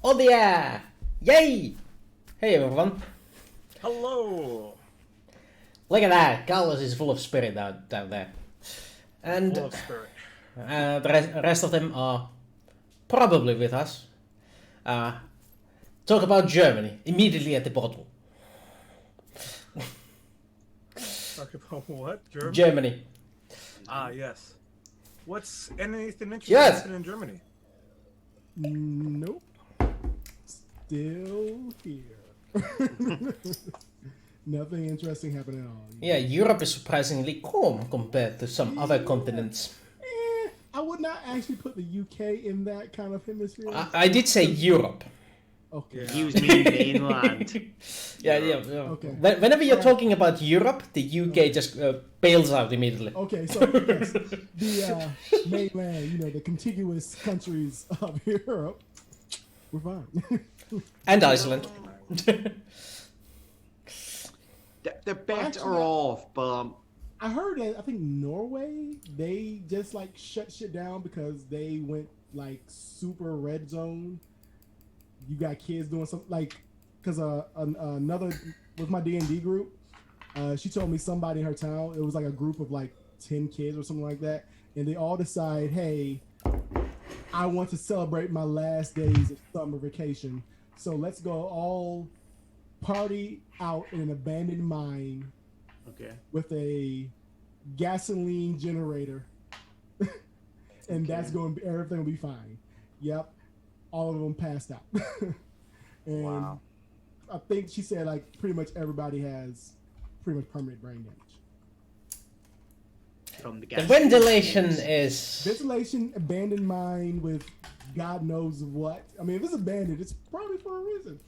On the air! Yay! Hey everyone. Hello! Look at that. Carlos is full of spirit down there. And Full of spirit. the rest of them are probably with us. Talk about Germany immediately at the bottom. Talk about what? Germany? Germany. Ah, yes. What's anything interesting Yes. happening in Germany? Nope. Still here. Nothing interesting happening at all. Yeah, Europe is surprisingly calm compared to some other continents. I would not actually put the UK in that kind of hemisphere. I did say Europe. Okay. Yeah. He was mean mainland. Yeah. Okay. Whenever you're talking about Europe, the UK just bails out immediately. Okay, so yes, the mainland, the contiguous countries of Europe, we're fine. And Iceland. They're better Actually, off, but I heard that I think Norway, they just like shut shit down because they went like super red zone. You got kids doing something like, because another with my D&D group, she told me somebody in her town, it was like a group of like 10 kids or something like that, and they all decide, hey, I want to celebrate my last days of summer vacation, so let's go all party out in an abandoned mine okay. with a gasoline generator, and that's going to be, everything will be fine. Yep, all of them passed out. And Wow. I think she said like pretty much everybody has pretty much permanent brain damage. From the The gas ventilation stations. is... Ventilation, abandoned mine with God knows what. I mean, if it's abandoned, it's probably for a reason.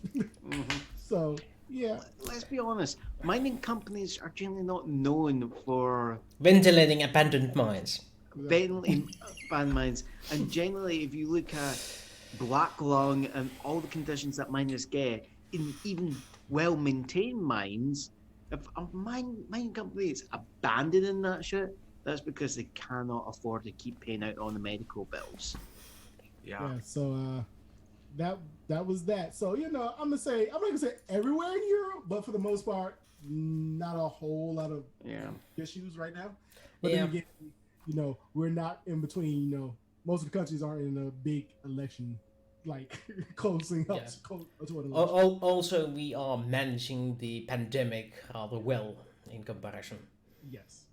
So yeah, Let's be honest. Mining companies are generally not known for ventilating abandoned mines. ventilating mines, and generally, if you look at black lung and all the conditions that miners get in even well-maintained mines, if a mining company is abandoning that shit, that's because they cannot afford to keep paying out on the medical bills. Yeah. yeah. So that was that. So I'm not gonna say everywhere in Europe, but for the most part, not a whole lot of Yeah. issues right now. But Yeah. then again, we're not in between. Most of the countries aren't in a big election, like closing up Yeah. to an election. Also, we are managing the pandemic rather well in comparison. Yes.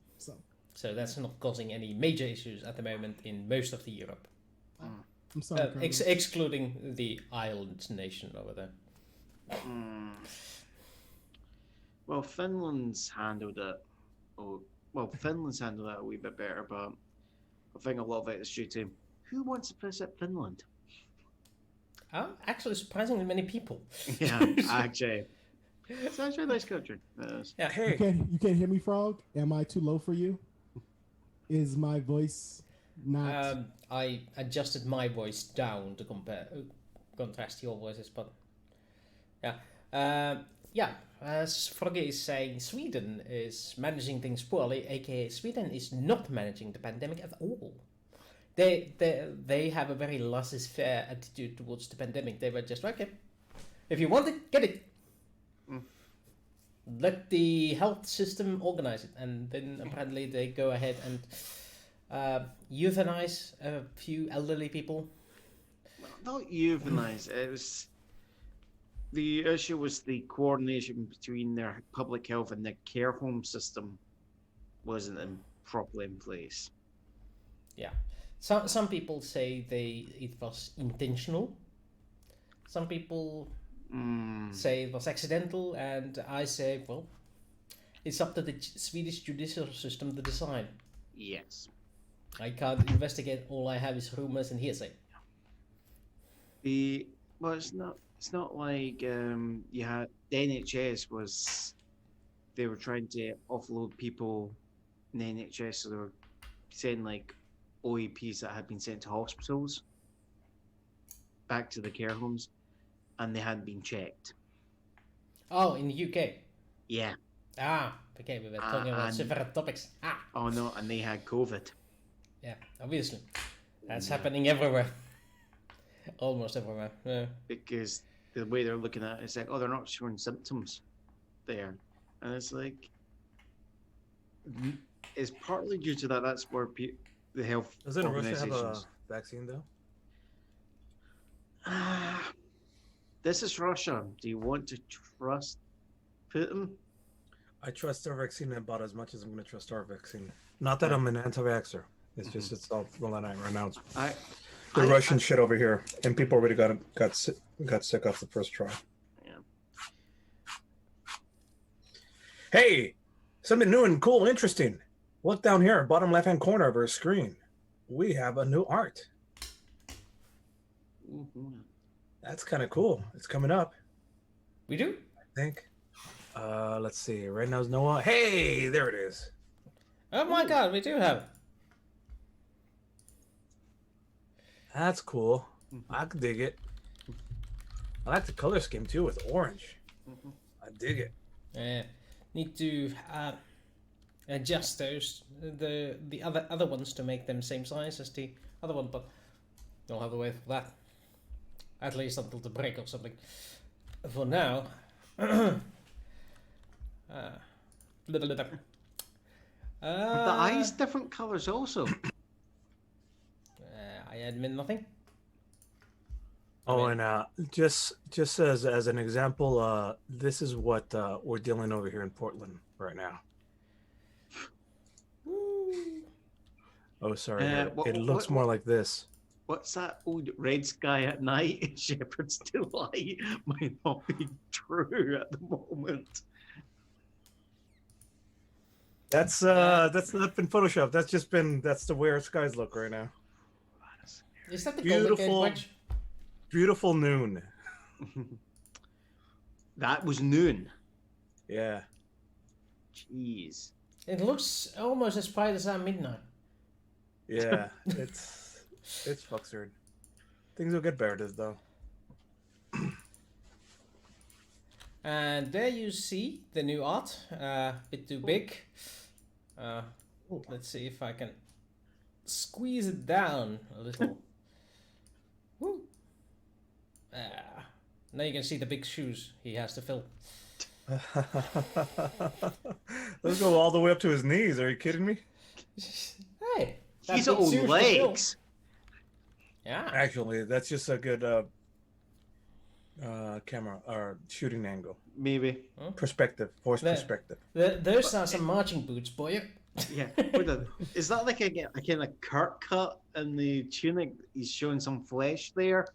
So that's not causing any major issues at the moment in most of the Europe. I'm sorry, Carlos. Excluding the island nation over there. Well, Finland's handled it. Finland's handled it a wee bit better, but I think a lot of it is due to who wants to visit Finland? Actually, surprisingly many people. Yeah, actually, it's actually a nice country. It is. Yeah. Hey, You can't hear me, Frog? Am I too low for you? Is my voice not? I adjusted my voice down to contrast your voices, but yeah. As Froggy is saying, Sweden is managing things poorly, aka Sweden is not managing the pandemic at all. They have a very laissez-faire attitude towards the pandemic. They were just okay. If you want it, get it. Let the health system organize it, and then apparently they go ahead and euthanize a few elderly people. Well, not euthanize. It was the issue was the coordination between their public health and their care home system wasn't properly in place. Yeah, some people say it was intentional. Some people say it was accidental, and I say, well, it's up to the Swedish judicial system to decide. Yes. I can't investigate. All I have is rumors and hearsay. It's not like you had the NHS was they were trying to offload people in the NHS, so they were sending like OEPs that had been sent to hospitals back to the care homes, and they hadn't been checked. Oh, in the UK. Yeah. Okay, we were talking about separate topics. Oh no, and they had COVID. Yeah, obviously. That's happening everywhere. Almost everywhere. Yeah. because the way they're looking at it, it's like, oh, they're not showing symptoms there, and it's like it's partly due to that. That's where the health Doesn't Russia have a organizations. vaccine though? This is Russia. Do you want to trust Putin? I trust their vaccine about as much as I'm going to trust our vaccine. Not that I'm an anti-vaxxer. It's just it's all rolling out right now. The Russian shit over here, and people already got sick off the first try. Yeah. Hey, something new and cool, interesting. Look down here, bottom left-hand corner of our screen. We have a new art. Mm-hmm. That's kind of cool. It's coming up, We do? I think. Let's see. Right now is Noah. Hey, there it is. Oh my god, we do have it. That's cool. I can dig it. I like the color scheme too with orange. I dig it. Need to adjust those the other ones to make them same size as the other one, but don't have to wait for that. At least until the break or something. For now, The eyes different colors also. I admit nothing. Oh, and just as an example, this is what we're dealing over here in Portland right now. Oh, sorry. It looks more like this. What's that old red sky at night? Shepherd's delight might not be true at the moment. That's not been photoshopped. That's the way our skies look right now. Is that the Beautiful. Golden Gate Bridge? Beautiful noon. That was noon. Yeah. Jeez. It looks almost as bright as at midnight. Yeah. It's fucked. Things will get better though. And there you see the new art. Bit too big. Let's see if I can squeeze it down a little. Woo. Now you can see the big shoes he has to fill. Let's go all the way up to his knees. Are you kidding me? Hey, He's old legs. Yeah. Actually, that's just a good camera or shooting angle. Maybe. Perspective, force perspective. Those are some marching boots, boy. Yeah. Is that like a kind of Kurt cut in the tunic? He's showing some flesh there.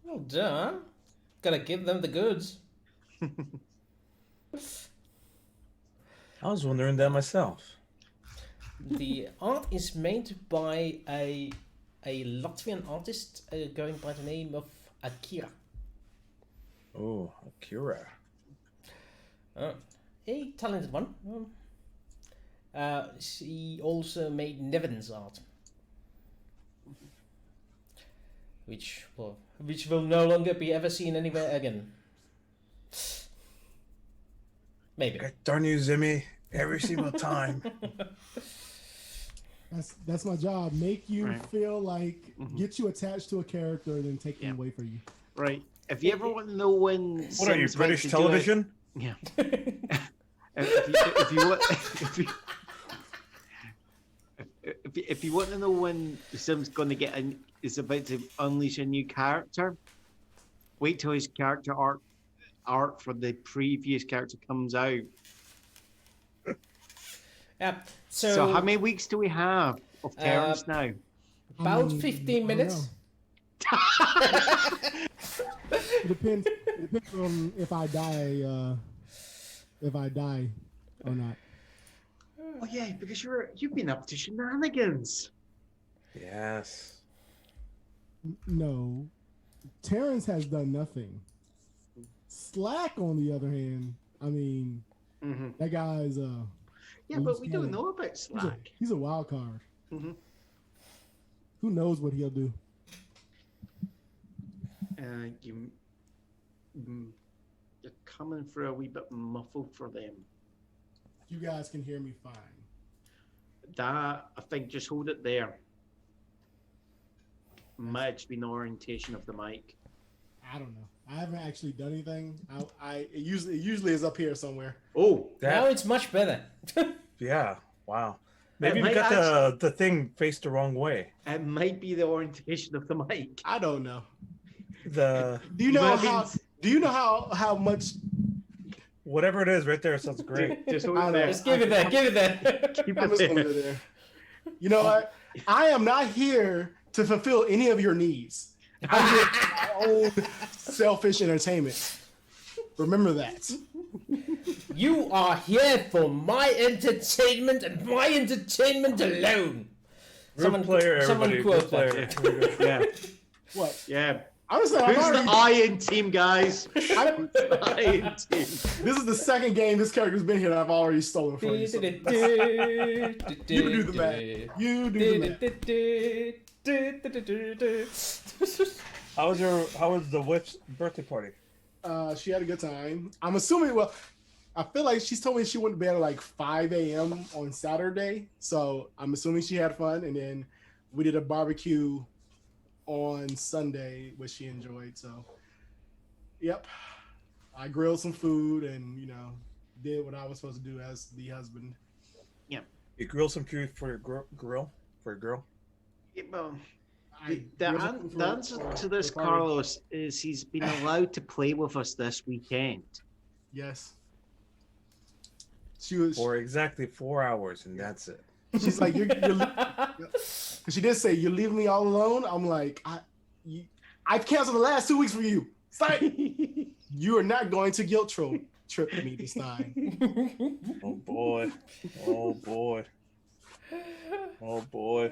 Well done. Gotta give them the goods. I was wondering that myself. The art is made by a Latvian artist going by the name of Akira. Oh, Akira. A talented one. She also made Nevin's art, which will no longer be ever seen anywhere again. Maybe. God darn you, Zimmy! Every single time. That's my job. Make you feel like, get you attached to a character, then take them away from you. Right. If you ever want to know when What are you, British television? Yeah. if you want to know when the Sim's going to is about to unleash a new character, wait till his character art for the previous character comes out. Yeah. So how many weeks do we have of Terrence now? About 15 minutes. It depends on if I die or not. Oh yeah, because you've been up to shenanigans. Yes. No, Terrence has done nothing. Slack, on the other hand, I mean, that guy's yeah, but we don't know about Slack. He's a wild card. Who knows what he'll do? You're coming through a wee bit muffled for them. You guys can hear me fine. That, I think, just hold it there. might have been the orientation of the mic. I don't know. I haven't actually done anything. It usually is up here somewhere. Oh, Now it's much better. Yeah. Wow. Maybe It we might got the thing faced the wrong way. it might be the orientation of the mic. I don't know. The Do you know how much? whatever it is right there sounds great. Just I over know. there. Just give it there. Give it there. Keep I'm it just gonna there. go there. You know what? I am not here to fulfill any of your needs. I'm here for my own selfish entertainment. Remember that. You are here for my entertainment and my entertainment alone. Group player, everybody. quote Group that. player. Yeah, What? yeah. Honestly, I'm Who's the already. iron team, guys? Who's the iron team? This is the second game this character's been here that I've already stolen from you. So you do the math. You do the math. How was the wife's birthday party? She had a good time. I'm assuming. Well, I feel like she's told me she went to bed at like 5 a.m. on Saturday, so I'm assuming she had fun. And then we did a barbecue on Sunday, which she enjoyed. So, yep, I grilled some food and did what I was supposed to do as the husband. You grilled some food for your grill for your girl. Yeah, well, I the grilled some food the answer for- to this, for party. Carlos, is he's been allowed to play with us this weekend. Yes. She was. For exactly 4 hours, and that's it. She's like, you're she did say, you're leaving me all alone. I'm like, I've canceled the last 2 weeks for you. It's like, you are not going to guilt trip me this time. Oh boy. Oh boy. Oh boy.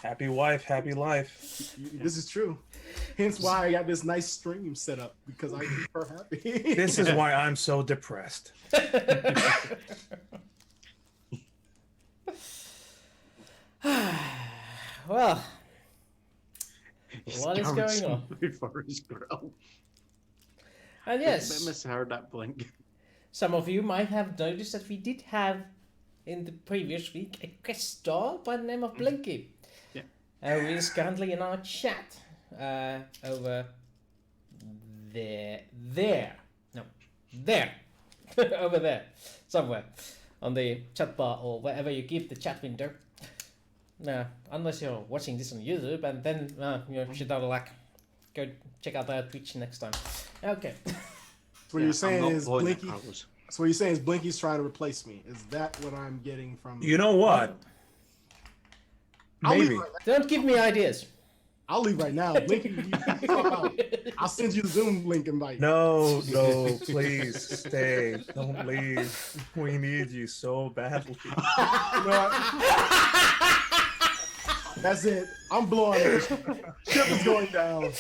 Happy wife, happy life. This is true. Hence why I got this nice stream set up, because I keep her happy. This is why I'm so depressed. Well, He's what is scouring going some on? food for his grill. And I yes, misheard that blink. some of you might have noticed that we did have in the previous week a guest star by the name of Blinky. Yeah. Who is currently in our chat over there. Over there, somewhere on the chat bar or wherever you keep the chat window. Unless you're watching this on YouTube, and then you're shit out of luck. Go check out their Twitch next time. Okay. So what you're saying is Blinky. Carlos. So what you're saying is Blinky's trying to replace me. Is that what I'm getting from? You know what? I'll Maybe. leave right now. Don't give me ideas. I'll leave right now. Blinky, you talk out. I'll send you the Zoom link invite. No, please stay. Don't leave. We need you so badly. You know what? That's it. I'm blowing it. Ship is going down.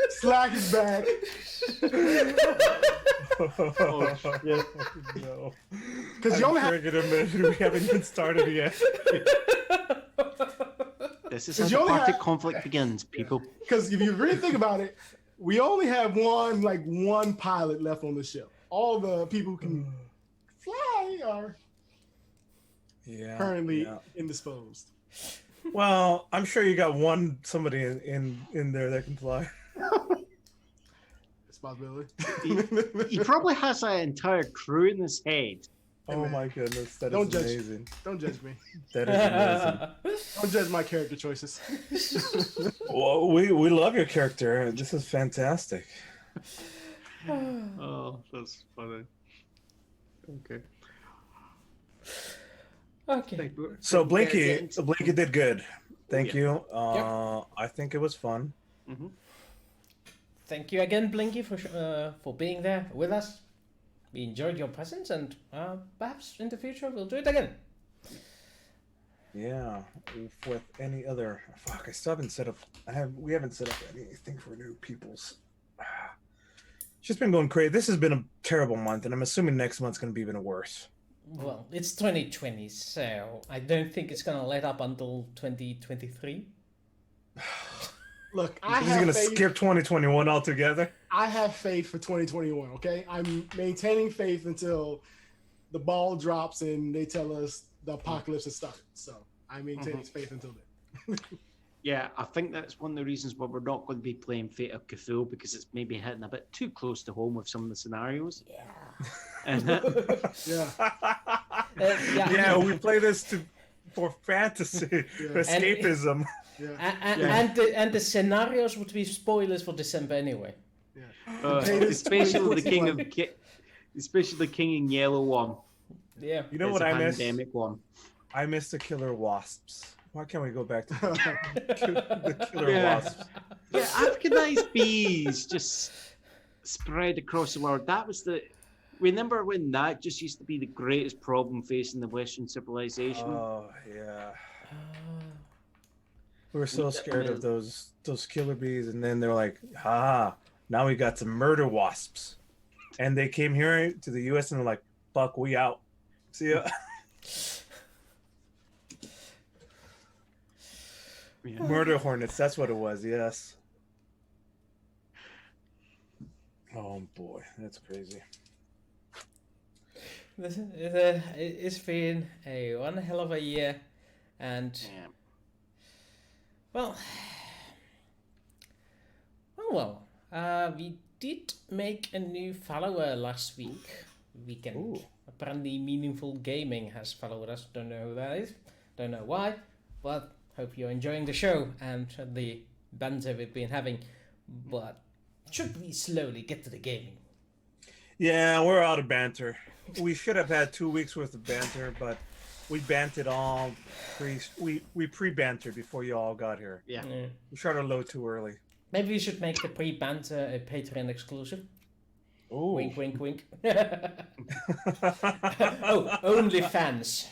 Slack is back. No. Because you only have. We haven't even started yet. This is Did how you the only Arctic have- conflict begins, people. Because if you really think about it, we only have one pilot left on the ship. All the people who can fly are currently indisposed. Well, I'm sure you got somebody in there that can fly. It's a possibility. He probably has an entire crew in his head. Oh man. my goodness, that Don't is judge. amazing. Don't judge me. That is amazing. Don't judge my character choices. Well, we love your character. This is fantastic. Oh, that's funny. Okay. Okay. So Blinky did good. Thank you. Yep. I think it was fun. Mm-hmm. Thank you again, Blinky, for being there with us. We enjoyed your presence, and perhaps in the future we'll do it again. Yeah. With any other, I still haven't set up. We haven't set up anything for new peoples. It's just been going crazy. This has been a terrible month, and I'm assuming next month's going to be even worse. Well, it's 2020, so I don't think it's gonna let up until 2023. Look, He's going to skip 2021 altogether. I have faith for 2021, okay? I'm maintaining faith until the ball drops and they tell us the apocalypse has started. So I'm maintaining faith until then. Yeah, I think that's one of the reasons why we're not going to be playing Fate of Cthulhu, because it's maybe hitting a bit too close to home with some of the scenarios. Yeah. And, Yeah. Yeah, we play this for fantasy, escapism. And the scenarios would be spoilers for December anyway. especially the King in Yellow one. Yeah. You know It's what a I miss? pandemic one. I miss the killer wasps. Why can't we go back to the killer wasps? Yeah, Africanized bees just spread across the world. That was remember when that just used to be the greatest problem facing the Western civilization? Oh yeah. We were so scared of those killer bees, and then they're like, now we got some murder wasps. And they came here to the US and they're like, fuck, we out. See ya. Yeah. Murder hornets, that's what it was, yes. Oh boy, that's crazy. It's been one hell of a year, and well, we did make a new follower last weekend. Ooh. Apparently, Meaningful Gaming has followed us. Don't know who that is. Don't know why, but hope you're enjoying the show and the banter we've been having. But should we slowly get to the gaming? Yeah, we're out of banter. We should have had 2 weeks worth of banter, but we bantered all we pre-bantered before you all got here. Yeah. We shot our load too early. Maybe we should make the pre-banter a Patreon exclusive. Ooh. Wink, wink, wink. Only fans.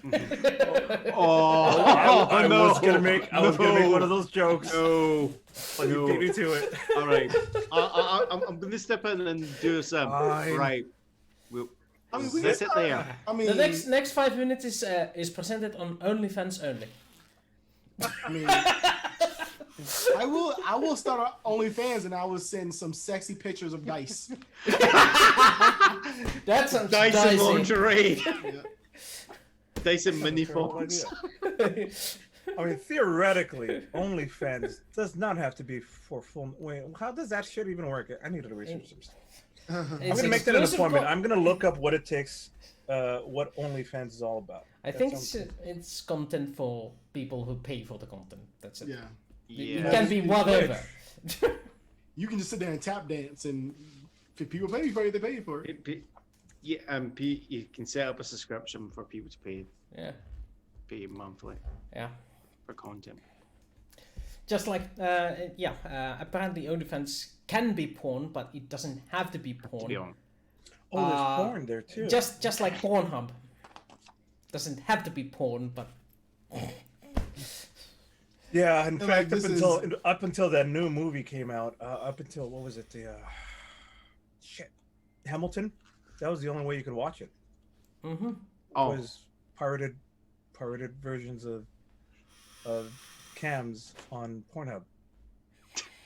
I was gonna make one of those jokes. No. But you beat me to it. All right. I'm going to step in and do some. Fine. Right. I mean, we Sit there. I mean, The next 5 minutes is presented on OnlyFans only. I mean, I will start our OnlyFans and I will send some sexy pictures of dice. That sounds Dice and dicey. lingerie. Yeah. Dice and mini Terrible phones. idea. I mean, theoretically, OnlyFans does not have to be for full. Wait, how does that shit even work? I need to research some stuff. I'm gonna make that an appointment. I'm gonna look up what it takes, what OnlyFans is all about. I think it's content for people who pay for the content. That's it. Yeah. It can be whatever. You can just sit there and tap dance, and if people pay you for it, they pay you for it. Yeah, you can set up a subscription for people to pay Yeah. monthly Yeah. for content. Just like, apparently OnlyFans can be porn, but it doesn't have to be porn. To be honest. Oh, there's porn there too. Just like Pornhub. Doesn't have to be porn, but... Yeah, in And, fact, like, up until that new movie came out, up until what was it? Hamilton. That was the only way you could watch it. Mm-hmm. Was pirated versions of cams on Pornhub.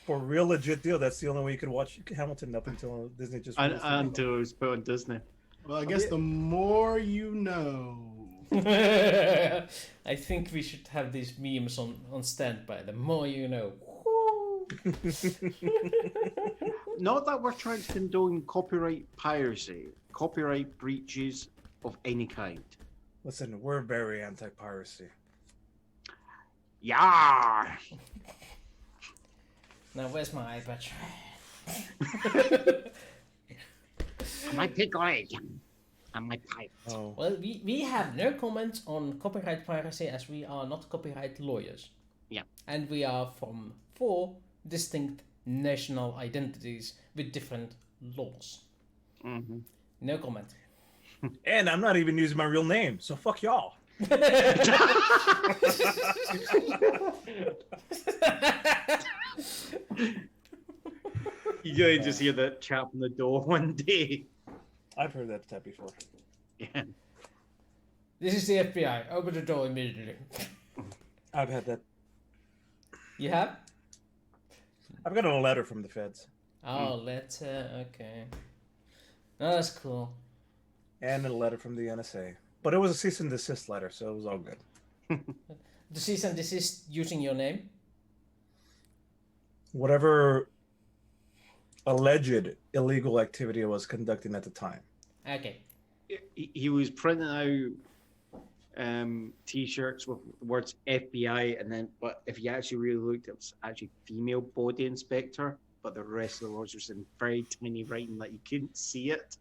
For a real legit deal, that's the only way you could watch Hamilton up until Disney just. Until it was put on Disney. Well, I guess the more you know. I think we should have these memes on standby. The more you know. Not that we're trying to condone copyright piracy, copyright breaches of any kind. Listen, we're very anti-piracy. Yeah. Now, where's my iPad? My pickle and my pipe. Oh. Well, we have no comments on copyright piracy as we are not copyright lawyers. Yeah. And we are from 4 distinct national identities with different laws. Mm-hmm. No comment. And I'm not even using my real name, so fuck y'all. You just hear that chap on the door one day. I've heard that tap before. Yeah. This is the FBI. Open the door immediately. I've had that. You have? I've got a letter from the feds. Oh, letter. Okay. No, that's cool. And a letter from the NSA. But it was a cease and desist letter, so it was all good. The cease and desist using your name? Whatever alleged illegal activity I was conducting at the time. Okay. He was printing out T-shirts with the words FBI, and then, but if you actually really looked, it was actually female body inspector, but the rest of the words was in very tiny writing that you couldn't see it.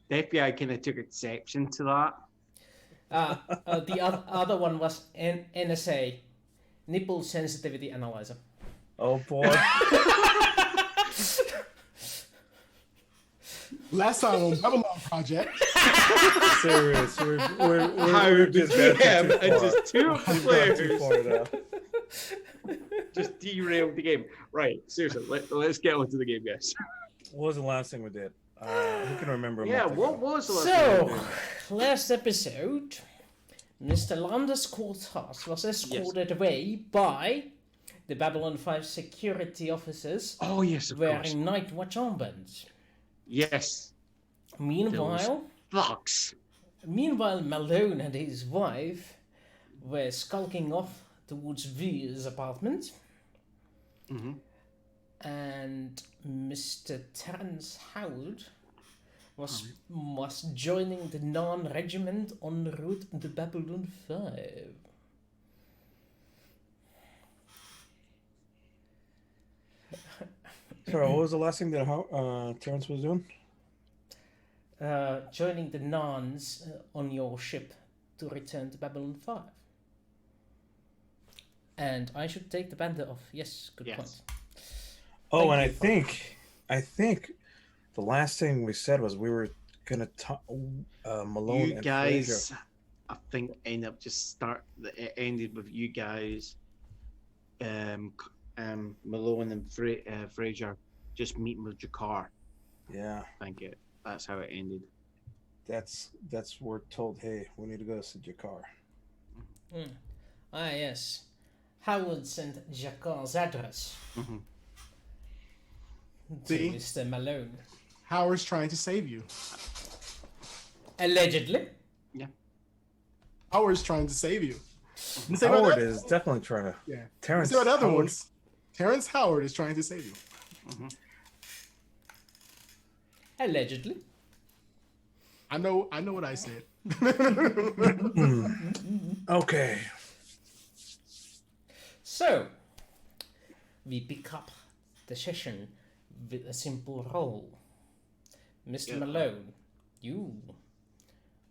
The FBI kind of took exception to that. The other one was NSA, nipple sensitivity analyzer. Oh boy. Last time on Babylon Project. Serious. We're just and too far. just two We've gone players too far now. just derailed the game. Right, seriously, let's get on to the game, guys. What was the last thing we did? Who can remember? a Yeah, month what ago? was the last thing we So, did? last episode, Mr. Landers Courthouse was escorted away by the Babylon 5 security officers Oh yes, of course. wearing night watch armbands. Yes. Meanwhile, Fucks. Malone and his wife were skulking off towards Vu's apartment. Mm-hmm. And Mr. Terence Howard was joining the Narn regiment en route to Babylon 5. Sorry, what was the last thing that Terrence was doing? Joining the Narns on your ship to return to Babylon 5. And I should take the bandit off. Yes, good point. Oh, Thank and you. I think the last thing we said was we were gonna talk Malone You and guys, Frazier. I think, it ended with you guys, Malone and Frazier just meeting with Jakar. Yeah, I think that's how it ended. that's we're told. Hey, we need to go to Jakar. Ah, yes. Howard sent Jakar's address Mm-hmm. to See? Mr. Malone. Howard's trying to save you. Allegedly. Howard's trying to save you. Let's say about Howard the- is definitely trying to. Yeah. Terrence. Let's see about the other Howard- ones. Terrence Howard is trying to save you. Mm-hmm. Allegedly. I know what I said. Okay. So, we pick up the session with a simple role. Mr. Yeah. Malone, you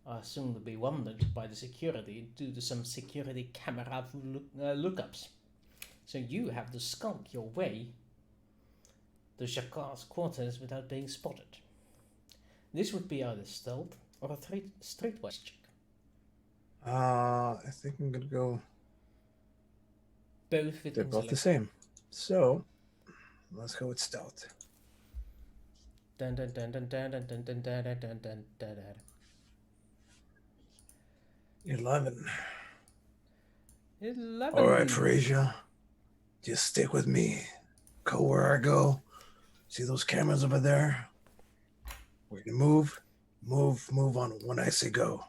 are soon to be wondered by the security due to some security camera lookups. So you have to skulk your way to Jakar's quarters without being spotted. This would be either stealth or a streetwise check. I think I'm gonna go. Both with They're both the intellect. same. So let's go with stealth. Dun, dun, dun, dun, dun, dun, dun, dun, dun, dun, dun, dun, dun. 11. 11. All right, Frazier. Just stick with me. Go where I go. See those cameras over there? We're gonna move on when I say go.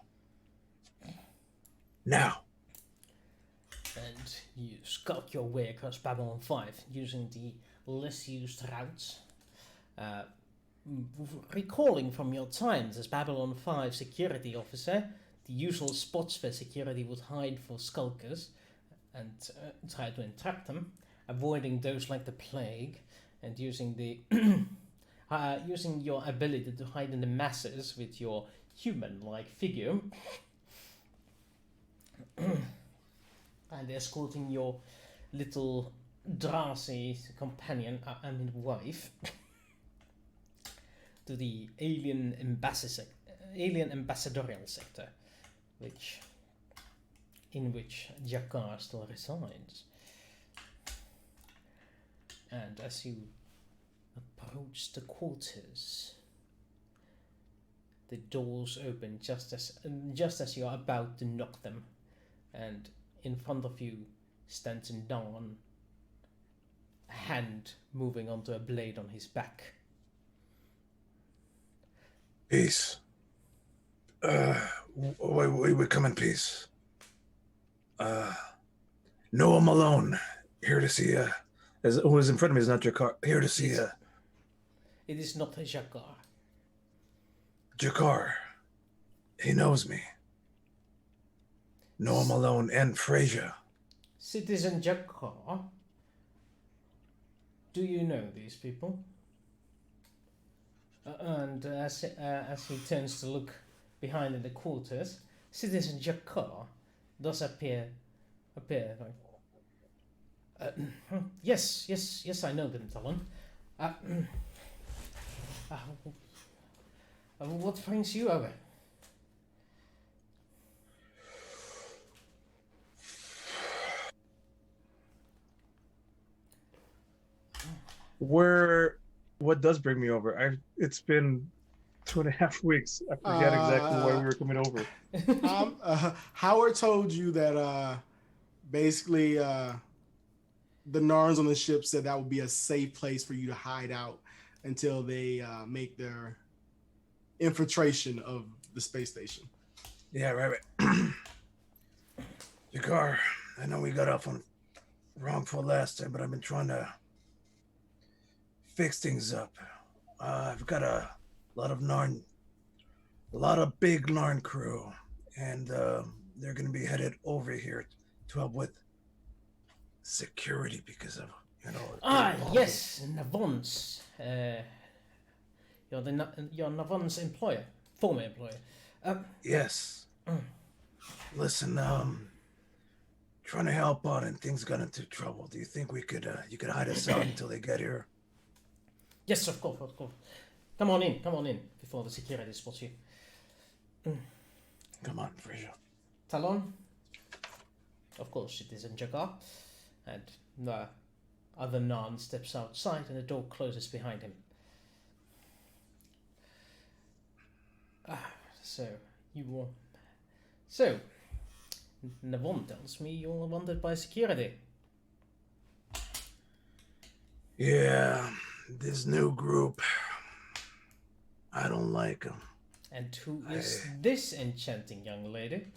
Now. And you skulk your way across Babylon 5 using the less used routes. Recalling from your times as Babylon 5 security officer, the usual spots where security would hide for skulkers and try to entrap them, avoiding those like the plague, and using the using your ability to hide in the masses with your human-like figure, and escorting your little Drasi companion, wife, to the alien ambassadorial sector, in which Jakar still resides. And as you approach the quarters, the doors open just as you are about to knock them, and in front of you stands Dawn, a hand moving onto a blade on his back. Peace. We come in peace. Noah Malone, here to see you. Who was in front of me is not Jakar. Here to see you. It is not a Jakar. Jakar. He knows me. Noah Malone and Frazier. Citizen Jakar, do you know these people? And as he turns to look behind in the quarters, Citizen Jakar does appear like, yes, I know them, Talon. What brings you over? What does bring me over? It's been 2.5 weeks. I forget exactly why we were coming over. Howard told you that basically the Narns on the ship said that would be a safe place for you to hide out until they make their infiltration of the space station. Yeah, right. Jakar, I know we got off on wrong foot last time, but I've been trying to fix things up. I've got a lot of big Narn crew, and they're going to be headed over here to help with security because of, Yes, Navon's. You're Navon's employer, former employer. Yes. Listen, trying to help out and things got into trouble. Do you think you could hide us out until they get here? Yes, of course. Come on in, before the security spots you. Come on, Frazier. Talon? Of course, it is in Jakar. And the other Narn steps outside and the door closes behind him. So, Navon tells me you're wanted by security. Yeah, this new group, I don't like them. And who is this enchanting young lady?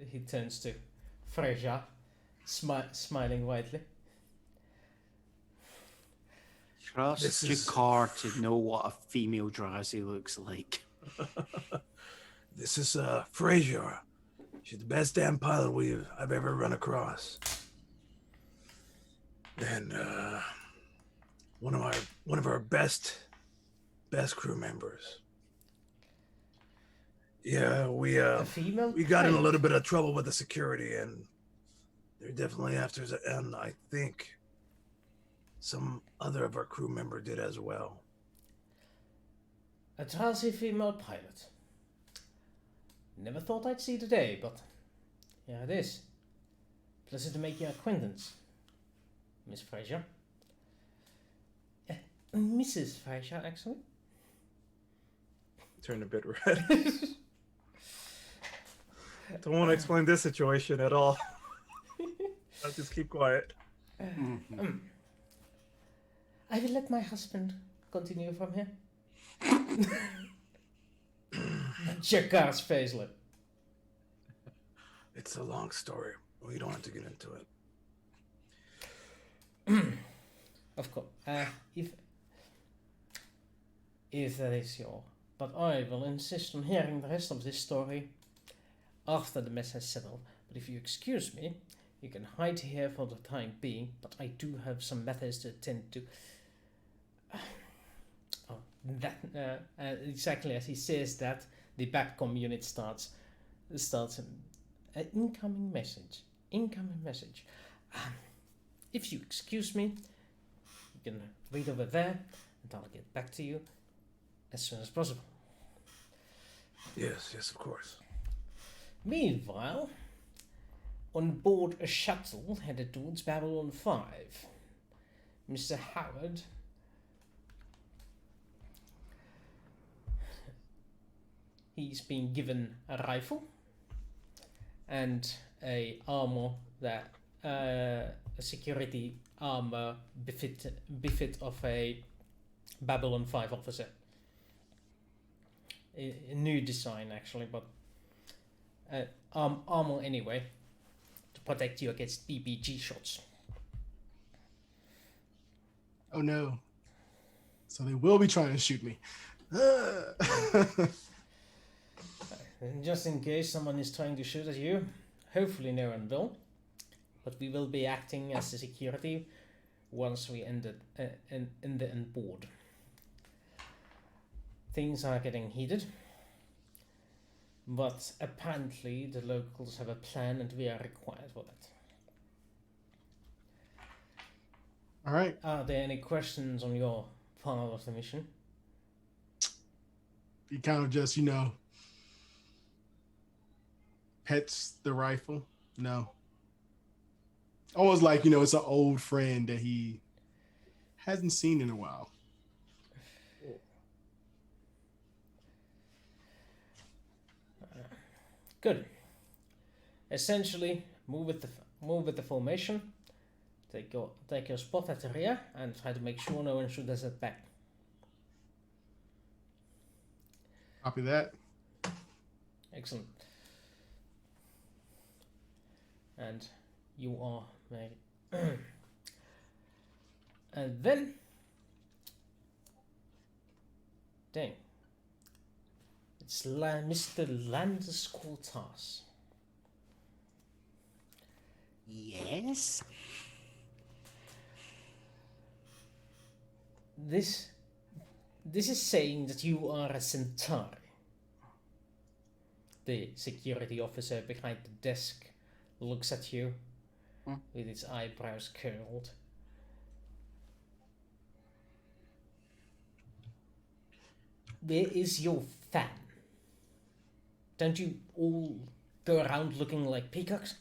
He turns to Frazier, smiling widely. Trust Jakar to know what a female Drazi looks like. This is Frazier. She's the best damn pilot I've ever run across. And one of our best crew members. Yeah, we got in a little bit of trouble with the security, and they're definitely after us, and I think some other of our crew member did as well. A Drazi female pilot. Never thought I'd see the day, but here it is. Pleasure to make your acquaintance, Miss Frazier. Mrs. Frazier, actually. Turned a bit red. Don't want to explain this situation at all. I'll just keep quiet. I will let my husband continue from here. Jakar's face lit. It's a long story. We don't have to get into it. Of course. If that is your... But I will insist on hearing the rest of this story after the mess has settled. But if you excuse me, you can hide here for the time being, but I do have some matters to attend to. Exactly as he says that, the Babcom unit starts an incoming message. If you excuse me, you can read over there, and I'll get back to you as soon as possible. Yes, of course. Meanwhile, on board a shuttle headed towards Babylon 5, Mr. Howard he's been given a rifle and a armor that a security armor befit of a Babylon 5 officer. A new design actually, but armor anyway. to protect you against BBG shots. Oh no. So they will be trying to shoot me. And just in case someone is trying to shoot at you, hopefully no one will. But we will be acting as a security once we end the board. Things are getting heated. But apparently the locals have a plan and we are required for that. All right. Are there any questions on your part of the mission? He kind of just, pets the rifle. No. Almost like, it's an old friend that he hasn't seen in a while. Good. Essentially, move with the formation. Take your spot at the rear and try to make sure no one shoots us at back. Copy that. Excellent. And you are ready. And then, dang, it's Mr. Landis Cortas. Yes? This is saying that you are a Centauri. The security officer behind the desk looks at you with his eyebrows curled. Where is your fan? Don't you all go around looking like peacocks?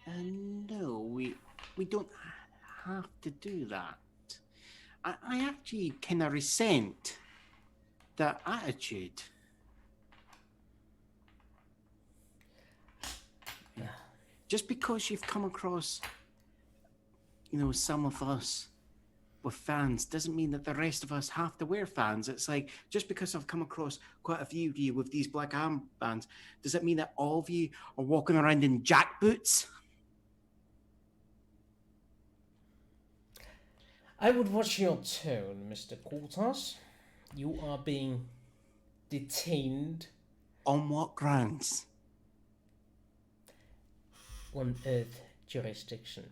No, we don't have to do that. I actually kind of resent that attitude. Just because you've come across, some of us with fans doesn't mean that the rest of us have to wear fans. It's like, just because I've come across quite a few of you with these black armbands, does it mean that all of you are walking around in jackboots? I would watch your tone, Mr. Cortas. You are being detained. On what grounds? On Earth jurisdiction.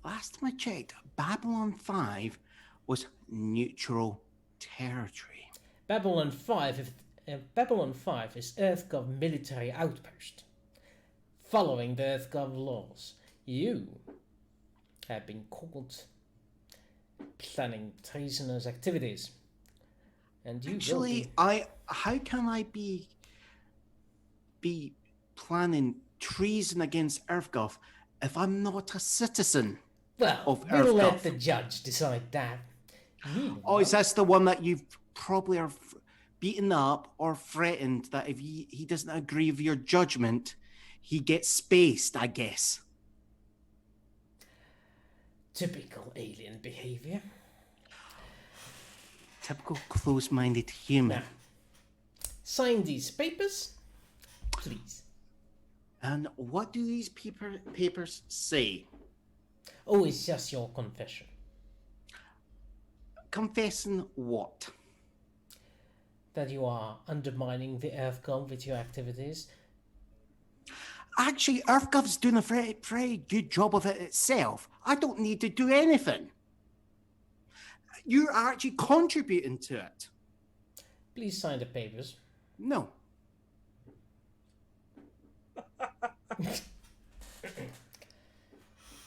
Last time I checked, Babylon 5 was neutral territory. Babylon 5 is Earthgov military outpost. Following the Earthgov laws, you have been caught planning treasonous activities. And you Actually, how can I be planning treason against Earthgov if I'm not a citizen? Well, of we'll let Earthgov? the judge decide that. Oh, is this the one that you've probably are beaten up or threatened that if he doesn't agree with your judgment, he gets spaced, I guess? Typical alien behavior. Typical close-minded human. Now, sign these papers, please. And what do these papers say? Oh, it's just your confession. Confessing what? That you are undermining the Earthgov with your activities. Actually, Earthgov's doing a very, very good job of it itself. I don't need to do anything. You're actually contributing to it. Please sign the papers. No.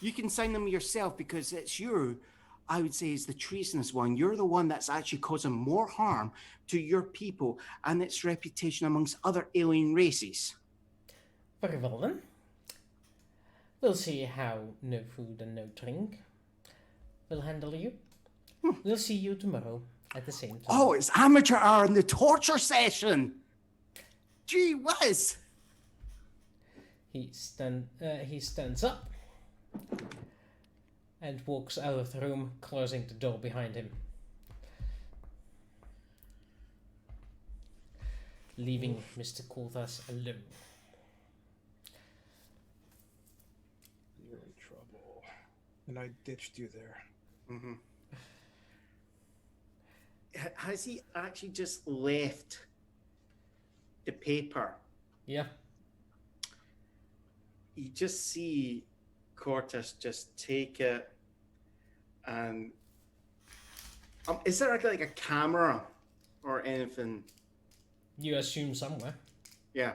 You can sign them yourself because it's you, I would say, is the treasonous one. You're the one that's actually causing more harm to your people and its reputation amongst other alien races. Very well then. We'll see how no food and no drink will handle you. We'll see you tomorrow at the same time. Oh, it's amateur hour in the torture session. Gee whiz. He stands up and walks out of the room, closing the door behind him. leaving Mr. Cortas alone. You're in trouble. And I ditched you there. Mm-hmm. Has he actually just left the paper? Yeah. You just see Cortus just take it, and is there like a camera or anything? You assume somewhere. Yeah.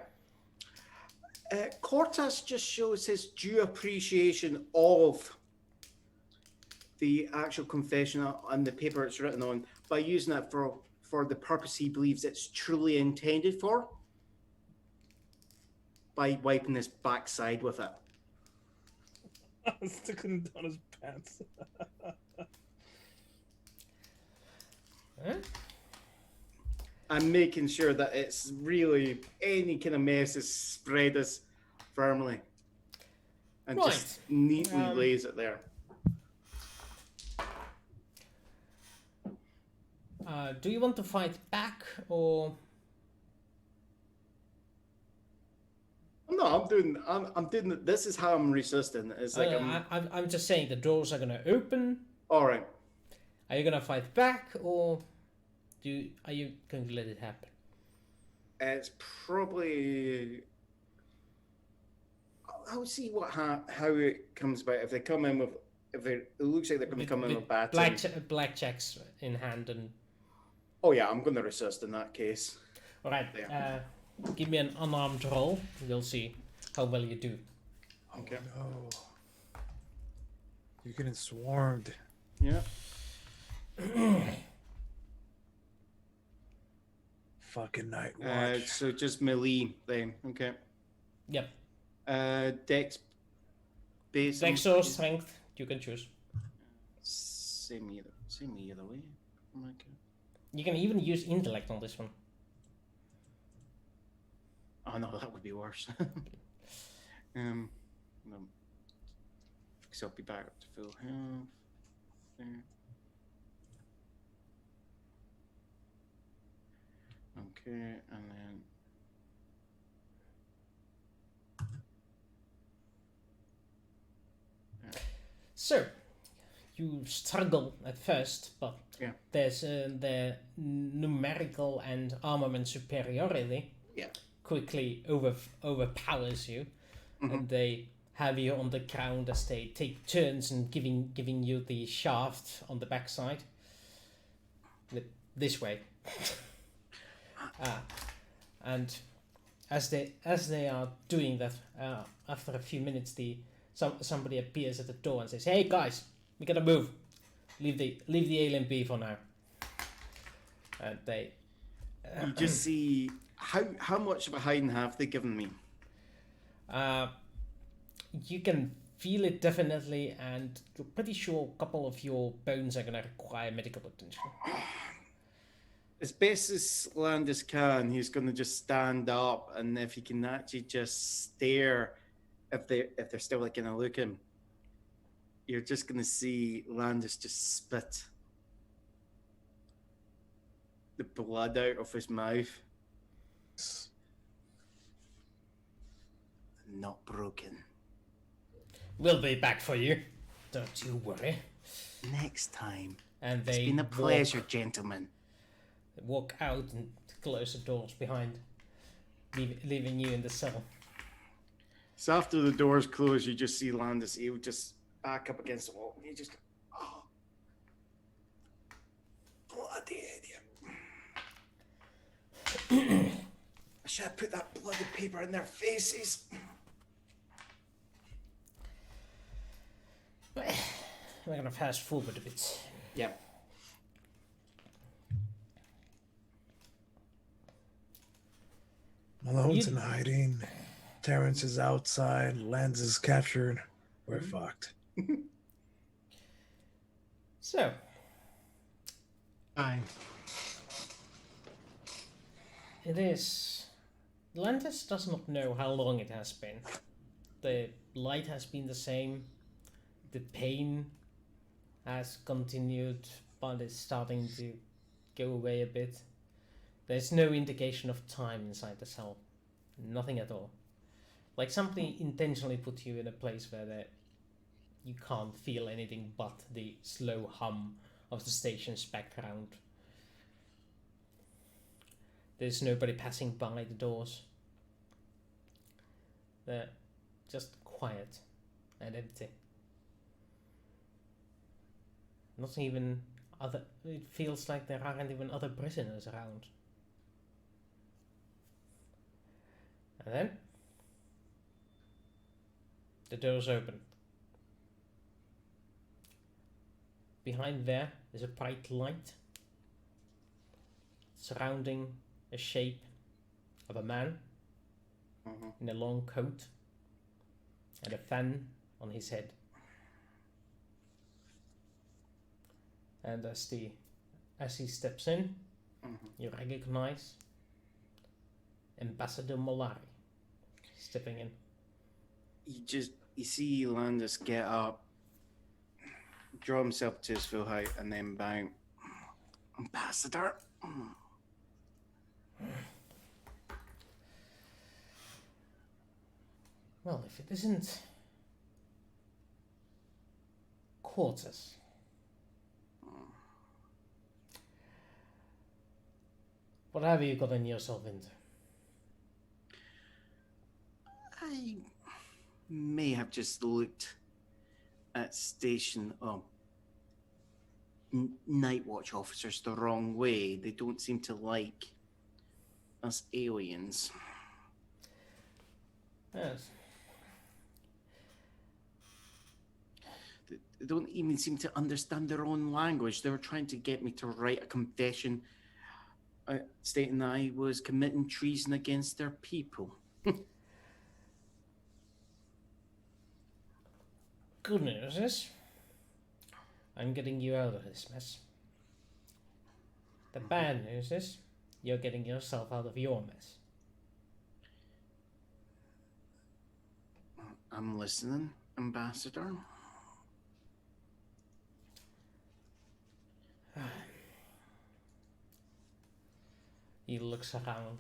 Cortus just shows his due appreciation of the actual confession and the paper it's written on by using it for the purpose he believes it's truly intended for, by wiping his backside with it. Sticking down his pants. Huh? And making sure that it's really any kind of mess is spread as firmly. And Right. just neatly lays it there. Do you want to fight back, or No, I'm doing it. This is how I'm resisting. It's like I'm just saying the doors are gonna open. all right. Are you gonna fight back, or are you going to let it happen? It's probably. I'll see how it comes about. If they come in with, it looks like they're going to come in with battery. Blackjacks in hand and. Oh yeah, I'm going to resist in that case. All right. Yeah. Give me an unarmed roll. We'll see how well you do. Okay. No. You're getting swarmed. Yeah. Fucking night watch. So just melee then. Okay. Yep. Dex. Base. Dex or strength, you can choose. Same either way. Okay. You can even use intellect on this one. Oh no, that would be worse. No. Because I'll be back up to full health. There. Okay, and then So, you struggle at first, but Yeah. there's the numerical and armament superiority quickly overpowers you, and they have you on the ground as they take turns and giving you the shaft on the backside. This way. And as they are doing that, after a few minutes, somebody appears at the door and says, "Hey guys, we gotta move. Leave the alien be for now." And they. you just see how much of a hiding have they given me? You can feel it definitely, and you're pretty sure a couple of your bones are gonna require medical attention. As best as Landis can, he's going to just stand up, and if he can actually just stare, if they're still like gonna look him, you're just going to see Landis just spit the blood out of his mouth. Not broken. We'll be back for you. Don't you worry. Next time. And It's they been a pleasure, gentlemen. walk out and close the doors behind, leaving you in the cell. So after the doors close, you just see Landis. He would just back up against the wall. And he just, oh, bloody idiot! I should have put that bloody paper in their faces. We're gonna fast forward a bit. Yeah. Malone's in hiding. Terrence is outside. Lance is captured. We're fucked. So, Aye. it is. Landis does not know how long it has been. The light has been the same. The pain has continued, but it's starting to go away a bit. There's no indication of time inside the cell. Nothing at all. Like somebody intentionally put you in a place where you can't feel anything but the slow hum of the station's background. There's nobody passing by the doors. They're just quiet and empty. Not even other. It feels like there aren't even other prisoners around. And then the doors open. Behind there is a bright light surrounding a shape of a man in a long coat and a fan on his head. And as he steps in, you recognize Ambassador Molari stepping in. You see Landis get up, draw himself to his full height, and then bang. Ambassador. Well, if it isn't quarters. What have you gotten yourself into? I may have just looked at station night watch officers the wrong way. They don't seem to like us aliens. Yes. They don't even seem to understand their own language. They were trying to get me to write a confession stating that I was committing treason against their people. Good news is, I'm getting you out of this mess. The bad news is, you're getting yourself out of your mess. I'm listening, Ambassador. He looks around.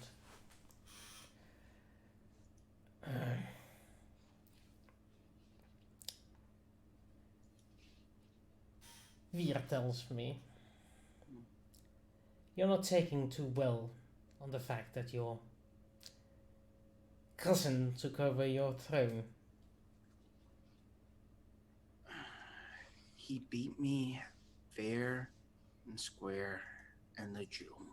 Veer tells me you're not taking too well on the fact that your cousin took over your throne. He beat me fair and square in the duel.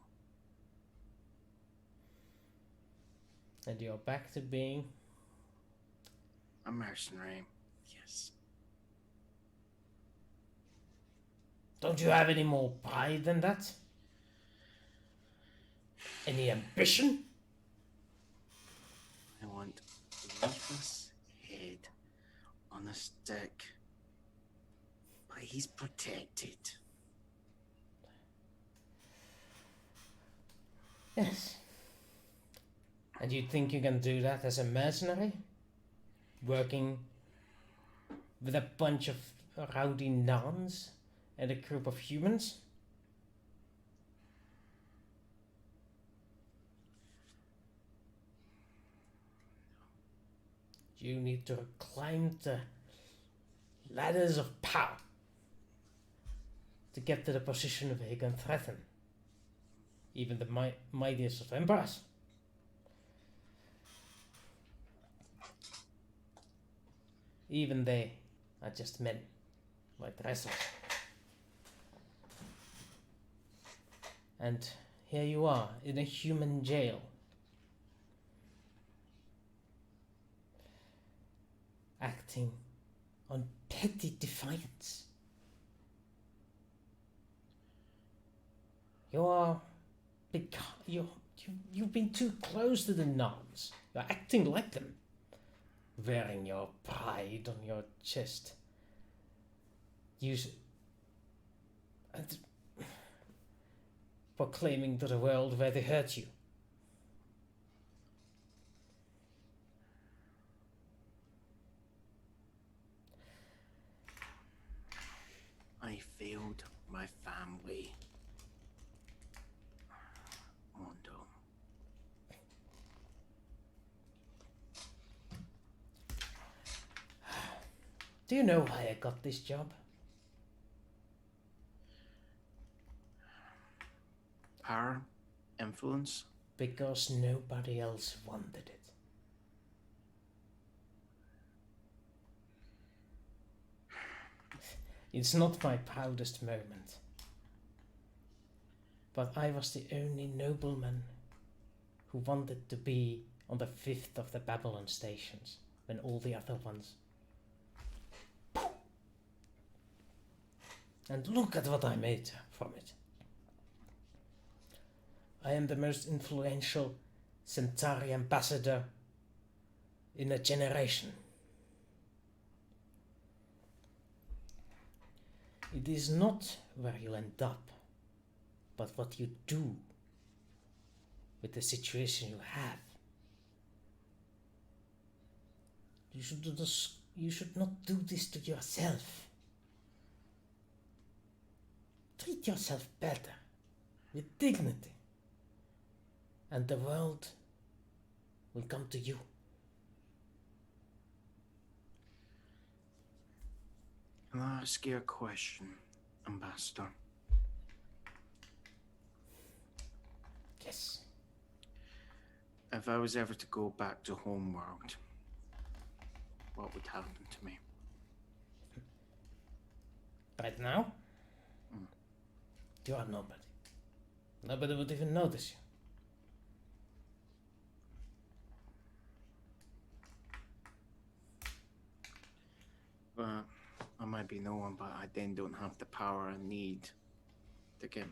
And you're back to being a mercenary, yes. Don't you have any more pride than that? Any ambition? I want a leafless head on a stick, but he's protected. Yes. And you think you can do that as a mercenary? Working with a bunch of rowdy nuns and a group of humans? You need to climb the ladders of power to get to the position where you can threaten even the mightiest of emperors. Even they are just men, like the rest of us. And here you are, in a human jail. Acting on petty defiance. You've been too close to the nuns. You're acting like them. Wearing your pride on your chest. And proclaiming to the world where they hurt you. I failed my family. Mondo. Do you know why I got this job? Power, influence. Because nobody else wanted it. It's not my proudest moment. But I was the only nobleman who wanted to be on the 5th of the Babylon stations when all the other ones. And look at what I made from it. I am the most influential Centauri ambassador in a generation. It is not where you end up, but what you do with the situation you have. You should not do this to yourself. Treat yourself better, with dignity, and the world will come to you. Can I ask you a question, Ambassador? Yes. If I was ever to go back to Homeworld, what would happen to me? Right now, you are nobody. Nobody would even notice you. But I might be no one, but I then don't have the power I need to get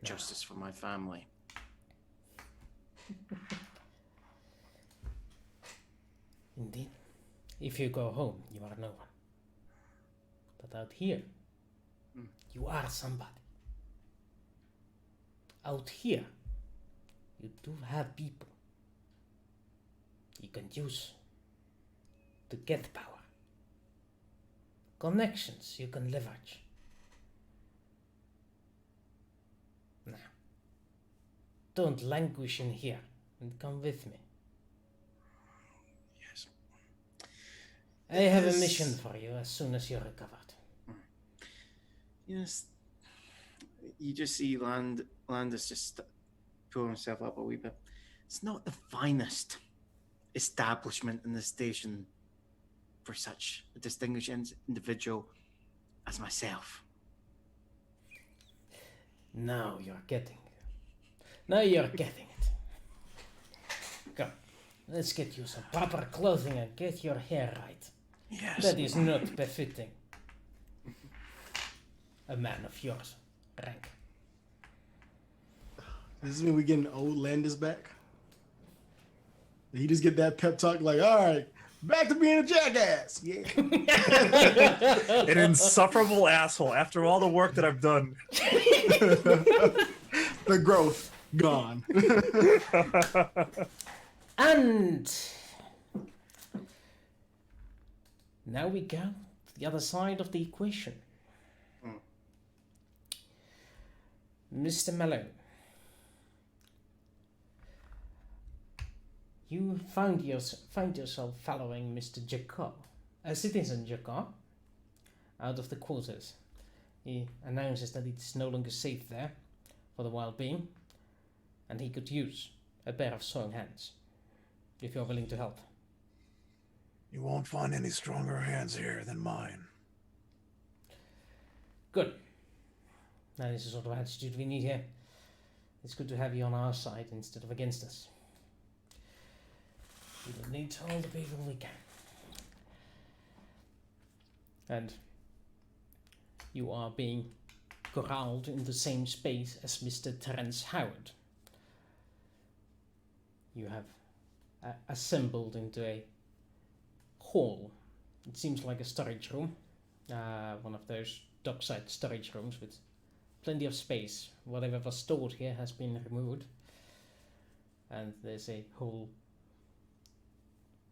justice for my family. Indeed. If you go home, you are no one. But out here, you are somebody. Out here, you do have people you can use to get power. Connections you can leverage. Now, don't languish in here and come with me. Yes. I have a mission for you as soon as you're recovered. Yes. You just see Landis just pull himself up a wee bit. It's not the finest establishment in the station for such a distinguished individual as myself. Now you're getting it. Now you're getting it. Come, let's get you some proper clothing and get your hair right. Yes. That is not befitting a man of your rank. Does this mean we getting old Landis back? Did he just get that pep talk like, all right, back to being a jackass? Yeah. An insufferable asshole after all the work that I've done. The growth gone. And now we go to the other side of the equation. Mr. Malone, you find yourself following Mr. Jacquard, a citizen Jacquard, out of the quarters. He announces that it's no longer safe there for the while being, and he could use a pair of strong hands, if you're willing to help. You won't find any stronger hands here than mine. Good. That is the sort of attitude we need here. It's good to have you on our side instead of against us. We will need all the people we can. And you are being corralled in the same space as Mr. Terence Howard. You have assembled into a hall. It seems like a storage room. One of those dockside storage rooms with plenty of space. Whatever was stored here has been removed. And there's a whole,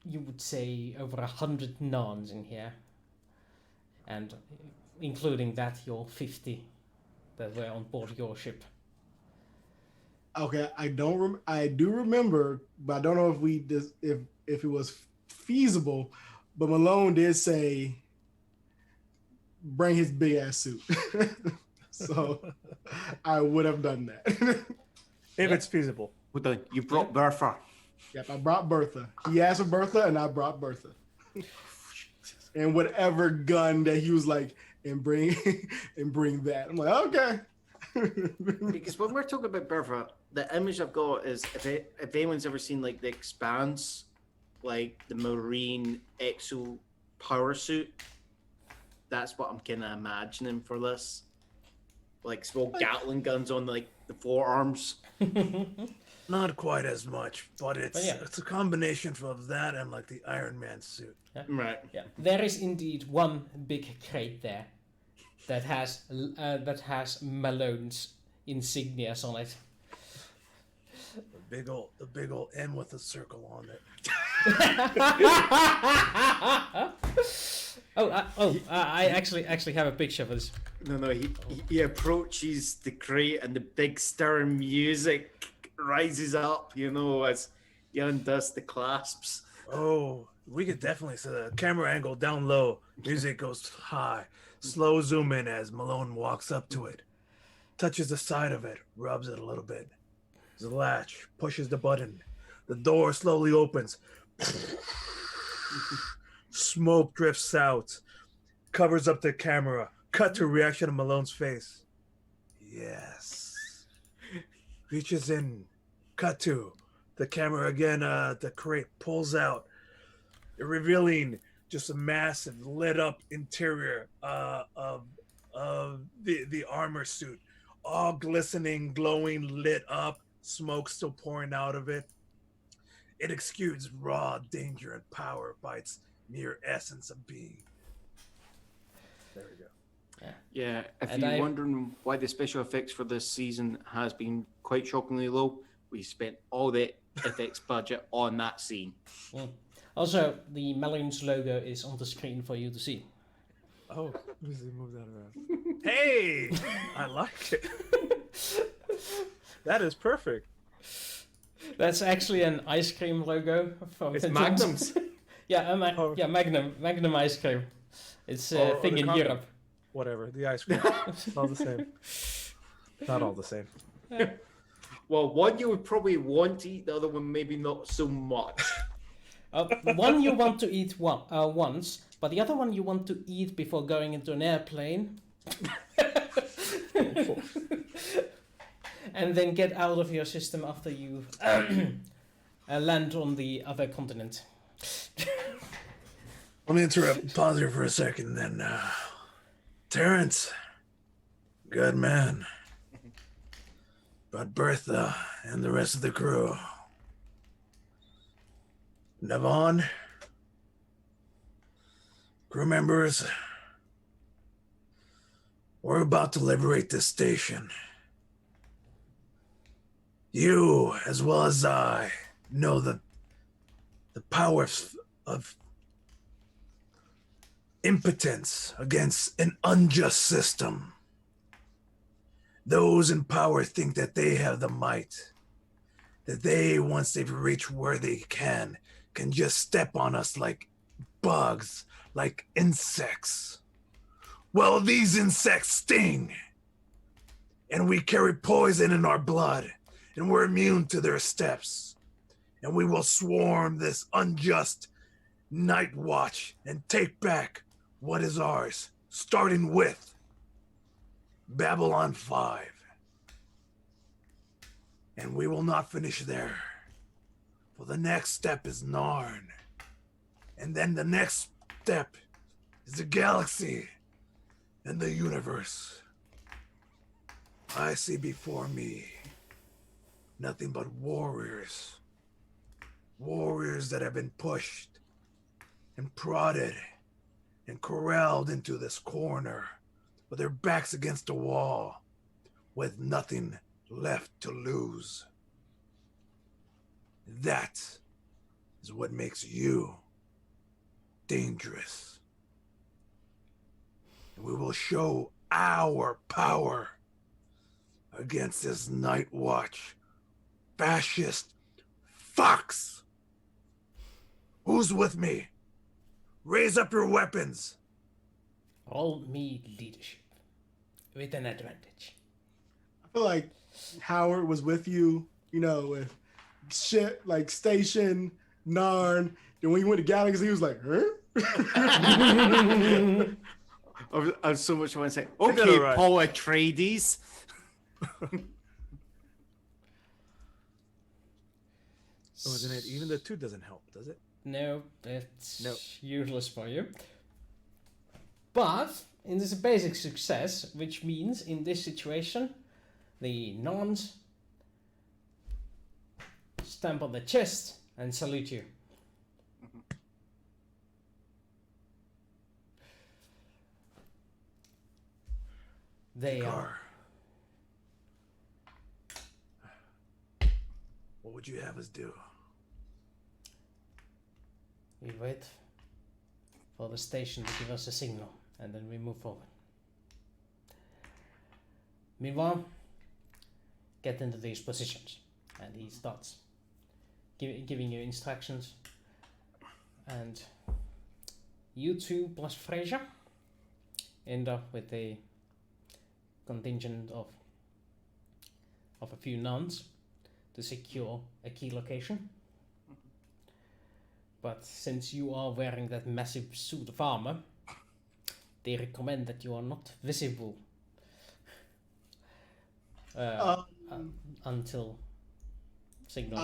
you would say, over 100 nuns in here. And including that, your 50 that were on board your ship. Okay, I do remember, but I don't know if it was feasible, but Malone did say bring his big ass suit. So I would have done that. If it's feasible. Hold on, you brought Bertha. Yep, I brought Bertha. He asked for Bertha, and I brought Bertha. And whatever gun that he was like, and bring that. I'm like, okay. Because when we're talking about Bertha, the image I've got is if anyone's ever seen like The Expanse, like the Marine exo power suit, that's what I'm kind of imagining for this. Like small Gatling guns on like the forearms. Not quite as much, but it's a combination of that and like the Iron Man suit. Yeah. Right. Yeah, there is indeed one big crate there that has Malone's insignias on it. The big old M with a circle on it. I actually have a picture of this. No, he approaches the crate and the big stirring music rises up, as he undoes the clasps. Oh, we could definitely see the camera angle down low. Music goes high. Slow zoom in as Malone walks up to it. Touches the side of it, rubs it a little bit. The latch, pushes the button. The door slowly opens. Smoke drifts out. Covers up the camera. Cut to reaction of Malone's face. Yes. Reaches in. Cut to. The camera again, the crate pulls out. Revealing just a massive lit up interior of the armor suit. All glistening, glowing, lit up. Smoke still pouring out of it. It exudes raw danger and power by its mere essence of being. There we go. Yeah, if you're wondering why the special effects for this season has been quite shockingly low, we spent all the effects budget on that scene. Mm. Also, the Malone's logo is on the screen for you to see. Oh, let me move that around. Hey, I like it. That is perfect. That's actually an ice cream logo from It's Magnum's. Magnum ice cream. It's a thing in Europe. Whatever, the ice cream. It's all the same. Not all the same. Well, one you would probably want to eat, the other one maybe not so much. One you want to eat once, but the other one you want to eat before going into an airplane. And then get out of your system after you land on the other continent. Let me interrupt. Pause here for a second then. Terrence, good man. But Bertha and the rest of the crew. Navon, crew members, we're about to liberate this station. You, as well as I, know the power of impotence against an unjust system. Those in power think that they have the might, that they, once they've reached where they can just step on us like bugs, like insects. Well, these insects sting, and we carry poison in our blood, and we're immune to their steps, and we will swarm this unjust night watch and take back what is ours, starting with Babylon 5. And we will not finish there, for the next step is Narn, and then the next step is the galaxy and the universe. I see before me nothing but warriors. Warriors that have been pushed and prodded and corralled into this corner with their backs against a wall with nothing left to lose. That is what makes you dangerous. And we will show our power against this Night Watch fascist fucks. Who's with me? Raise up your weapons. Roll me leadership with an advantage. I feel like Howard was with you, with shit like Station, Narn. Then when you went to Galaxy, he was like, huh? I so much want to say, did okay, all right. Paul Atreides. Wasn't it? Even the 2 doesn't help, does it? No, it's No. useless for you. But it is a basic success, which means in this situation, the nuns stamp on the chest and salute you. They are. What would you have us do? We wait for the station to give us a signal, and then we move forward. Meanwhile, get into these positions, and he starts giving you instructions. And you two plus Fraser end up with a contingent of a few nuns to secure a key location. But since you are wearing that massive suit of armor, they recommend that you are not visible until signals.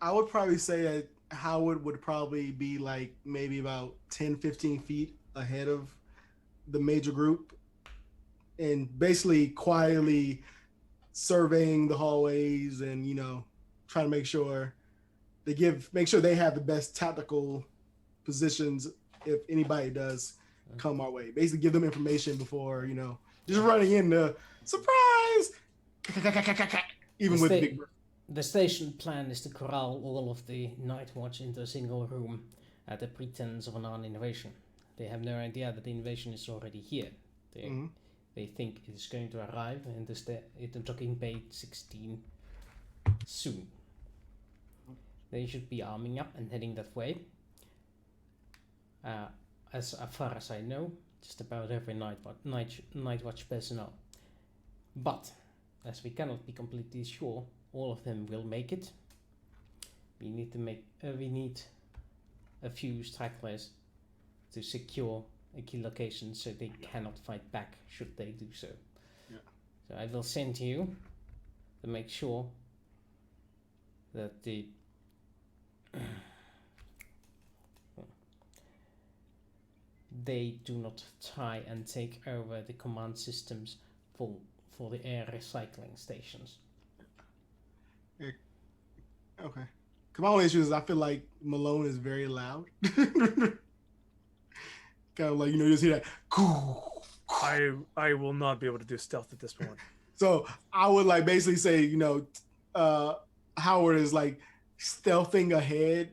I would probably say that Howard would probably be like maybe about 10, 15 feet ahead of the major group and basically quietly surveying the hallways and, trying to make sure they have the best tactical positions if anybody does come our way. Basically give them information before, just running in the surprise. Even with Big Bird. The station plan is to corral all of the night watch into a single room at the pretense of an armed invasion. They have no idea that the invasion is already here. They think it is going to arrive in the docking bay 16 soon. They should be arming up and heading that way. As far as I know, just about every night watch personnel. But as we cannot be completely sure all of them will make it, we need a few stragglers to secure a key location so they cannot fight back should they do so. Yeah. So I will send you to make sure that they do not try and take over the command systems for the air recycling stations. Okay. Cause my only issue is I feel like Malone is very loud. Kind of like, you just hear that. I will not be able to do stealth at this point. So I would like basically say, Howard is like stealthing ahead.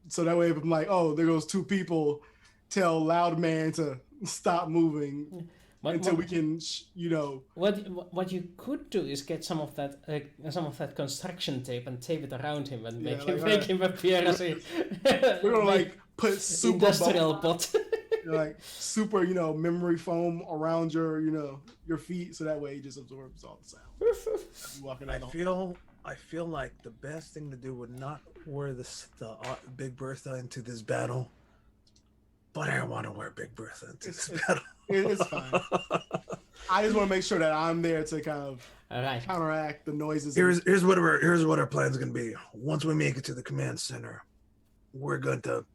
So that way if I'm like, oh, there goes 2 people, tell Loud Man to stop moving until we can, What you could do is get some of that construction tape and tape it around him and make him appear as a we're gonna like put super industrial bot. like super, memory foam around your feet, so that way it just absorbs all the sound. Walking out. I feel like the best thing to do would not wear the Big Bertha into this battle, but I want to wear Big Bertha into this battle. It's fine. I just want to make sure that I'm there to kind of counteract the noises. Here's what our plan's gonna be. Once we make it to the command center, we're going to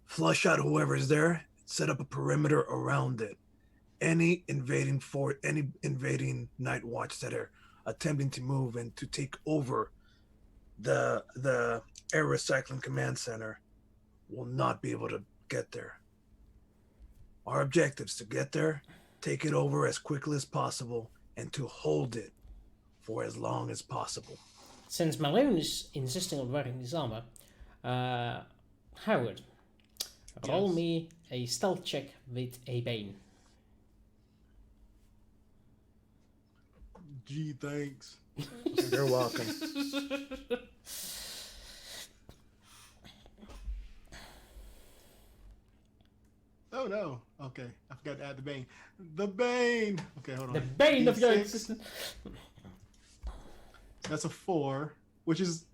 flush out whoever's there, set up a perimeter around it. Any invading night watch that are attempting to move and to take over the air recycling command center will not be able to get there. Our objective is to get there, take it over as quickly as possible, and to hold it for as long as possible. Since Malone is insisting on wearing his armor, Howard, roll me a stealth check with a Bane. Gee, thanks. You're welcome. Oh no. Okay, I forgot to add the bane. The bane. Okay, hold on. The bane of your D6. existence. That's a 4, which is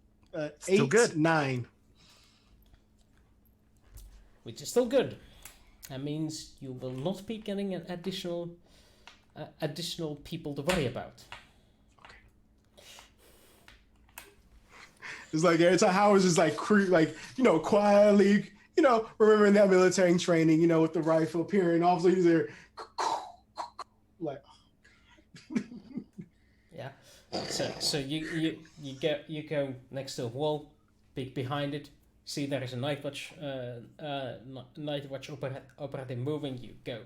Still 8, good. 9. Which is still good. That means you will not be getting an additional people to worry about. It's like every time Howard's just like quietly, remembering that military training, with the rifle appearing, all of a sudden he's there, like. Yeah. So you go next to a wall, peek behind it, see there is a night watch operative moving. You go,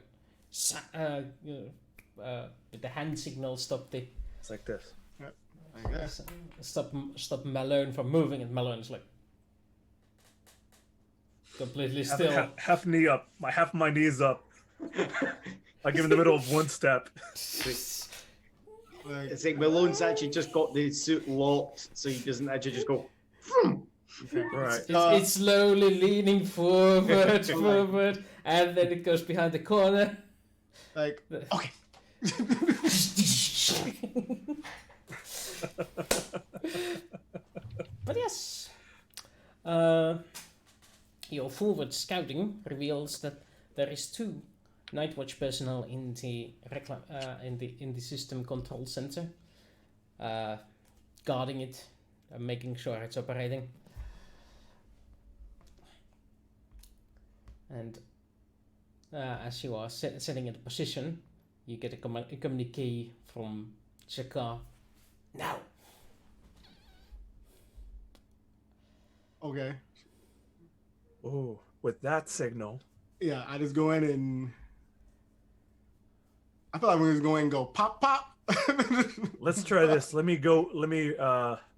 with the hand signal, stop the. It's like this. I guess. Stop Malone from moving, and Malone's like completely still. Half knee up. Half my knees up. Like in the middle of one step. It's like Malone's actually just got the suit locked, so he doesn't actually just go. Right. It's slowly leaning forward, and then it goes behind the corner. Like, okay. But yes, your forward scouting reveals that there is 2 Night Watch personnel in the in the system control center, guarding it, making sure it's operating. And as you are setting into position, you get a communique from Jakar. Now. Okay. Oh, with that signal. Yeah, I just go in and I feel like we're just going and go pop pop. Let's try this. Let me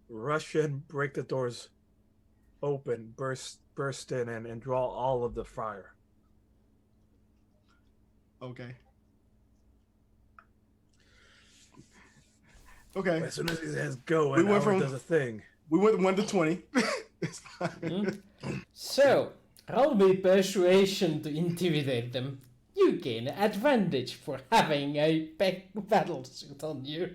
rush in, break the doors open, burst in and draw all of the fire. Okay. Okay. As soon as he says go, We and went Howard from- does a thing. We went 1 to 20. It's fine. So, roll me persuasion to intimidate them. You gain advantage for having a battle suit on you.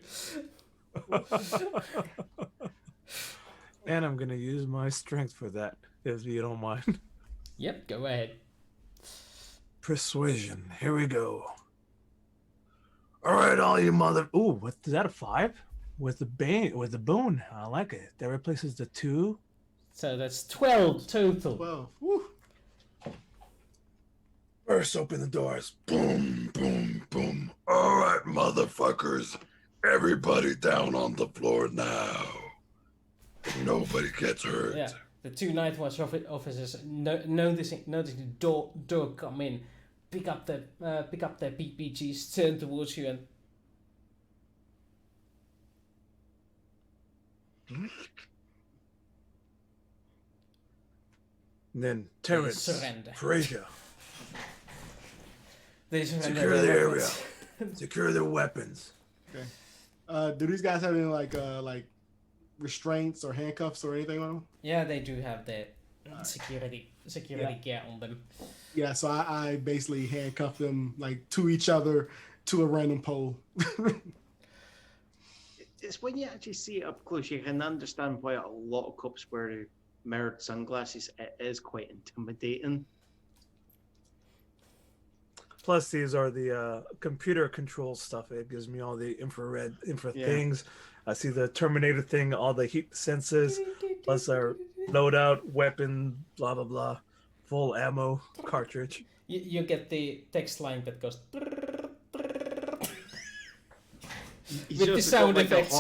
And I'm gonna use my strength for that, if you don't mind. Yep, go ahead. Persuasion. Here we go. All right, all you mother. Ooh, what is that? A 5? With the boon. I like it. That replaces the 2. So that's 12 total. 12. Woo. Burst open the doors. Boom, boom, boom. All right, motherfuckers. Everybody down on the floor now. Nobody gets hurt. Yeah, the 2 Night Watch officers noticing the door come in, pick up their PPGs, turn towards you, and And then Terrence, surrender. Frazier, They surrender Secure the their area. weapons. Secure their weapons. Okay. Do these guys have any like restraints or handcuffs or anything on them? Yeah, they do have their security gear on them. Yeah, so I basically handcuff them like to each other to a random pole. It's when you actually see it up close, you can understand why a lot of cops wear mirrored sunglasses. It is quite intimidating. Plus, these are the computer control stuff. It gives me all the infra Yeah. things. I see the Terminator thing, all the heat senses, plus our loadout, weapon, blah, blah, blah. Full ammo cartridge. You get the text line that goes He's with the also sound got, like, a effects.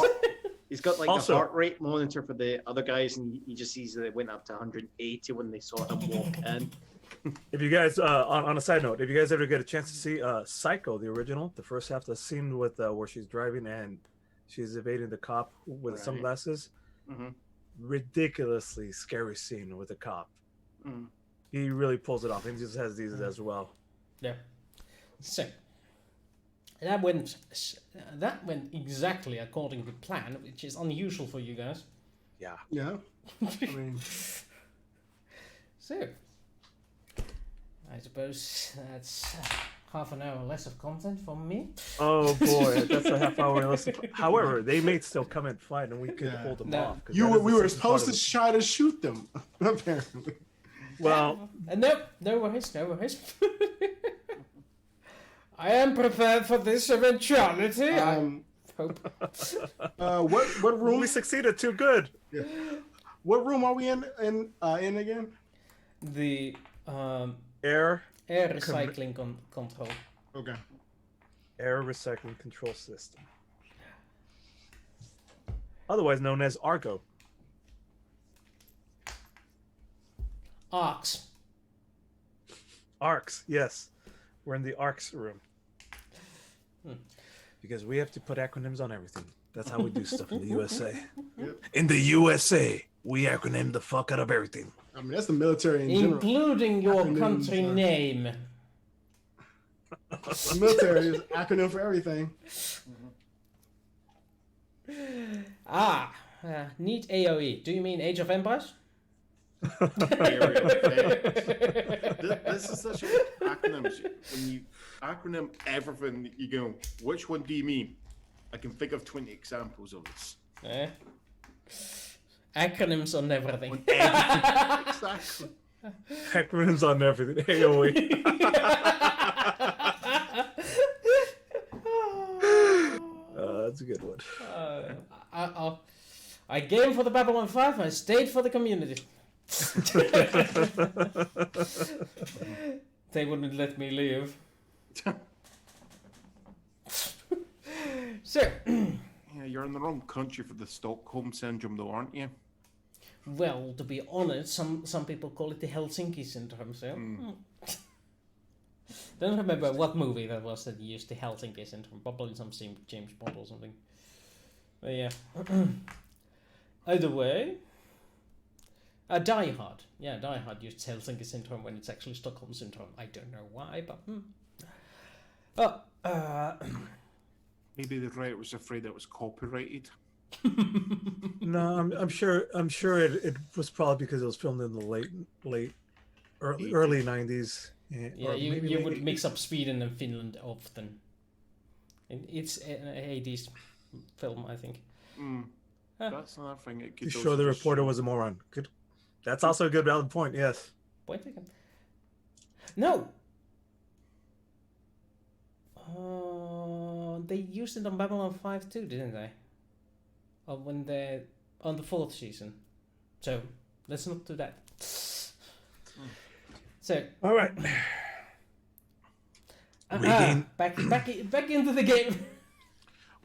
He's got like Also- the heart rate monitor for the other guys, and he just sees that it went up to 180 when they saw him walk in. If you guys, on a side note, if you guys ever get a chance to see Psycho, the original, the first half, the scene with where she's driving and she's evading the cop with Right. sunglasses, Mhm. ridiculously scary scene with the cop. Mm. He really pulls it off, and he just has these as well. Yeah. So that went exactly according to plan, which is unusual for you guys. Yeah. Yeah. I mean, So I suppose that's half an hour less of content from me. Oh boy, that's a half hour less. However, they may still come and fight, and we could Yeah. hold them No. off. 'cause We that is the were second part supposed of to the- try to shoot them, apparently. Well, No worries. I am prepared for this eventuality. I hope. What room? we succeeded too good. What room are we in again? The Air air recycling control. Okay. Air recycling control system, otherwise known as Argo. Arcs. ARCs, yes. We're in the ARCs room. Because we have to put acronyms on everything. That's how we do stuff in the USA. Yep. In the USA, we acronym the fuck out of everything. I mean, that's the military in general. Including your Acronyms country are- name. The military is acronym for everything. Need AOE. Do you mean Age of Empires? This is such an acronym. When you acronym everything, you go, which one do you mean? I can think of 20 examples of this. Acronyms on everything. Exactly. Acronyms on everything. AOE. That's a good one. I game for the Babylon 5, I stayed for the community. They wouldn't let me leave. So, Yeah, you're in the wrong country for the Stockholm syndrome, though, aren't you? well, to be honest, some people call it the Helsinki syndrome, so... Don't remember what movie that was that used the Helsinki syndrome. Probably some James Bond or something. But yeah. Either way... Die Hard. Yeah, Die Hard used Helsinki syndrome when it's actually Stockholm syndrome. I don't know why, but... Maybe the writer was afraid it was copyrighted. No, I'm sure it was probably because it was filmed in the early 90s. Yeah, you would mix up Sweden and Finland often. And it's an 80s film, I think. That's another thing. It could To also show the just reporter show- was a moron. Good. That's also a good valid point. Yes. Point taken. No! They used it on Babylon 5 too, didn't they? When they're on the 4th season. So, let's not do that. So, All right. back into the game.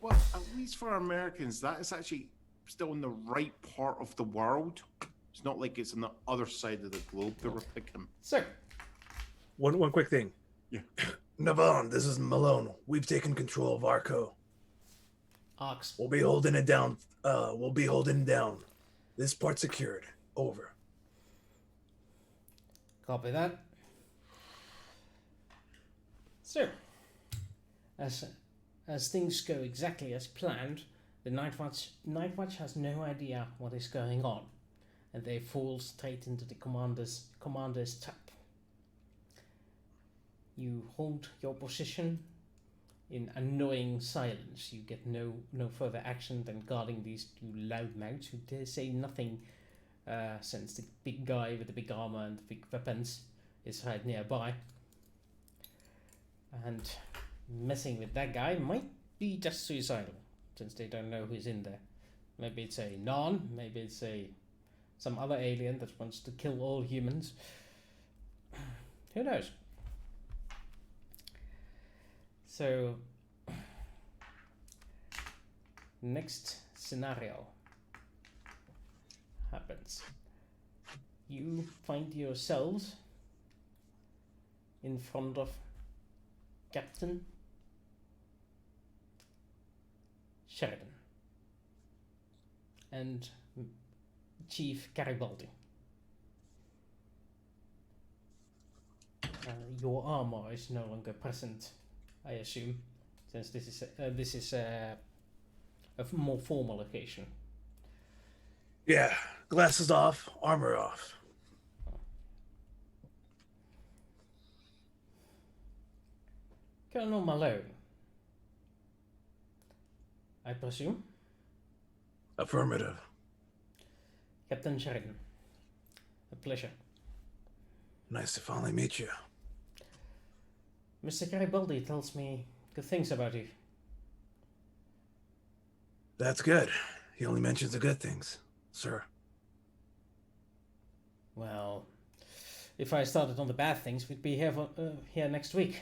Well, at least for Americans, that is actually still in the right part of the world. It's not like it's on the other side of the globe that we're picking. So, One quick thing. Yeah. Navon, this is Malone. We've taken control of Arco. Arcs. We'll be holding it down. This part secured. Over. Copy that. So, as things go exactly as planned, the Night Watch has no idea what is going on, and they fall straight into the commander's trap. You hold your position in annoying silence. You get no further action than guarding these two loudmouths who dare say nothing, since the big guy with the big armor and the big weapons is right nearby. And messing with that guy might be just suicidal, since they don't know who's in there. Maybe it's a non, maybe it's some other alien that wants to kill all humans. Who knows? So, next scenario happens. You find yourselves in front of Captain Sheridan and Chief Garibaldi. Your armor is no longer present, I assume, since this is a more formal occasion. Yeah. Glasses off, armor off. Colonel Malone, I presume? Affirmative. Captain Sheridan, a pleasure. Nice to finally meet you. Mr. Garibaldi tells me good things about you. That's good. He only mentions the good things, sir. Well, if I started on the bad things, we'd be here next week.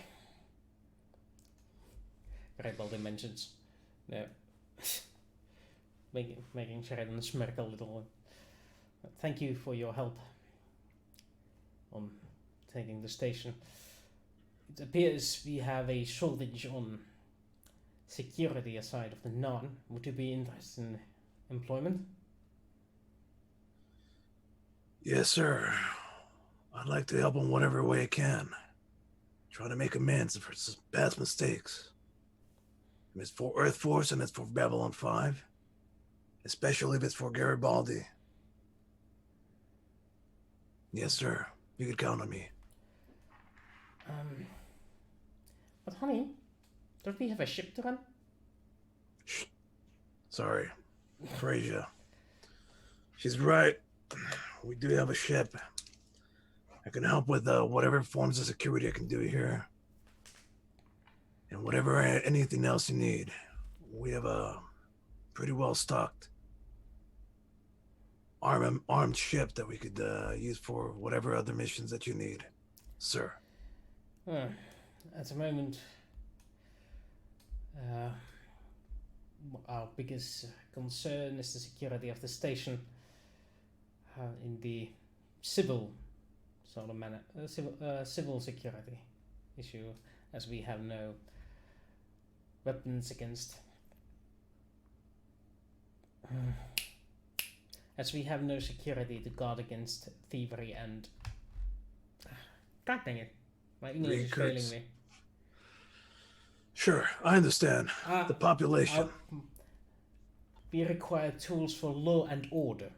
Garibaldi mentions. No. making Sheridan smirk a little. Thank you for your help on taking the station. It appears we have a shortage on security aside of the non. Would you be interested in employment? Yes, sir. I'd like to help in whatever way I can. Try to make amends for some past mistakes. If it's for Earth Force and it's for Babylon 5, especially if it's for Garibaldi. Yes, sir. You can count on me. But honey, don't we have a ship to run? Shh. Sorry. Frasier. She's right. We do have a ship. I can help with whatever forms of security I can do here. And whatever, anything else you need. We have a pretty well stocked armed ship that we could use for whatever other missions that you need, sir. At the moment, our biggest concern is the security of the station in the civil sort of manner, civil security issue, as we have no weapons against. As we have no security to guard against thievery and. God dang it. My English is failing me. Sure, I understand. The population. We require tools for law and order.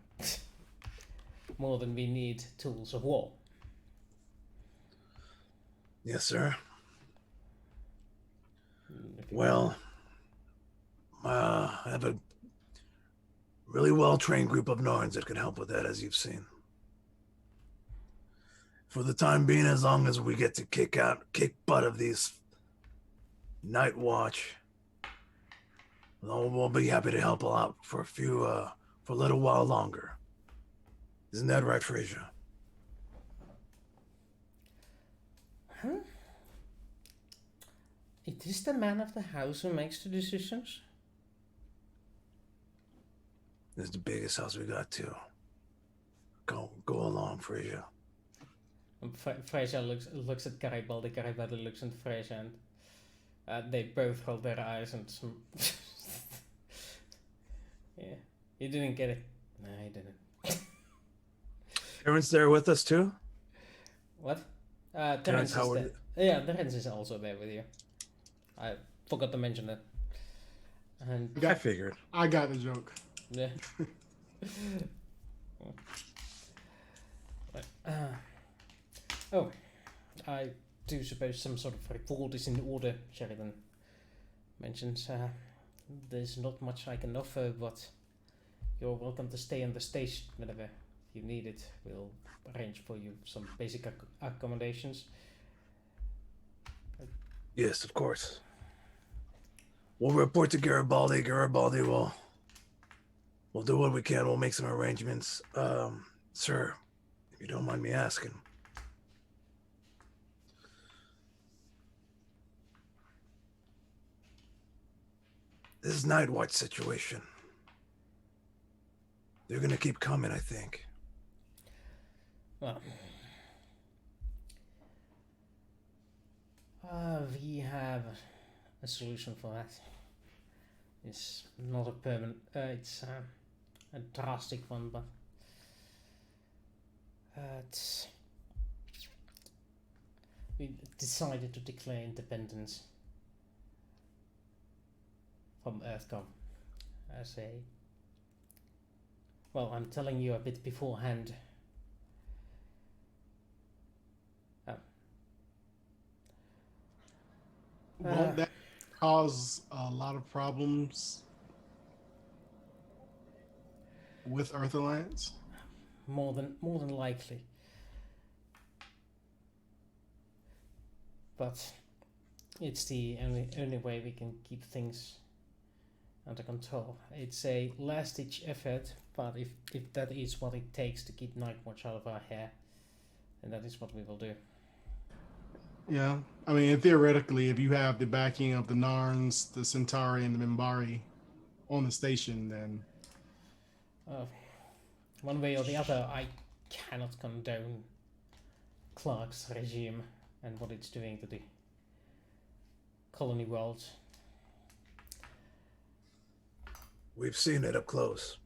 More than we need tools of war. Yes, sir. Well, I have a really well-trained group of Norns that can help with that, as you've seen. For the time being, as long as we get to kick butt of these Night Watch, we'll be happy to help out for a little while longer. Isn't that right, Frasier? Huh? It is the man of the house who makes the decisions? This is the biggest house we got, too. Go along, Frasier. Frasier looks at Garibaldi, Garibaldi looks at Frasier, and they both roll their eyes and yeah, you didn't get it. No, he didn't. Terrence there with us, too? What? Terrence is there. Yeah, Terrence is also there with you. I forgot to mention that. And I figured. I got the joke. Yeah. Oh, I do suppose some sort of report is in order, Sheridan mentions. There's not much I can offer, but you're welcome to stay on the station whenever you need it. We'll arrange for you some basic accommodations. Yes, of course. We'll report to Garibaldi. Garibaldi will do what we can. We'll make some arrangements. Sir, if you don't mind me asking. This Night Watch situation. They're gonna keep coming, I think. Well, we have a solution for that. It's not a permanent, it's a drastic one, but we decided to declare independence from Earthgov as a. Well, I'm telling you a bit beforehand. Won't that cause a lot of problems with Earth Alliance? More than likely. But it's the only way we can keep things under control. It's a last ditch effort, but if that is what it takes to keep Nightwatch out of our hair, then that is what we will do. Yeah, I mean, theoretically, if you have the backing of the Narns, the Centauri, and the Minbari on the station, then One way or the other, I cannot condone Clark's regime and what it's doing to the colony world. We've seen it up close.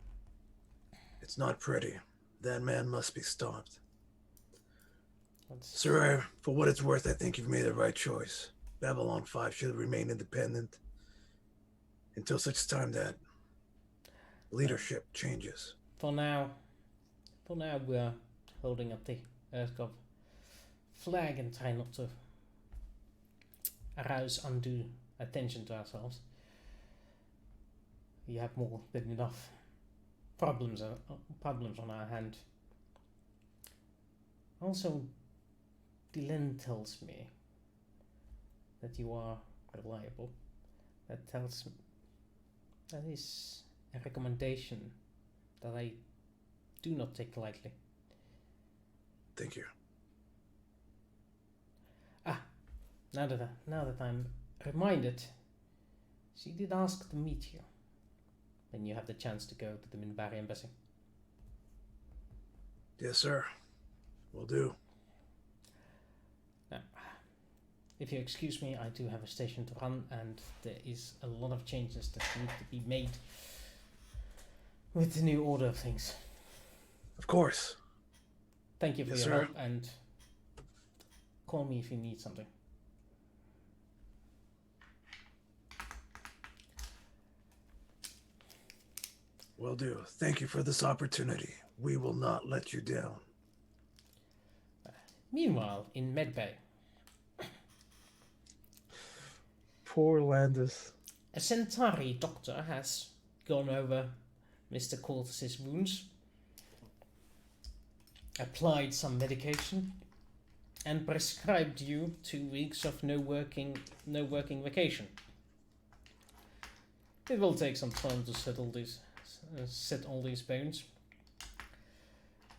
It's not pretty. That man must be stopped. Sir, for what it's worth, I think you've made the right choice. Babylon 5 should remain independent until such time that leadership changes. For now we're holding up the Earthgov flag and try not to arouse undue attention to ourselves. We have more than enough problems on our hand. Also, Dylan tells me that you are reliable. That is a recommendation that I do not take lightly. Thank you. Now that I'm reminded, she did ask to meet you when you have the chance to go to the Minbari embassy. Yes, sir. Will do. Now, if you excuse me, I do have a station to run, and there is a lot of changes that need to be made with the new order of things. Of course. Thank you for Yes, your sir. help, and call me if you need something. Will do. Thank you for this opportunity. We will not let you down. Meanwhile, in Medbay, Poor Landis. a Centauri doctor has gone over Mr. Cortes's wounds, applied some medication, and prescribed you 2 weeks of no working vacation. It will take some time to set all these bones,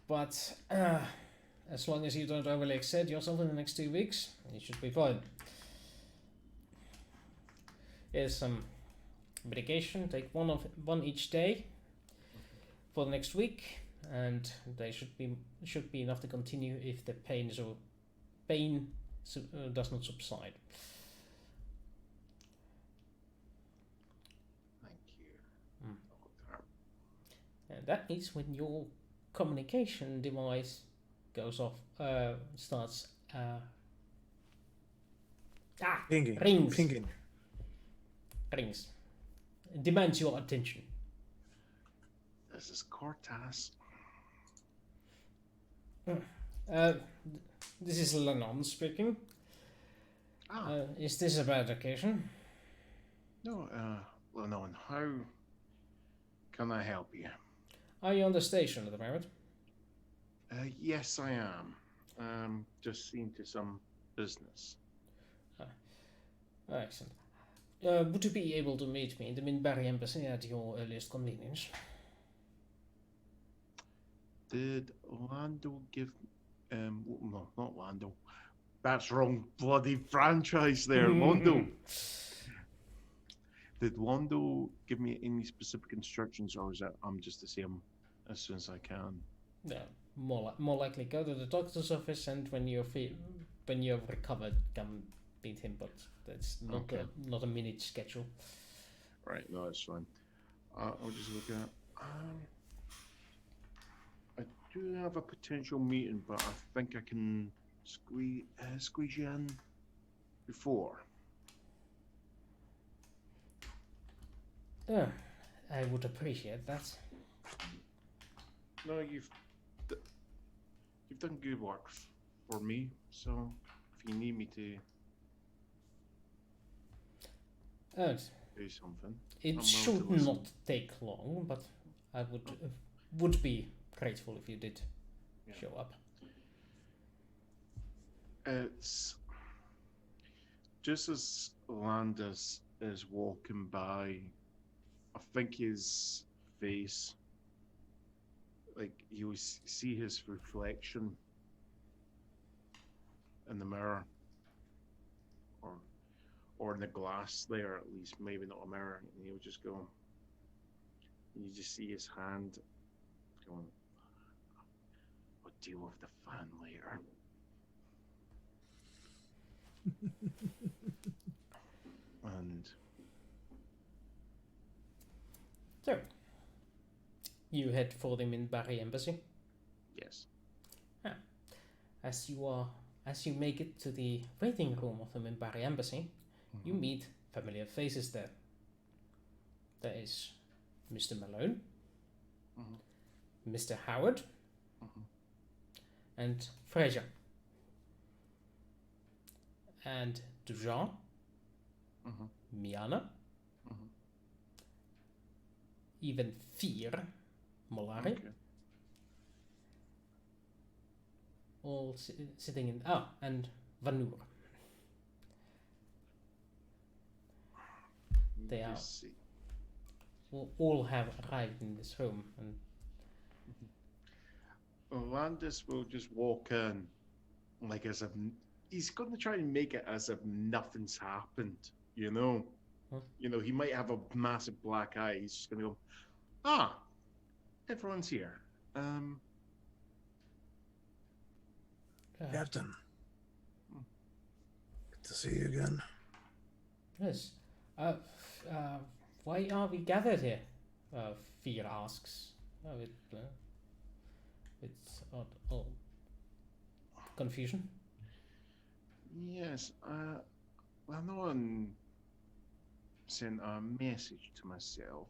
but as long as you don't overly excite yourself in the next 2 weeks, you should be fine. Here's some medication. Take one each day for the next week, and they should be enough to continue if the pain does not subside. Thank you. And that is when your communication device goes off, starts Pinging. rings. Pinging. Rings. Demands your attention. This is Cortas. This is Lennon speaking. Is this a bad occasion? No, Lennon, how can I help you? Are you on the station at the moment? Yes, I am. Just seeing to some business. Excellent. Would you be able to meet me in the Minbari embassy at your earliest convenience? Did Lando give... no, not Lando. That's wrong bloody franchise there, Londo. Did Londo give me any specific instructions, or is that I'm just to see him as soon as I can? No, more likely go to the doctor's office, and when you've recovered, come meet him. But that's not a minute schedule. Right, no, that's fine. I'll just look at. I do have a potential meeting, but I think I can squeeze you in before. I would appreciate that. No, you've done good work for me. So if you need me to Uh, do something. it I'm should willing to listen. not take long, but I would be grateful if you did show up. It's just as Landis is walking by, I think his face, like you see his reflection in the mirror, or in the glass there at least, maybe not a mirror, and he'll just go, and you just see his hand going, I'll deal with the fan later. And So, you head for the Minbari embassy. yes. As you make it to the waiting room of the Minbari embassy, you meet familiar faces there. There is Mr. Malone, Mr. Howard, and Fraser, and Dujan, Miana, even Fear, Molari, Okay. all sitting in. And Vanur. They are Just see. all have arrived in this room, and Landis will just walk in, like as if he's going to try and make it as if nothing's happened. You know, he might have a massive black eye. He's just going to go, everyone's here. Captain. Good to see you again. yes. Why are we gathered here? Fear asks. It's all confusion. Yes, well, no one sent a message to myself.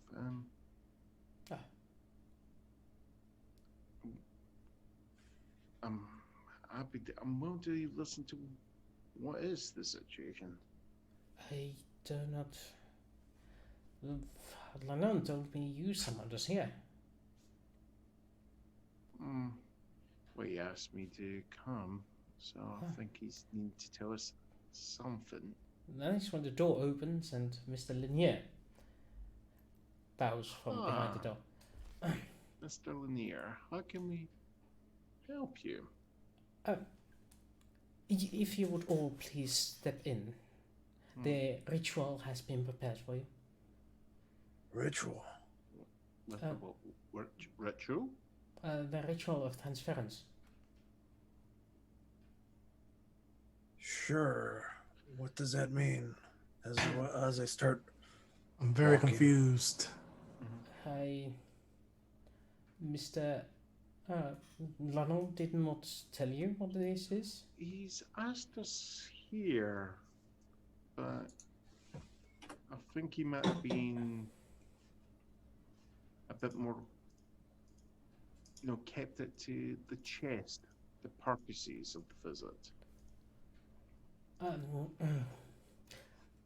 I'm happy. I'm willing to listen to what is the situation. I do not. Lanon told me you summoned us here. Well, he asked me to come, so I think he's need to tell us something. That is when the door opens and Mr. Lanier bows from behind the door. Mr. Lanier, how can we help you? If you would all please step in. The ritual has been prepared for you. Ritual. What ritual? The ritual of transference. Sure. What does that mean? As I start, I'm very walking. confused. Mr. Lanon did not tell you what this is? He's asked us here, but I think he might have been a bit more, kept it to the chest, the purposes of the visit.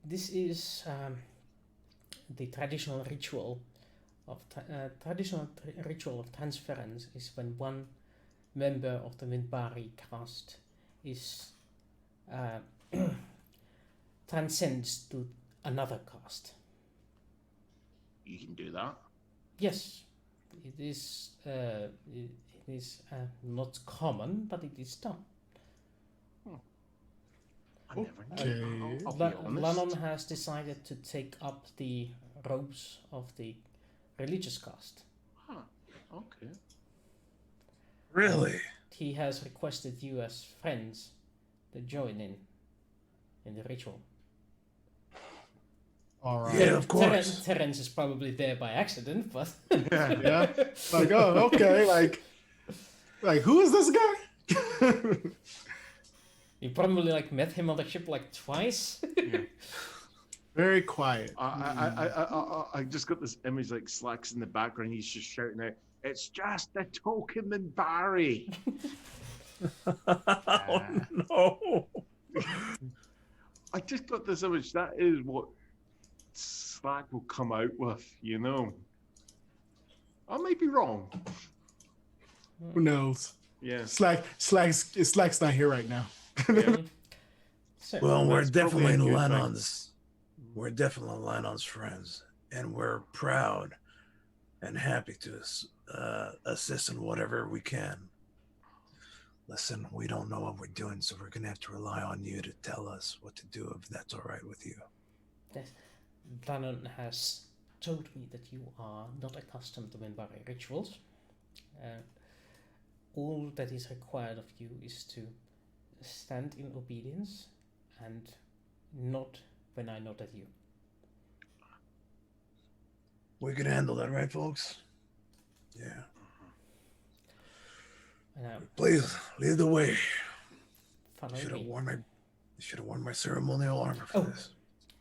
This is the traditional ritual of transference. Is when one member of the Minbari caste is transcends to another caste. You can do that. Yes, it is. It is not common, but it is done. I never knew. I'll be honest. Lanon has decided to take up the robes of the religious caste. Okay. really? He has requested you as friends to join in the ritual. All right. Yeah, of course. Terence is probably there by accident, but Yeah. Like, oh, okay. Like who is this guy? you probably met him on the ship twice. Very quiet. I just got this image Slacks in the background. He's just shouting out, "It's just a token and Barry." Oh no! I just got this image. That is what Slack will come out with, you know. I might be wrong. Who knows? Yeah. Slack's not here right now. Yeah. So, Well, we're That's probably a definitely good thing. Lennon's. We're definitely Lennon's friends, and we're proud and happy to assist in whatever we can. Listen, we don't know what we're doing, so we're gonna have to rely on you to tell us what to do, if that's all right with you. yes, Lennon has told me that you are not accustomed to Minbari rituals. All that is required of you is to stand in obedience and nod when I nod at you. We can handle that, right, folks? Yeah. Now, Please lead the way. follow Should have me. worn my ceremonial armor for Oh. this.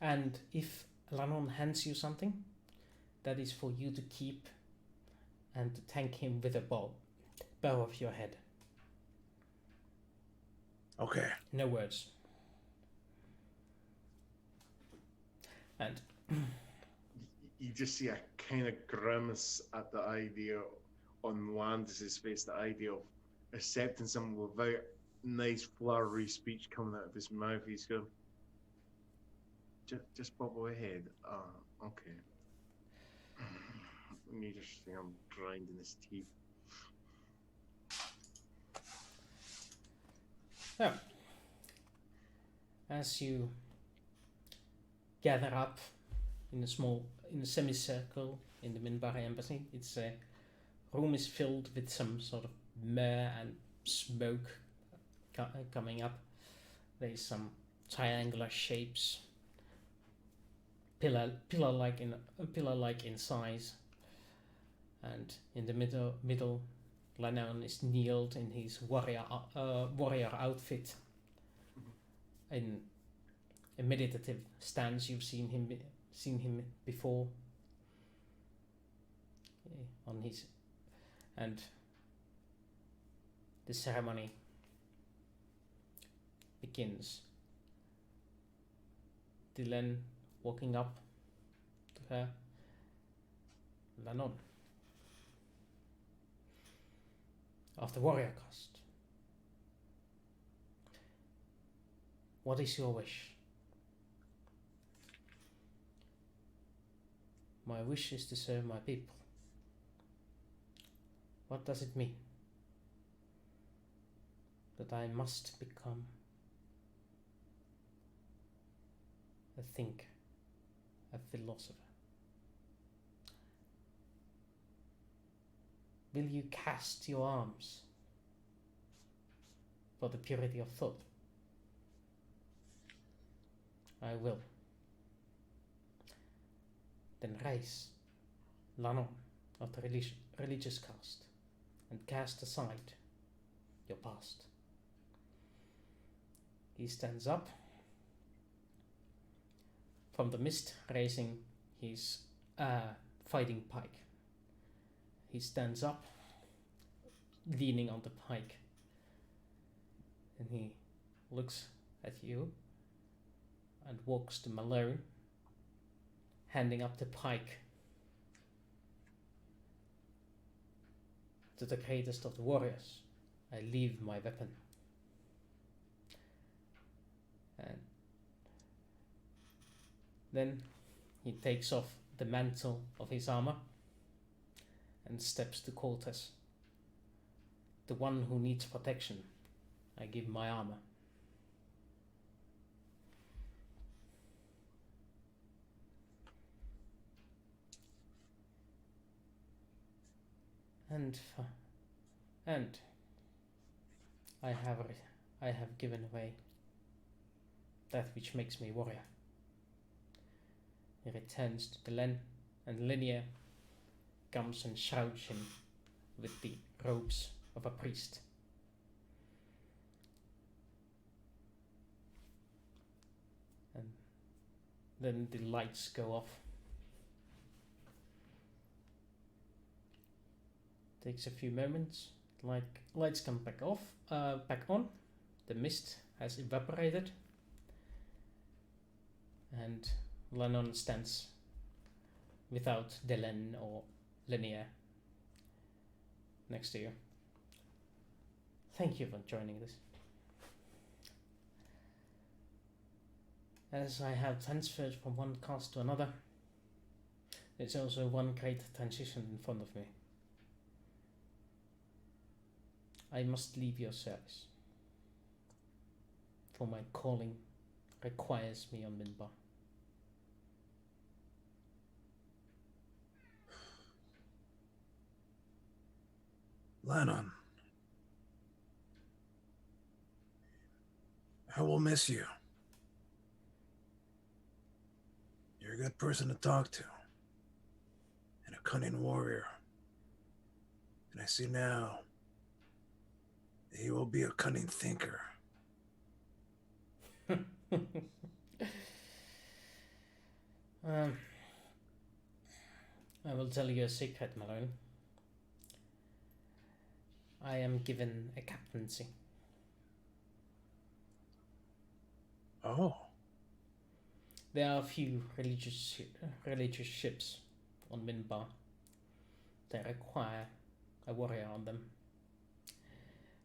And if Lennon hands you something, that is for you to keep and to thank him with a bow of your head. Okay. No words. And You just see a kind of grimace at the idea on Landis's face, the idea of accepting something without nice flowery speech coming out of his mouth. He's going, just bob ahead. Okay. You just see him grinding his teeth. so, as you gather up in a semicircle in the Minbari embassy, its room is filled with some sort of myrrh and smoke coming up. There's some triangular shapes, pillar-like in size, and in the middle, Lennon is kneeled in his warrior outfit, in a meditative stance. You've seen him before. On his, and the ceremony begins. Dylan walking up to her. Lennon. Of the warrior caste. What is your wish? My wish is to serve my people. What does it mean? That I must become a thinker, a philosopher. Will you cast your arms for the purity of thought? I will. Then rise, Lennon of the religious caste, and cast aside your past. He stands up from the mist, raising his fighting pike. He stands up, leaning on the pike, and he looks at you and walks to Malone, handing up the pike to the greatest of the warriors. I leave my weapon. And then he takes off the mantle of his armor and steps to Cortez. The one who needs protection, I give my armor. And I have given away that which makes me warrior. He returns to the Len, and Linear comes and shrouds him with the robes of a priest. And then the lights go off. Takes a few moments. Lights come back on. The mist has evaporated, and Lennon stands without Delen or Linear next to you. Thank you for joining this. As I have transferred from one cast to another, there's also one great transition in front of me. I must leave your service, for my calling requires me on Minbar. Lennon, I will miss you. You're a good person to talk to, and a cunning warrior. And I see now that you will be a cunning thinker. I will tell you a secret, Malone. I am given a captaincy. Oh. There are a few religious ships on Minbar that require a warrior on them.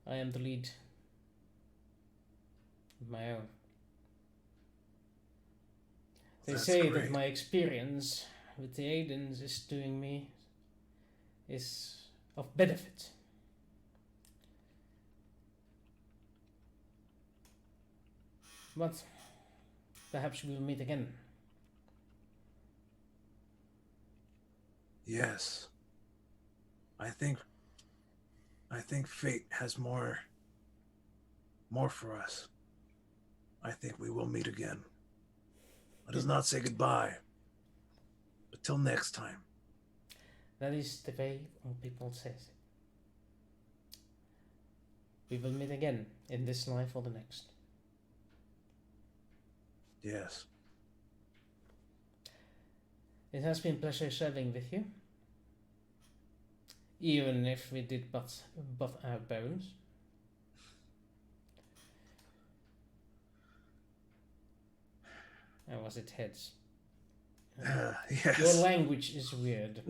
I am the lead of my own. They That's say great. that my experience with the Aidens is of benefit. But perhaps we will meet again. Yes. I think fate has more for us. I think we will meet again. Let us not say goodbye. But till next time. That is the way all people says it. We will meet again in this life or the next. Yes. It has been a pleasure serving with you. Even if we did but our bones. Or was it heads? Yes. Your language is weird.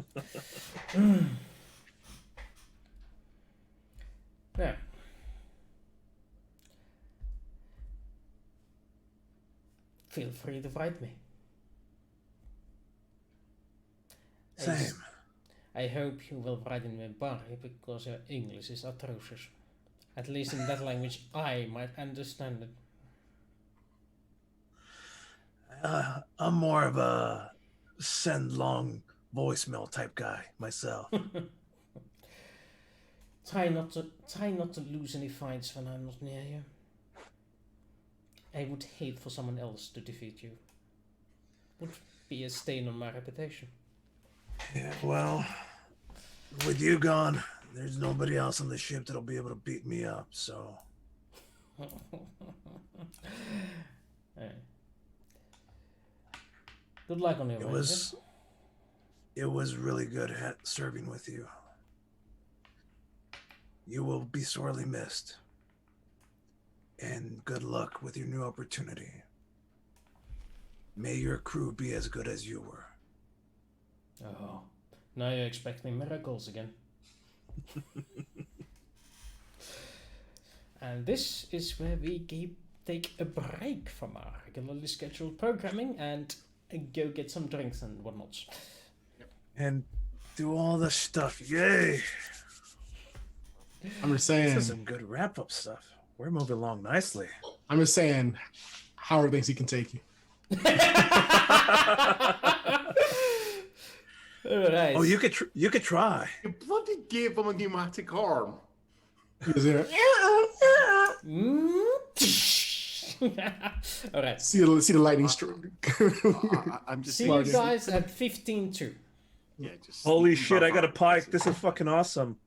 Yeah. Feel free to write me. Same. I hope you will write in Minbar because your English is atrocious. At least in that language I might understand it. I'm more of a send long voicemail type guy myself. Try not to lose any fights when I'm not near you. I would hate for someone else to defeat you. Would be a stain on my reputation. Yeah, well, with you gone, there's nobody else on the ship that'll be able to beat me up, so. Good luck on your way. It was really good serving with you. You will be sorely missed. And good luck with your new opportunity. May your crew be as good as you were. Oh, now you're expecting miracles again. And this is where we take a break from our regularly scheduled programming and go get some drinks and whatnot. And do all the stuff. Yay! I'm just saying. This is some good wrap-up stuff. We're moving along nicely. I'm just saying, Howard thinks he can take you. Right. Oh, you could try. You bloody gave him a pneumatic arm. Is there? All right. See the lightning stroke. I'm just See you guys at 15-2. Yeah, just Holy sneaking shit, I above got a our- pike. This is fucking awesome.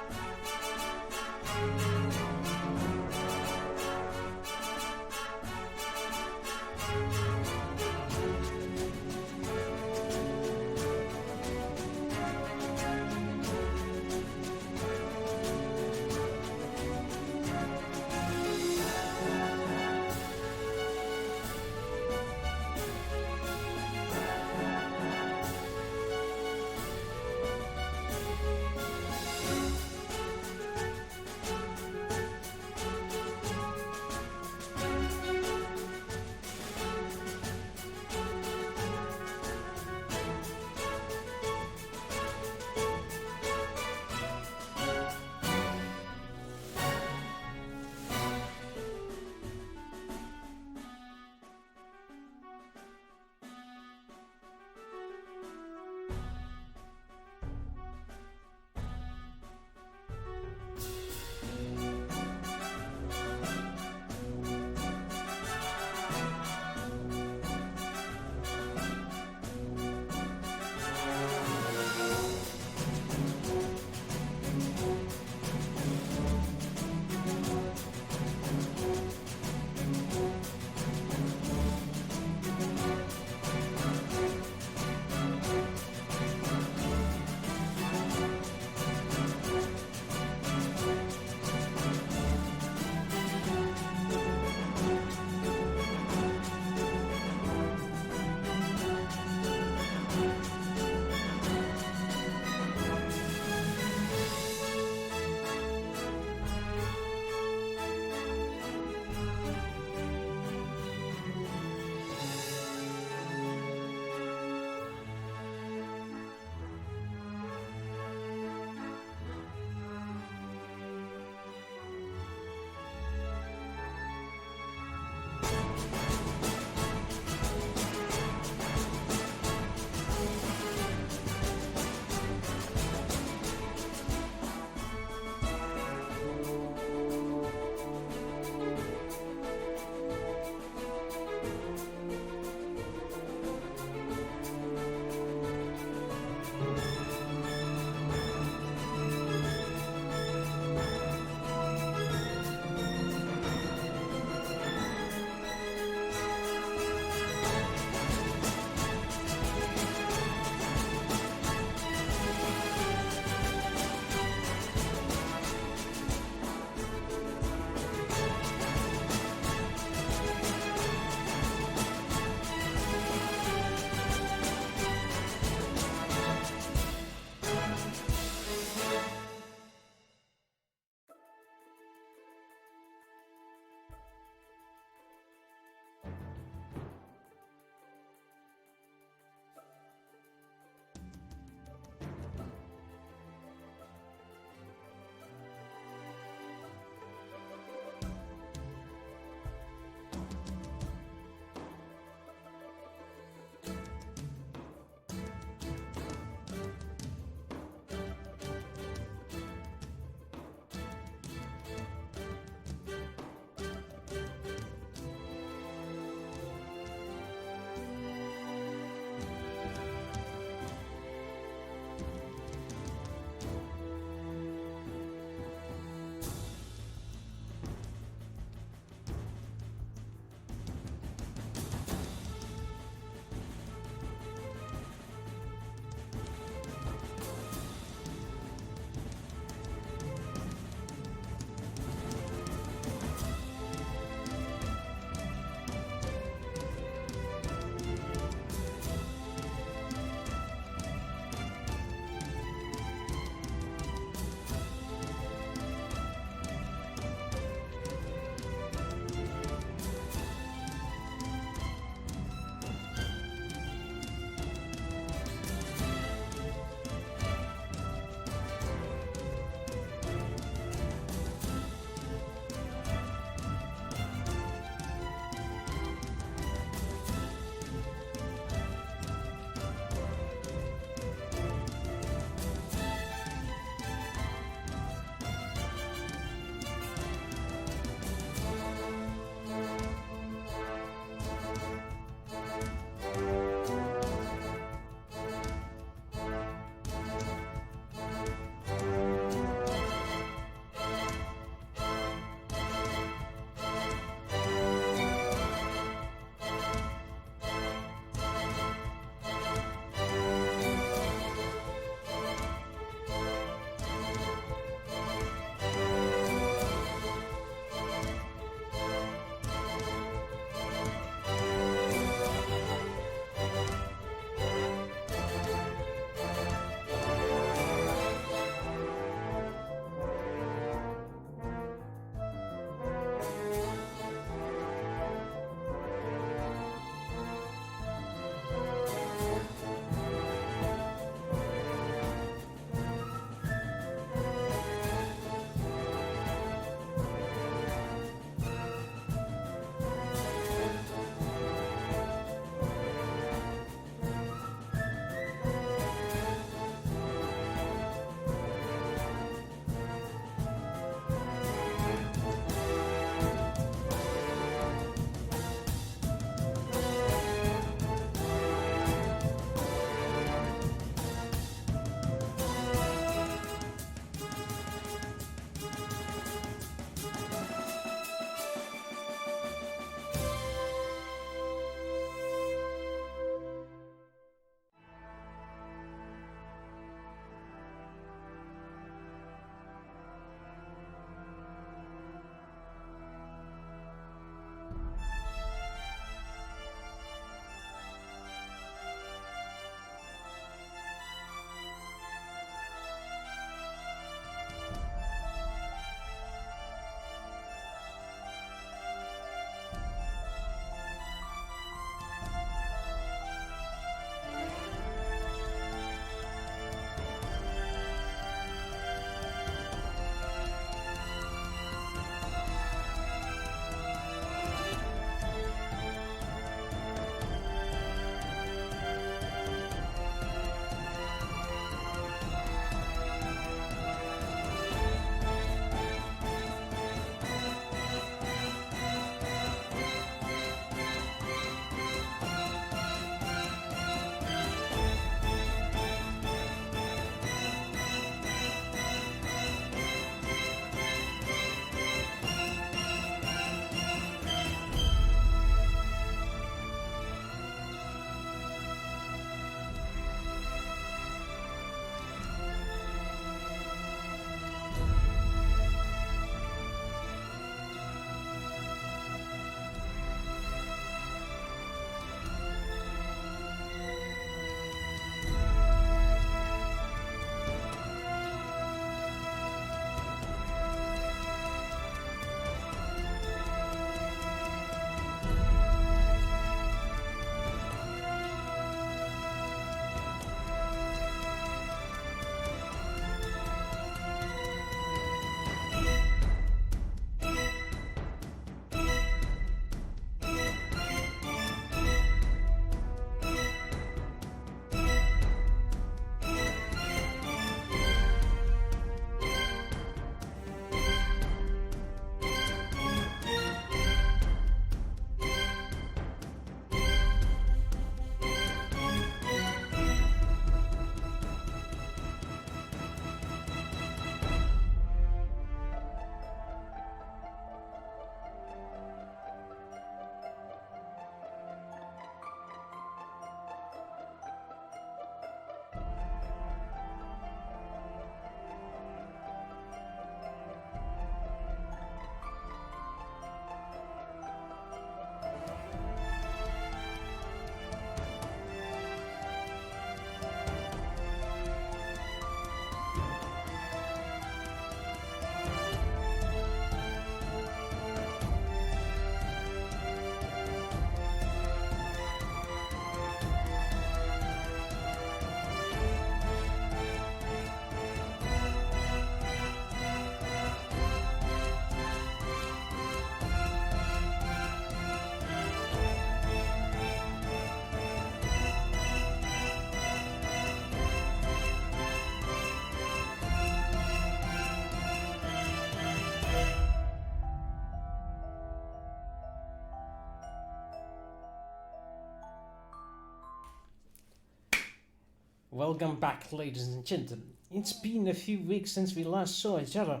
Welcome back, ladies and gentlemen. It's been a few weeks since we last saw each other.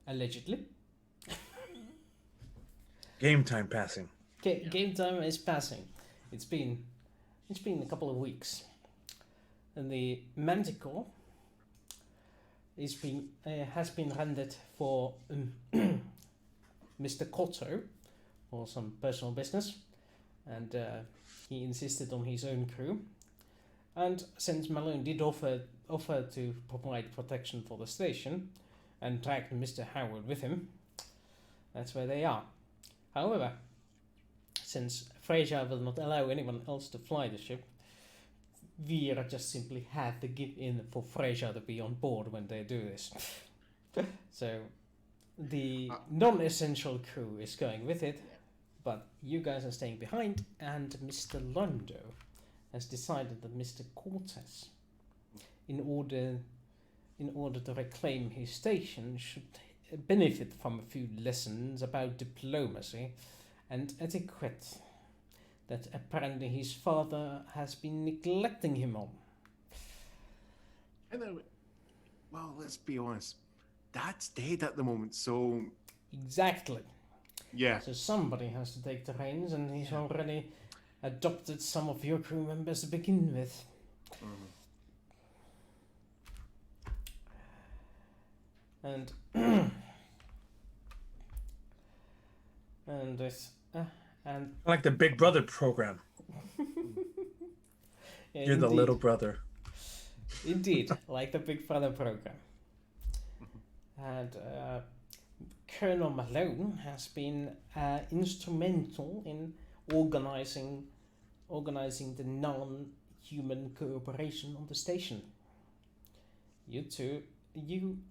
Allegedly. Game time passing. Game time is passing. It's been a couple of weeks. And the Manticore has been rendered for Mr. Cotto for some personal business, and he insisted on his own crew. And since Malone did offer to provide protection for the station and dragged Mr. Howard with him, that's where they are. However, since Frasier will not allow anyone else to fly the ship, Vera just simply had to give in for Frasier to be on board when they do this. So the non-essential crew is going with it, but you guys are staying behind, and Mr. Londo has decided that Mr. Cortez, in order to reclaim his station, should benefit from a few lessons about diplomacy and etiquette that apparently his father has been neglecting him on. I know. Well, let's be honest. Dad's dead at the moment, so... Exactly. Yeah. So somebody has to take the reins, and he's already adopted some of your crew members to begin with. And and this and Like the Big Brother program. You're the little brother. Indeed, like the Big Brother program. And Colonel Malone has been instrumental in organizing the non-human cooperation on the station. You two,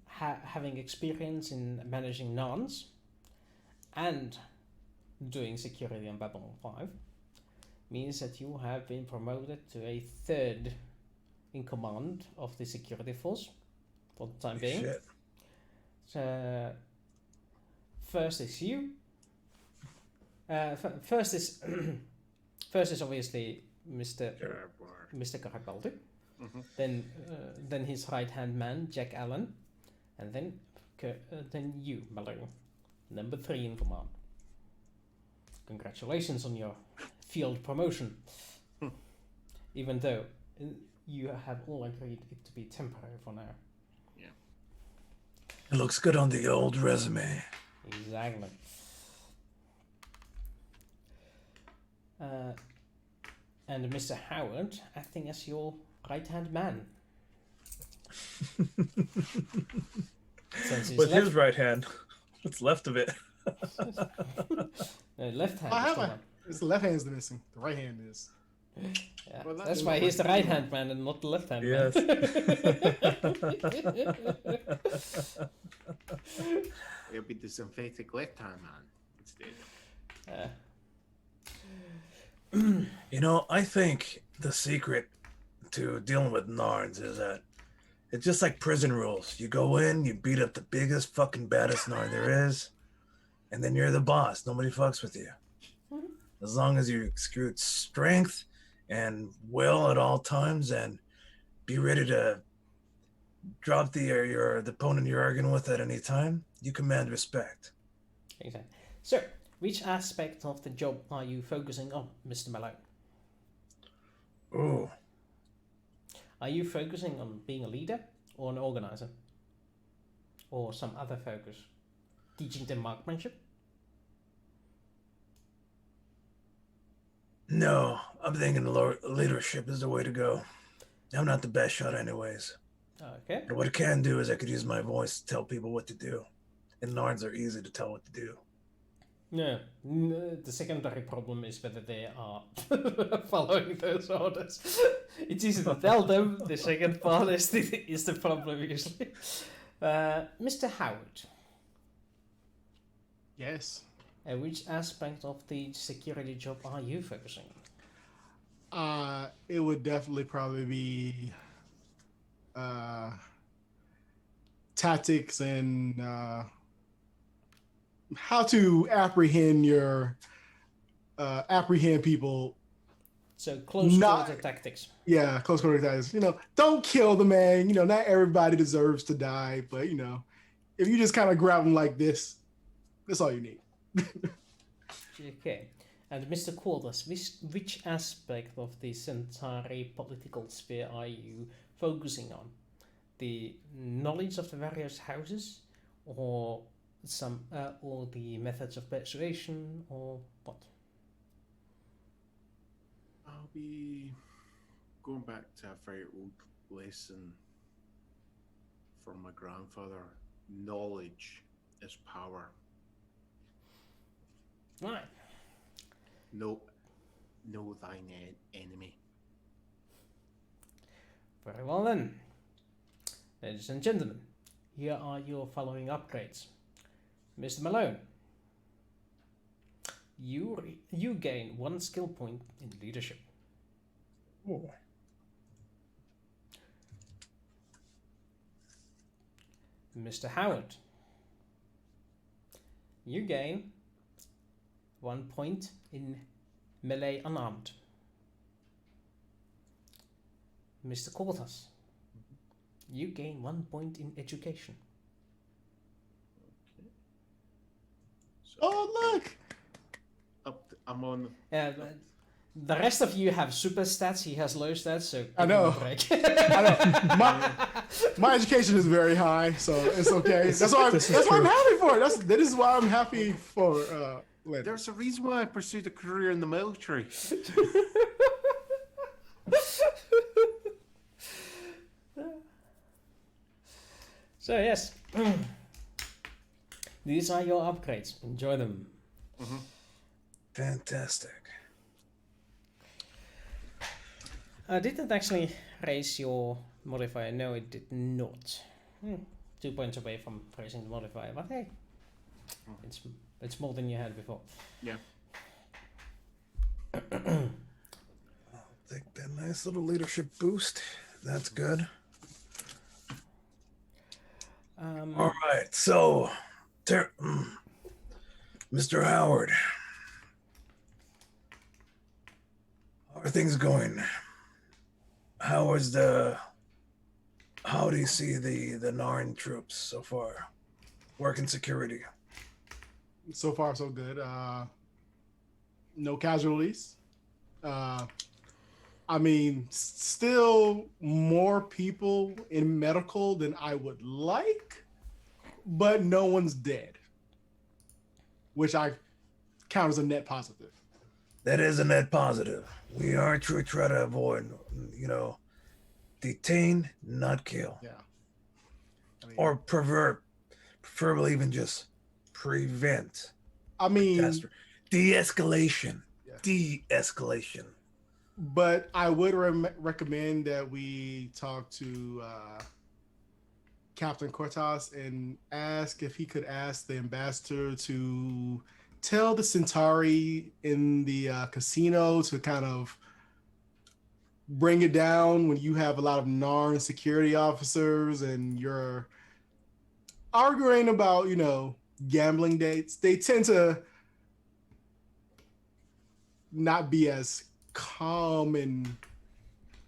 having experience in managing nuns and doing security on Babylon 5, means that you have been promoted to a third in command of the security force for the time being. Shit. So, first is you. First is obviously Mr. Garibaldi. Then his right-hand man, Jack Allen, and then you, Malone, number 3 in command. Congratulations on your field promotion. Even though you have all agreed it to be temporary for now. It looks good on the old resume. Exactly. And Mr. Howard acting as your right-hand man. With his right hand. What's left of it? Left hand. It's the left hand's missing. The right hand is. Yeah, Well, that's why he's the right-hand man and not the left-hand Yes. man. It'll be the synthetic left-hand man instead. You know, I think the secret to dealing with Narns is that it's just like prison rules. You go in, you beat up the biggest fucking baddest Narn there is, and then you're the boss. Nobody fucks with you. As long as you exude strength and will at all times, and be ready to drop the opponent you're arguing with at any time, you command respect. Exactly. So, which aspect of the job are you focusing on, Mr. Malone? Ooh. Are you focusing on being a leader or an organizer? Or some other focus? Teaching them marksmanship? No, I'm thinking leadership is the way to go. I'm not the best shot anyways. Okay. But what I can do is I could use my voice to tell people what to do. And Narns are easy to tell what to do. No, the secondary problem is whether they are following those orders. It's easy to tell them. The second part is the problem usually. Mr. Howard. Yes. Which aspect of the security job are you focusing on? It would definitely probably be tactics and how to apprehend people So close quarter tactics. Yeah, close quarter tactics. Don't kill the man. Not everybody deserves to die, but if you just kind of grab him like this, that's all you need. Okay. And Mr. Quarters, which aspect of the Centauri political sphere are you focusing on? The knowledge of the various houses, or or the methods of persuasion, or what? I'll be going back to a very old lesson from my grandfather. Knowledge is power. Right. Know thine enemy. Very well then. Ladies and gentlemen, here are your following upgrades. Mr. Malone, you gain 1 skill point in leadership. Oh. Mr. Howard, you gain 1 point in melee unarmed. Mr. Quarters, you gain 1 point in education. Okay. So Oh, look! I'm on. The rest of you have super stats. He has low stats, so I know. Break. I know. My education is very high, so it's okay. That's why I'm happy for it. That is why I'm happy for Lynn. There's a reason why I pursued a career in the military. So yes, these are your upgrades. Enjoy them. Mm-hmm. Fantastic. Did it actually raise your modifier? No, it did not. 2 points away from raising the modifier, but hey, it's more than you had before. Yeah. I'll take that nice little leadership boost. That's good. All right, so, Mr. Howard, how are things going? How do you see the Narn troops so far? Working security. So far, so good. No casualties. I mean, still more people in medical than I would like, but no one's dead, which I count as a net positive. That is a net positive. We are try to avoid, detain, not kill. Yeah. I mean, Or preferably even just prevent. I mean, de-escalation. Yeah. De-escalation. But I would recommend that we talk to Captain Cortas and ask if he could ask the ambassador to tell the Centauri in the casino to kind of bring it down when you have a lot of Narn security officers and you're arguing about, gambling dates. They tend to not be as calm and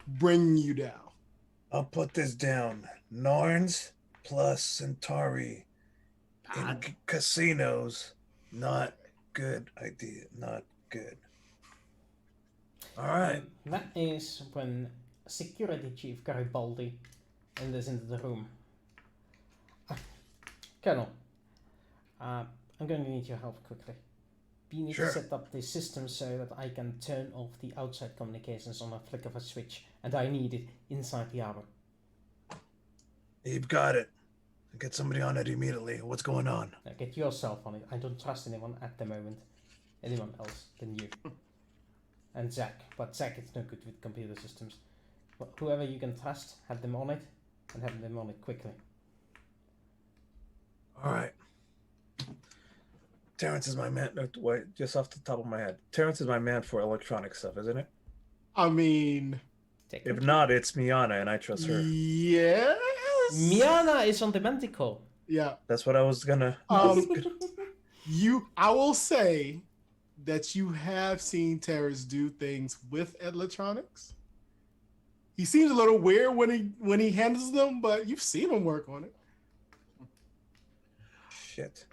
bring you down. I'll put this down. Narns plus Centauri in casinos. Not good idea. Not good. All right. That is when Security Chief Garibaldi enters into the room. Colonel, I'm going to need your help quickly. We need Sure. to set up the system so that I can turn off the outside communications on a flick of a switch, and I need it inside the hour. You've got it. Get somebody on it immediately. What's going on? Now get yourself on it. I don't trust anyone at the moment. Anyone else than you. And Zach. But Zach is no good with computer systems. But whoever you can trust, have them on it, and have them on it quickly. All right. Terrence is my man. Wait, just off the top of my head. Terrence is my man for electronic stuff, isn't it? I mean, If not, it's Miana, and I trust her. yes. Miana is on the Manticore. Yeah. That's what I was gonna. I will say that you have seen Terrence do things with electronics. He seems a little weird when he handles them, but you've seen him work on it. Shit.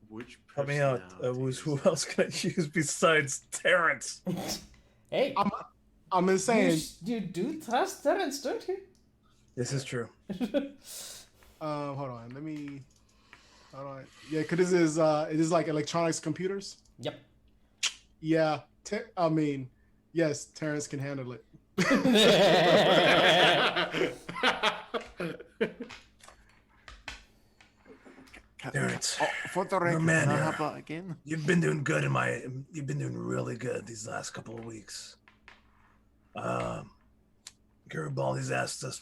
Which Help me out. Who else can I use besides Terrence? Hey, I'm just saying. you do trust Terrence, don't you? This is true. Hold on. Let me. Hold on. Yeah, because it is like electronics computers. Yep. Yeah. Yes, Terrence can handle it. Terrence, for the record, man, can I have that again? you've been doing good you've been doing really good these last couple of weeks. Garibaldi's asked us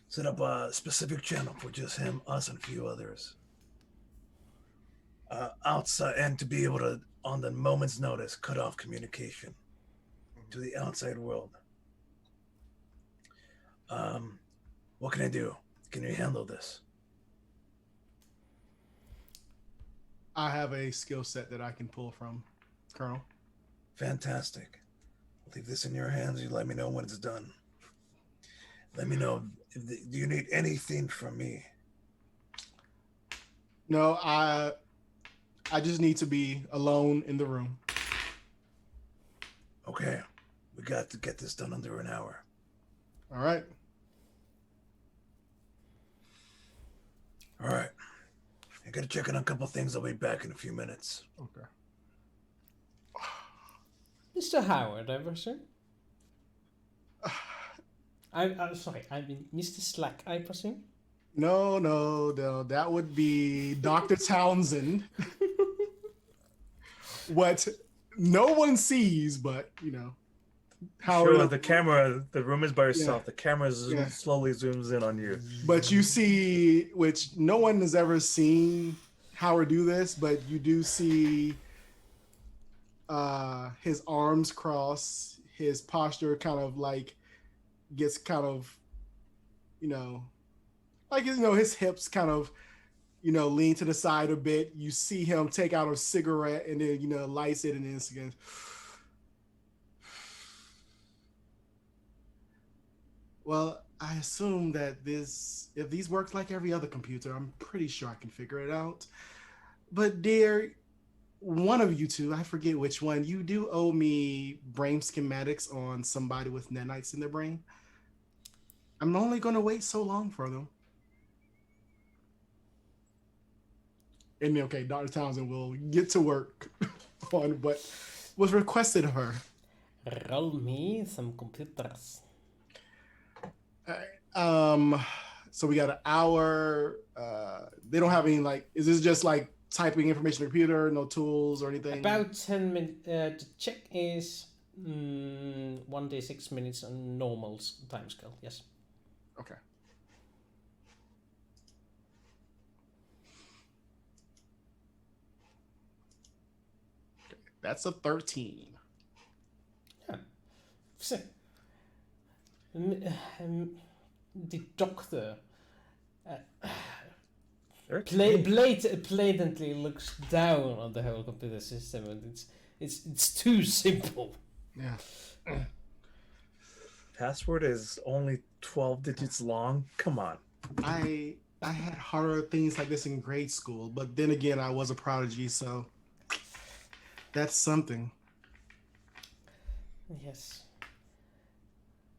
set up a specific channel for just him, us, and a few others. Outside, and to be able to, on the moment's notice, cut off communication to the outside world. What can I do? Can you handle this? I have a skill set that I can pull from, Colonel. Fantastic. I'll leave this in your hands. You let me know when it's done. Let me know. Do you need anything from me? No, I just need to be alone in the room. Okay. We got to get this done under an hour. All right. All right. I gotta check on a couple things. I'll be back in a few minutes. Okay. Mr. Howard, I presume? I'm sorry, I mean Mr. Slack, I presume? No. That would be Dr. Townsend. What no one sees, but Howard. Sure, the room is by yourself. Yeah. The camera slowly zooms in on you. But you see, which no one has ever seen Howard do this, but you do see his arms cross, his posture kind of like gets kind of, his hips kind of, lean to the side a bit. You see him take out a cigarette and then, lights it and then again. Well, I assume that if these work like every other computer, I'm pretty sure I can figure it out. But dear, one of you two, I forget which one, you do owe me brain schematics on somebody with nanites in their brain. I'm only going to wait so long for them. And okay, Dr. Townsend will get to work on what was requested of her. Roll me some computers. So we got an hour. They don't have any is this just typing information on the computer, no tools or anything? About 10 minutes. The check is 1 day 6 minutes on normal time scale. Yes. Okay. That's a 13. Yeah. So, the doctor blatantly looks down on the whole computer system, and it's too simple. Yeah. Password is only 12 digits long. Come on. I had harder things like this in grade school, but then again, I was a prodigy, so that's something. Yes.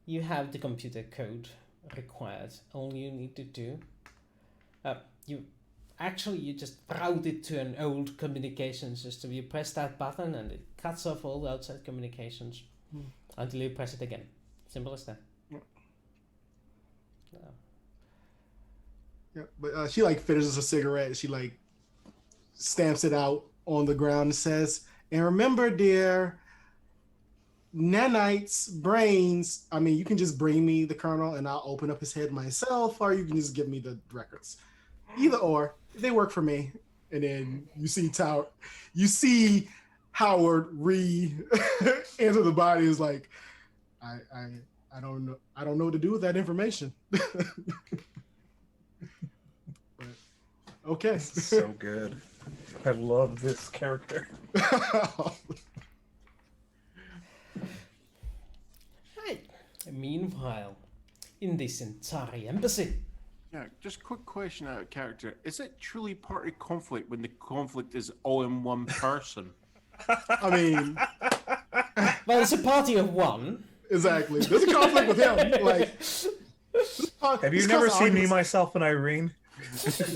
You have the computer code required. All you need to do, you just route it to an old communication system. You press that button and it cuts off all the outside communications until you press it again. Simple as that. Yeah, but she finishes a cigarette. She stamps it out on the ground and says, "And remember, dear, nanites, brains. I mean, you can just bring me the colonel, and I'll open up his head myself, or you can just give me the records. Either or, they work for me." And then you see Howard enter the body. Is like, I don't know what to do with that information. Okay. This is so good. I love this character. Right. Meanwhile, in the Centauri embassy. Yeah, just quick question out of character. Is it truly party conflict when the conflict is all in one person? I mean, Well, it's a party of one. exactly. There's a conflict with him. Like, Have you never seen Me, Myself, and Irene?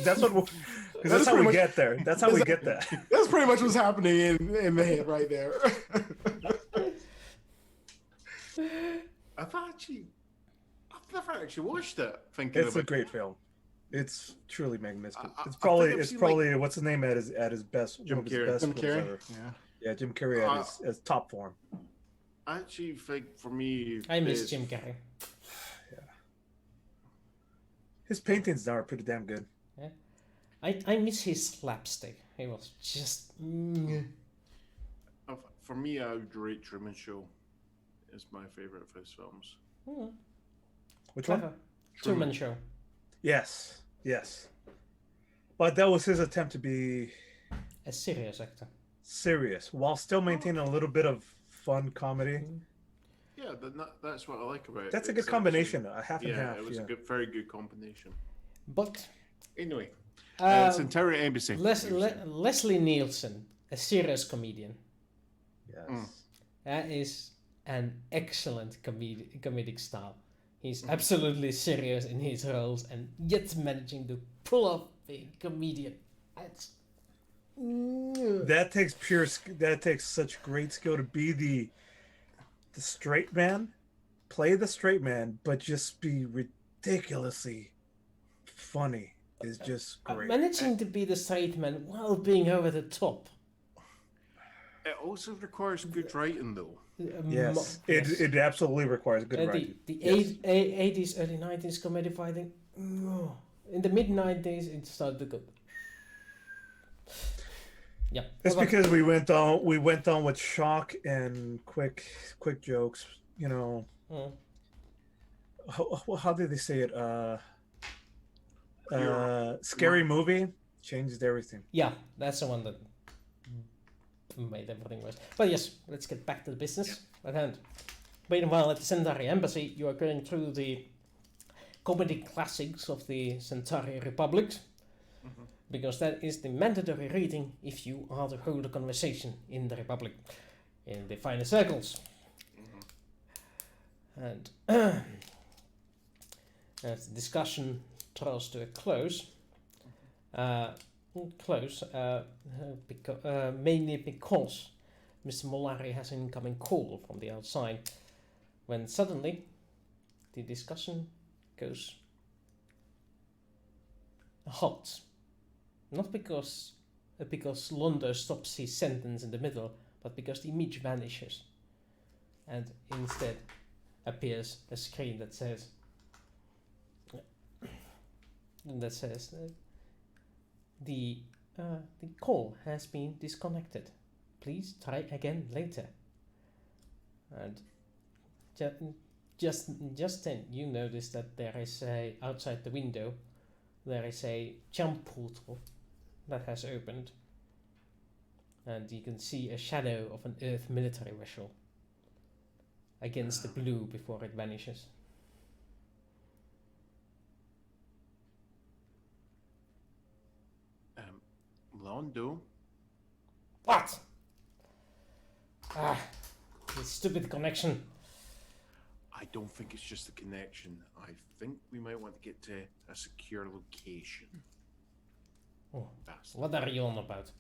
That's what. Because that's how we get there. That's how we get there. That's pretty much what's happening in the head right there. I've never actually watched it. Thinking It's about a great film. It's truly magnificent. I It's think probably I've it's seen, probably what's his name at his best. Jim one of his Carrey. best Jim films Carrey. ever. Yeah. Yeah, Jim Carrey at his top form. I actually think for me, I miss it's- Jim Carrey. His paintings now are pretty damn good. I miss his slapstick. He was just. For me, I would rate Truman Show. Is my favorite of his films. Which one? Clever. Truman Show. Yes, yes. But that was his attempt to be A serious actor. serious while still maintaining a little bit of fun comedy. Yeah, that's what I like about it. That's a It's good combination, a half and yeah, half. it was a very good combination. But Anyway, um, Centauri Embassy. Leslie Nielsen, a serious comedian. Yes. That is an excellent comedic style. He's absolutely serious in his roles and yet managing to pull off a comedian. That's... That takes such great skill to be the straight man, play the straight man, but just be ridiculously funny is just great. Managing to be the straight man while being over the top. It also requires good writing, though. Yes, Yes. it absolutely requires good The writing. yes. 80s, early 90s comedy fighting. In the mid 90s, it started to go. Yeah, It's because we went on with shock and quick jokes. You know, how did they say it? Scary movie changed everything. Yeah, that's the one that made everything worse. But yes, let's get back to the business at hand. Meanwhile, at the Centauri Embassy, you are going through the comedy classics of the Centauri Republic, because that is the mandatory reading if you are to hold a conversation in the Republic, in the finer circles. And as the discussion draws to a close, mainly because Mr. Mollari has an incoming call from the outside, when suddenly the discussion goes hot. Not because Londo stops his sentence in the middle, but because the image vanishes, and instead appears a screen that says the call has been disconnected. Please try again later. And just then you notice that there is outside the window there is a jump portal that has opened, and you can see a shadow of an Earth military vessel against the blue before it vanishes. Londo? What? This stupid connection. I don't think it's just a connection. I think we might want to get to a secure location. Oh, what are you on about?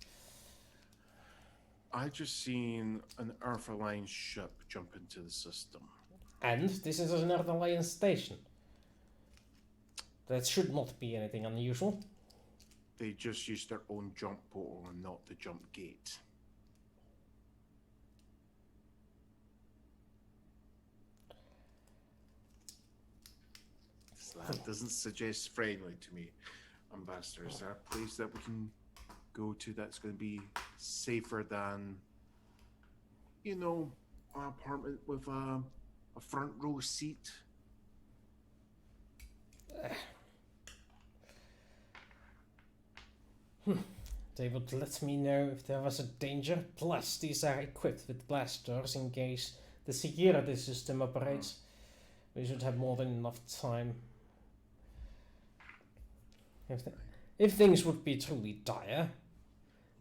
I just seen an Earth Alliance ship jump into the system. And this is an Earth Alliance station. That should not be anything unusual. They just used their own jump portal and not the jump gate. So that doesn't suggest friendly to me. Ambassador, is there a place that we can go to that's going to be safer than, you know, an apartment with a front row seat? They would let me know if there was a danger. Plus, these are equipped with blasters in case the security system operates. We should have more than enough time. If things would be truly dire,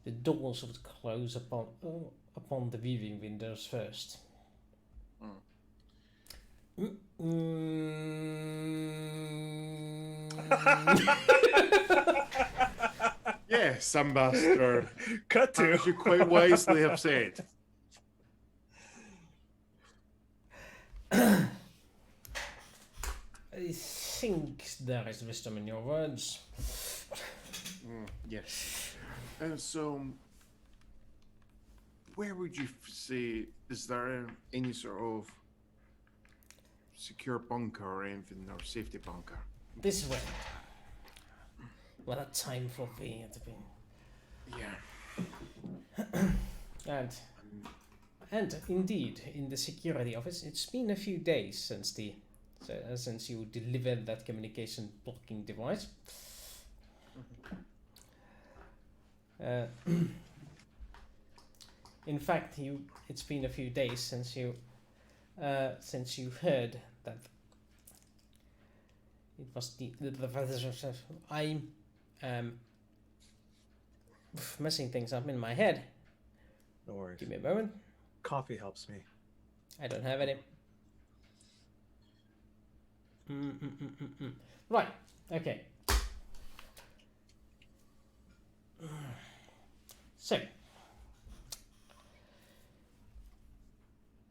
the doors would close upon the viewing windows first. Yes, Ambassador. Cut to. As you quite wisely have said. I think there is wisdom in your words. Yes. And so, where would you say, is there any sort of secure bunker or anything, or safety bunker? This way. What a time for me to be. Yeah. And indeed, in the security office, it's been a few days since since you delivered that communication blocking device. In fact, it's been a few days since you heard that it was I'm messing things up in my head. No worries. Give me a moment. Coffee helps me. I don't have any. Right. Okay. So,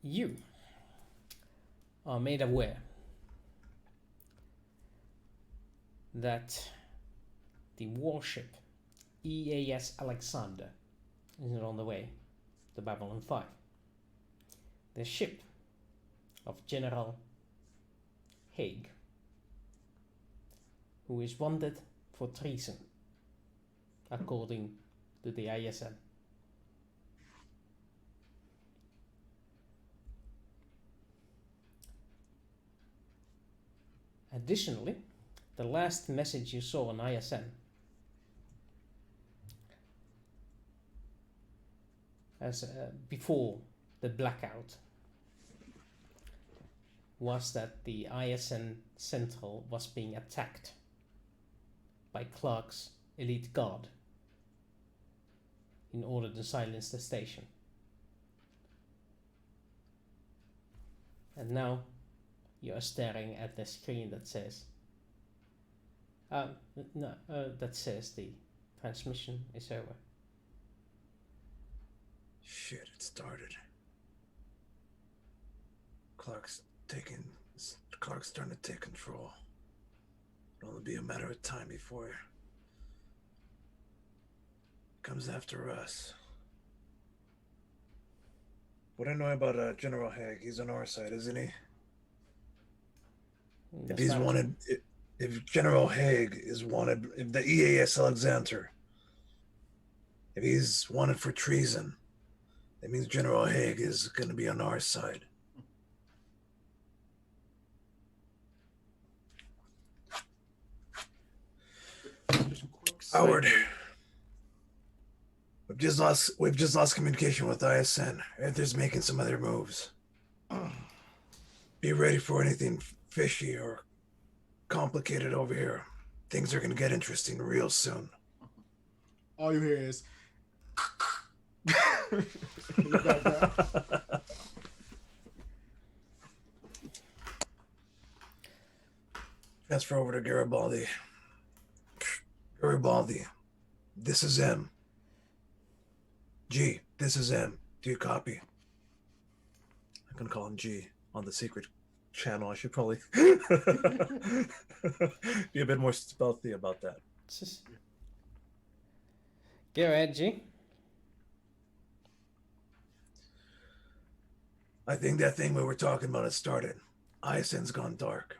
you are made aware that the warship EAS Alexander is on the way to Babylon 5. The ship of General Haig, who is wanted for treason, according to the ISN. Additionally, the last message you saw on ISN before the blackout was that the ISN Central was being attacked by Clark's elite guard in order to silence the station. And now you are staring at the screen that says that says the transmission is over. Shit, it started. Clark's starting to take control. It'll only be a matter of time before he comes after us. What I know about General Haig, he's on our side, isn't he? If he's wanted, if General Haig is wanted, if the EAS Alexander, if he's wanted for treason, that means General Haig is going to be on our side. Howard, we've just lost communication with ISN. Arthur's making some other moves. Be ready for anything fishy or complicated over here. Things are going to get interesting real soon. All you hear is Transfer over to Garibaldi. Garibaldi, this is M. G, this is M. Do you copy? I'm gonna call him G on the secret channel. I should probably be a bit more stealthy about that. Go ahead, G. I think that thing we were talking about has started. ISN's gone dark.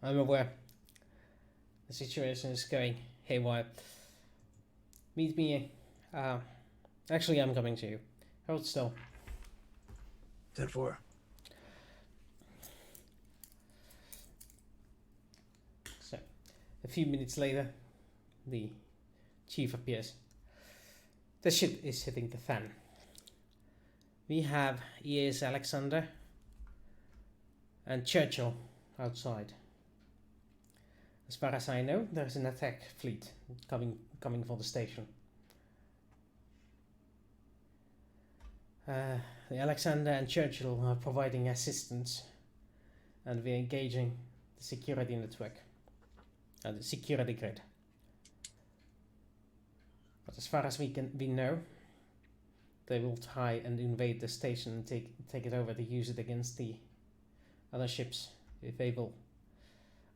I'm aware. The situation is going haywire. Meet me. Actually, I'm coming to you. Hold still. 10-4. So, a few minutes later, the chief appears. The shit is hitting the fan. We have EA's Alexander and Churchill outside. As far as I know, there's an attack fleet coming for the station. The Alexander and Churchill are providing assistance, and we're engaging the security network and the security grid. But as far as we know, they will try and invade the station and take it over to use it against the other ships if able.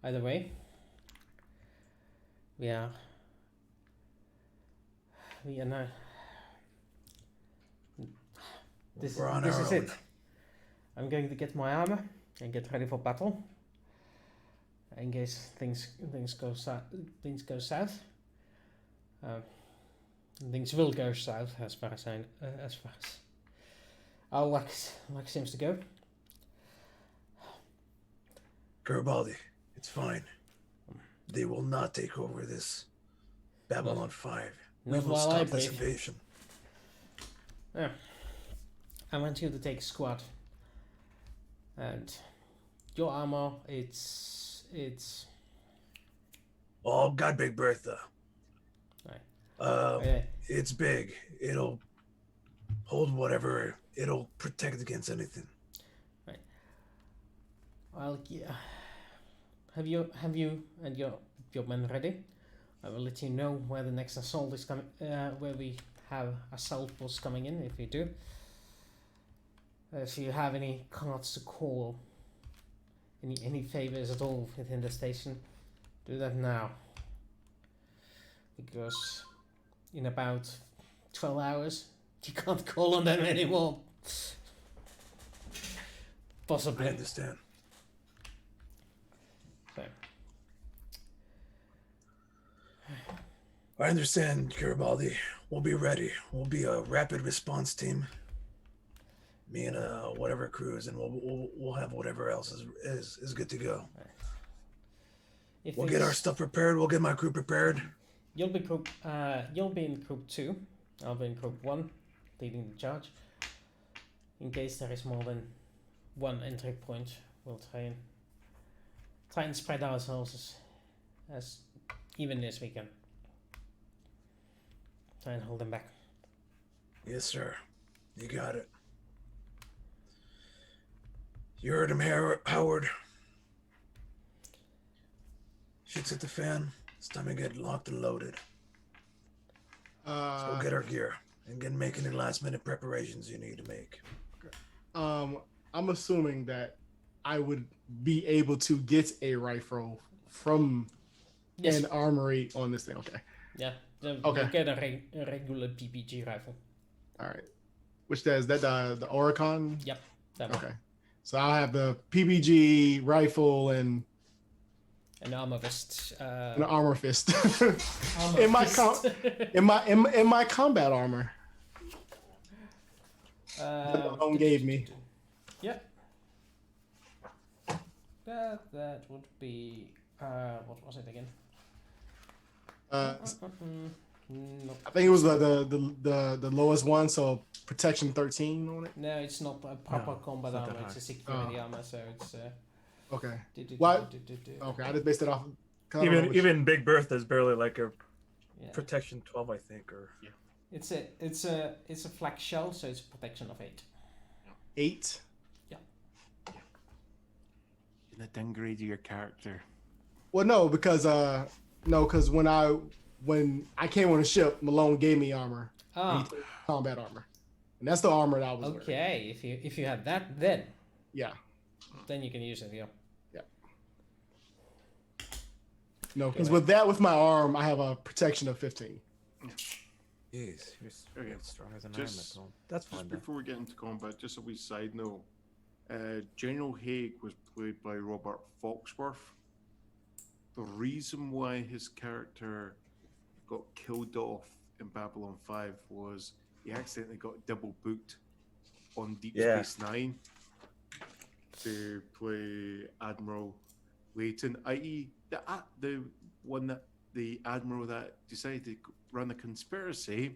Either way, we are now. This is it. I'm going to get my armor and get ready for battle. In case things go south. Things will go south as far as our luck seems to go. Garibaldi, it's fine. They will not take over this Babylon 5. We will stop this invasion. Yeah. I want you to take squad. And your armor, it's Oh, God, Big Bertha. Right. It's big. It'll hold whatever. It'll protect against anything. Right. Well, yeah. Have you and your men ready? I will let you know where the next assault is coming. Where we have assault force coming in. If we do. If you have any cards to call, any favors at all within the station, do that now. Because in about 12 hours, you can't call on them anymore. Possibly. I understand. So. I understand, Garibaldi. We'll be ready. We'll be a rapid response team. Me and whatever crews, and we'll have whatever else is good to go. If we'll get our stuff prepared. We'll get my crew prepared. You'll be in group 2. I'll be in group 1, leading the charge. In case there is more than one entry point, we'll try and spread ourselves as evenly as we can. Try and hold them back. Yes, sir. You got it. You heard him, Howard. Shit's hit the fan. It's time to get locked and loaded. Let's go get our gear and get making the last minute preparations you need to make. Okay. I'm assuming that I would be able to get a rifle from an armory on this thing. Okay. Yeah. Okay. You get a regular PPG rifle. All right. Which is that the Oricon? Yep. That okay. So I'll have the PPG rifle and an armor fist. An armor fist. in my combat armor. That gave me. Yep. That would be what was it again? I think it was the lowest one, so protection 13 on it. No, it's not a proper combat armor. It's a security armor, so it's. Okay. What? Okay, I just based it off. Even Big Bertha's barely like a protection 12, I think, or yeah. It's a flak shell, so it's a protection of 8. 8. Yeah. In the downgrade of your character. Well, no, because when I came on a ship, Malone gave me armor. Combat armor, and that's the armor that I was wearing. Okay, if you have that, then then you can use it. Yeah. No, because with my arm, I have a protection of 15. Jeez, you're stronger than I am. That's fine. Just before we get into combat, just a wee side note. General Haig was played by Robert Foxworth. The reason why his character got killed off in Babylon 5 was he accidentally got double booked on Deep Space Nine to play Admiral Layton, i.e. the one that the admiral that decided to run a conspiracy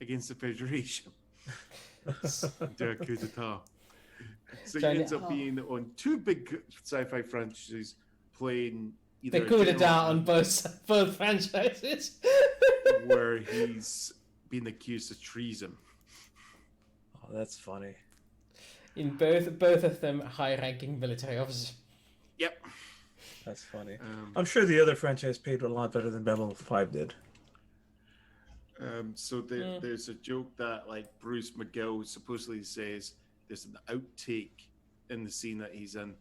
against the Federation. Do a coup d'etat. So he ends up being on two big sci-fi franchises playing either the coup d'etat on both franchises. where he's been accused of treason. Oh, that's funny. In both of them, high-ranking military officers. Yep. That's funny. I'm sure the other franchise paid a lot better than Babylon 5 did. So there's a joke that like Bruce McGill supposedly says there's an outtake in the scene that he's in,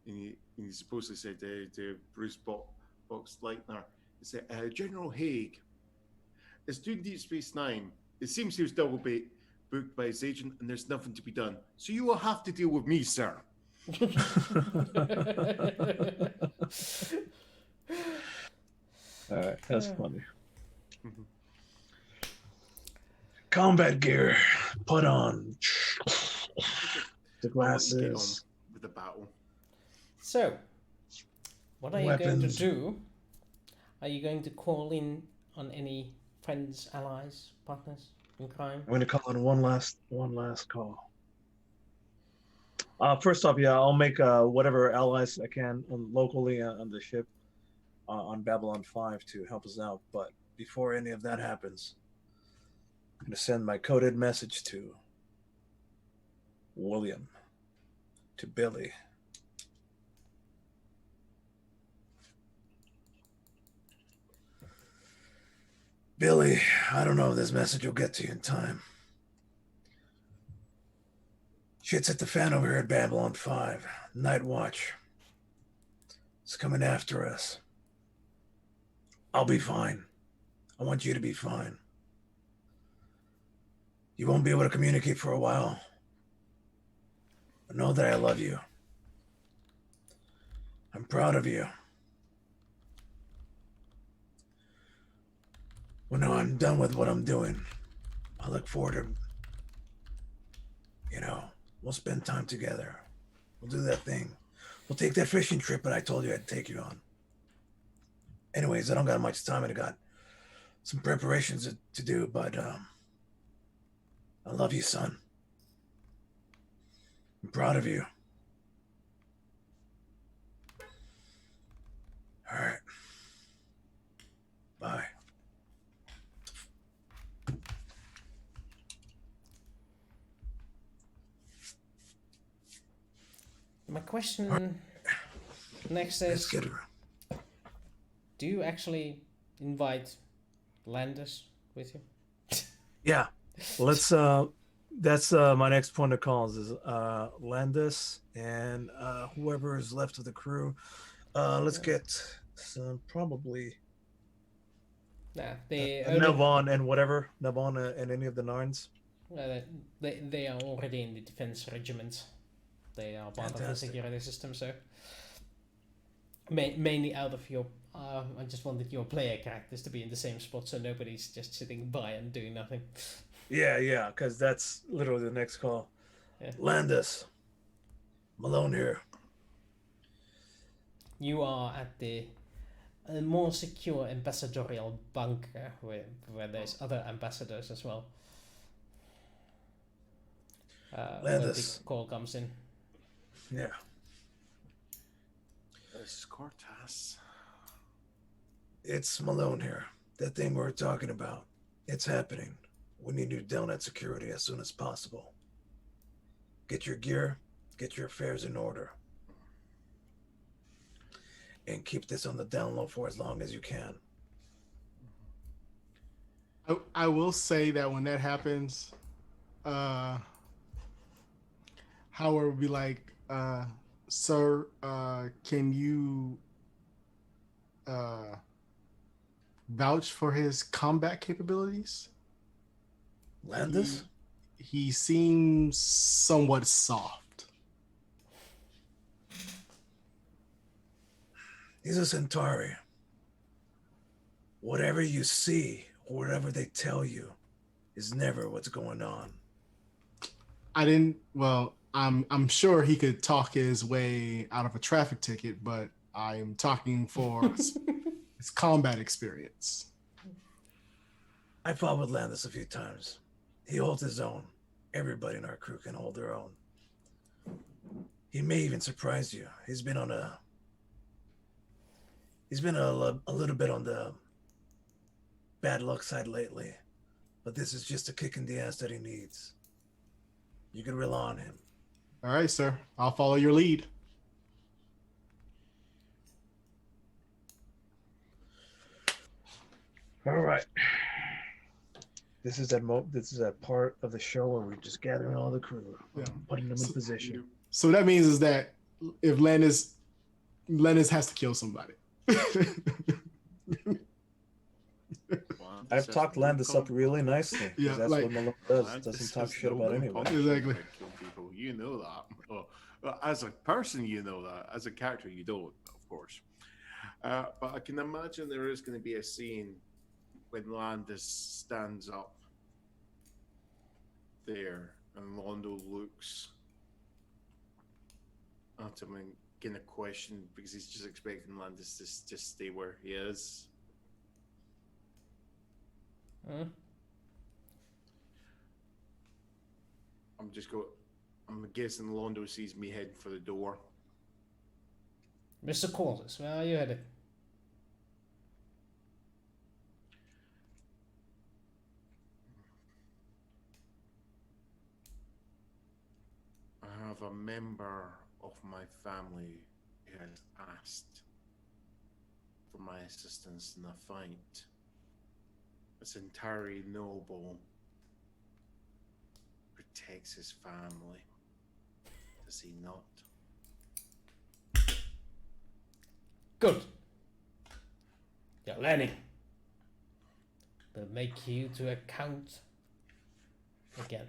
and he supposedly said to Bruce Boxleitner, he said, General Haig is doing Deep Space Nine. It seems he was double booked by his agent, and there's nothing to be done. So you will have to deal with me, sir. All right, that's funny. Combat gear, put on. The Let's get on glasses. with the battle. So, what are you going to Weapons. do? Are you going to call in on any friends, allies, partners in crime? I'm going to call in one last call. First off, I'll make whatever allies I can locally on the ship on Babylon 5 to help us out. But before any of that happens, I'm going to send my coded message to William, to Billy. Billy, I don't know if this message will get to you in time. Shit's at the fan over here at Babylon 5. Night Watch. It's coming after us. I'll be fine. I want you to be fine. You won't be able to communicate for a while. But know that I love you. I'm proud of you. When I'm done with what I'm doing, I look forward to, we'll spend time together. We'll do that thing. We'll take that fishing trip that I told you I'd take you on. Anyways, I don't got much time. I got some preparations to do, but I love you, son. I'm proud of you. All right. Bye. My question next is, do you actually invite Landis with you? Yeah, let's. That's my next point of calls is Landis and whoever is left of the crew. Let's get some probably. Navon and whatever Navon and any of the Narns. They are already in the defense regiment. They are part of the security system, so mainly out of your. I just wanted your player characters to be in the same spot, so nobody's just sitting by and doing nothing. Yeah, because that's literally the next call. Yeah. Landis, Malone here. You are at the more secure ambassadorial bunker where there's other ambassadors as well. Landis. The call comes in. Yeah. This is Cortez. It's Malone here. That thing we were talking about. It's happening. We need you down at security as soon as possible. Get your gear, get your affairs in order. And keep this on the down low for as long as you can. I will say that when that happens, Howard would be like, sir, can you vouch for his combat capabilities? Landis? He seems somewhat soft. He's a Centauri. Whatever you see, or whatever they tell you, is never what's going on. I'm sure he could talk his way out of a traffic ticket, but I'm talking for his combat experience. I fought with Landis a few times. He holds his own. Everybody in our crew can hold their own. He may even surprise you. He's been a little bit on the bad luck side lately, but this is just a kick in the ass that he needs. You can rely on him. All right, sir. I'll follow your lead. All right. This is that part of the show where we're just gathering all the crew, putting them in position. So what that means is that if Landis has to kill somebody. I've talked Landis up really nicely. Yeah, that's like, what Malone does. Doesn't talk shit about anyone. Exactly. Kill people. You know that. Well, as a person, you know that. As a character, you don't, of course. But I can imagine there is going to be a scene when Landis stands up there and Londo looks at him and getting a question because he's just expecting Landis to just stay where he is. I'm guessing Londo sees me heading for the door. Mr. Quarters, where are you headed? I have a member of my family who has asked for my assistance in a fight. It's entirely noble. Protects his family. Does he not? Good. You're learning. Will make you to account again.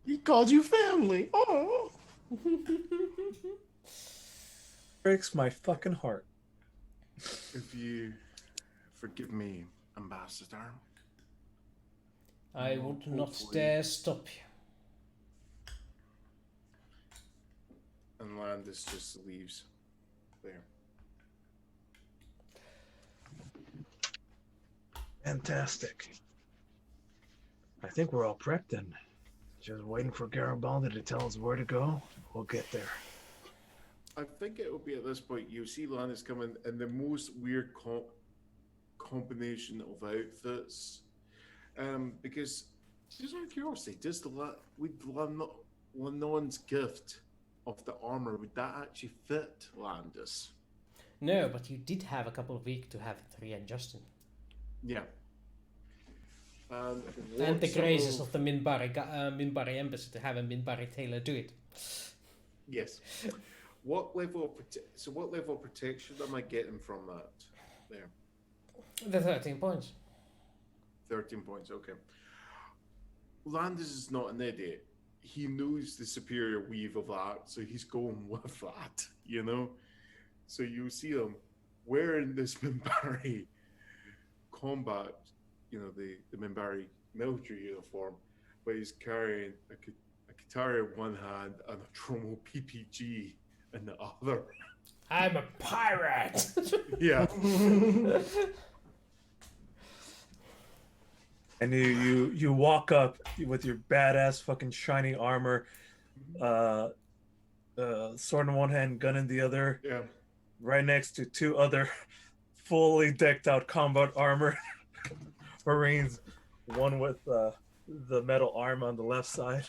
He called you family. Oh. Breaks my fucking heart. If you forgive me, Ambassador. I would not dare stop you. And Landis just leaves there. Fantastic. I think we're all prepped then. Just waiting for Garibaldi to tell us where to go. We'll get there. I think it will be at this point you'll see Landis coming in the most weird combination of outfits. Because just out of curiosity, does Lannon's gift of the armor, would that actually fit Landis? No, but you did have a couple of weeks to have it readjusted. Yeah. And the graces of the Minbari embassy to have a Minbari tailor do it. Yes. What level of protection am I getting from that? There. The 13 points. 13 points, okay. Landis is not an idiot. He knows the superior weave of that, so he's going with that, you know? So you see him wearing this Minbari combat, you know, the Minbari military uniform, but he's carrying a Katari in one hand and a Tromo PPG in the other. I'm a pirate! Yeah. And you walk up with your badass fucking shiny armor, sword in one hand, gun in the other. Yeah. Right next to two other fully decked out combat armor Marines, one with the metal arm on the left side.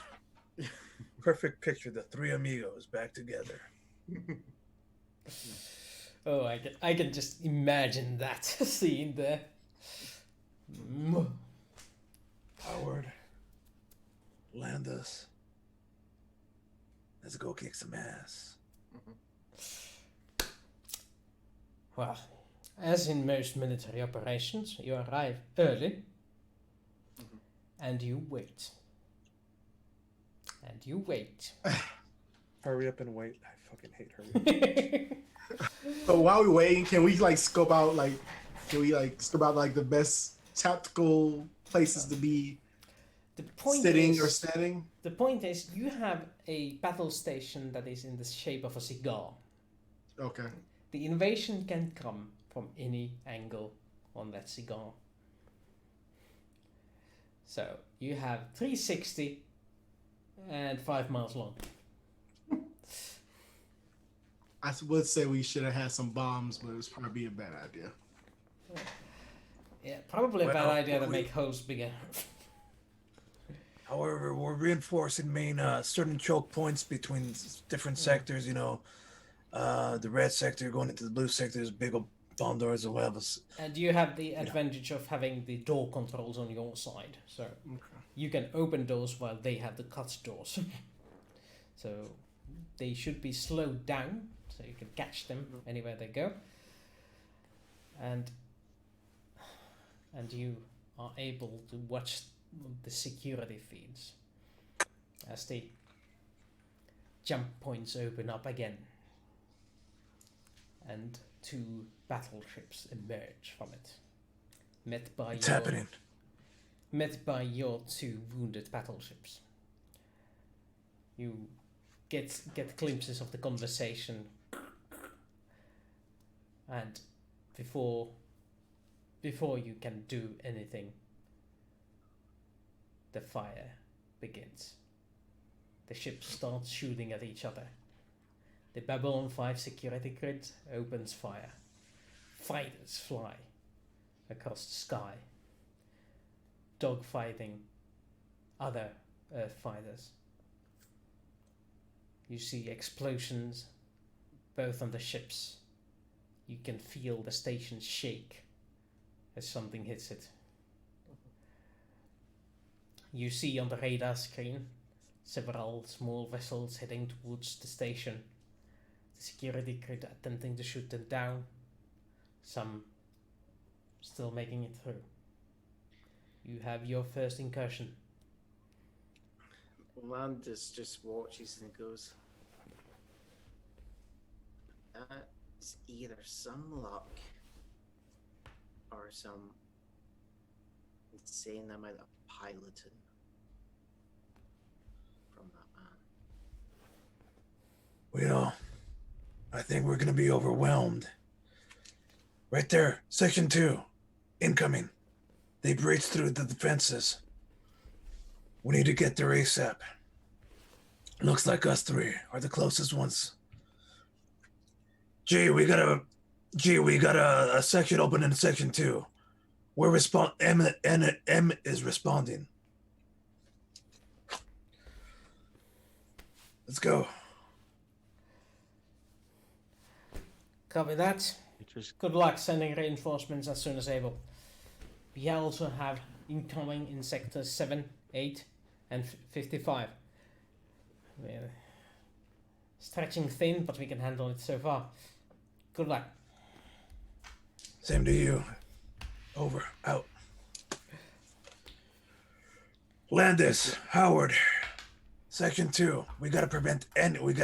Perfect picture, the three amigos back together. Oh, I can just imagine that scene there. Howard, Landis, let's go kick some ass. Well, as in most military operations, you arrive early and you wait. And you wait. Hurry up and wait. I fucking hate hurry up. So while we're waiting, can we scope out the best tactical places to be sitting or standing? The point is, you have a battle station that is in the shape of a cigar. Okay. The invasion can come from any angle on that cigar. So you have 360 and 5 miles long. I would say we should have had some bombs, but it was probably a bad idea. Yeah, probably a bad Well, idea to make holes bigger. However, we're reinforcing main certain choke points between different sectors. You know, the red sector going into the blue sector is big bomb doors as well. And you have the advantage of having the door controls on your side, so you can open doors while they have the cut doors. So they should be slowed down, so you can catch them anywhere they go. And you are able to watch the security feeds as the jump points open up again and 2 battleships emerge from it, met by your 2 wounded battleships. You get glimpses of the conversation, and before you can do anything, the fire begins. The ships start shooting at each other. The Babylon 5 security grid opens fire. Fighters fly across the sky, dogfighting other Earth fighters. You see explosions both on the ships. You can feel the station shake as something hits it. You see on the radar screen several small vessels heading towards the station. The security grid attempting to shoot them down. Some still making it through. You have your first incursion. Landis just watches and goes, that's either some luck or some insane amount of piloting from that man. Well, I think we're gonna be overwhelmed. Right there, Section 2, incoming. They breached through the defenses. We need to get there ASAP. Looks like us 3 are the closest ones. We got a section open in Section 2. We're M is responding. Let's go. Copy that. Good luck sending reinforcements as soon as able. We also have incoming in sectors 7, 8, and 55. We're stretching thin, but we can handle it so far. Good luck. Same to you. Over. Out. Landis, Howard, Section 2. We gotta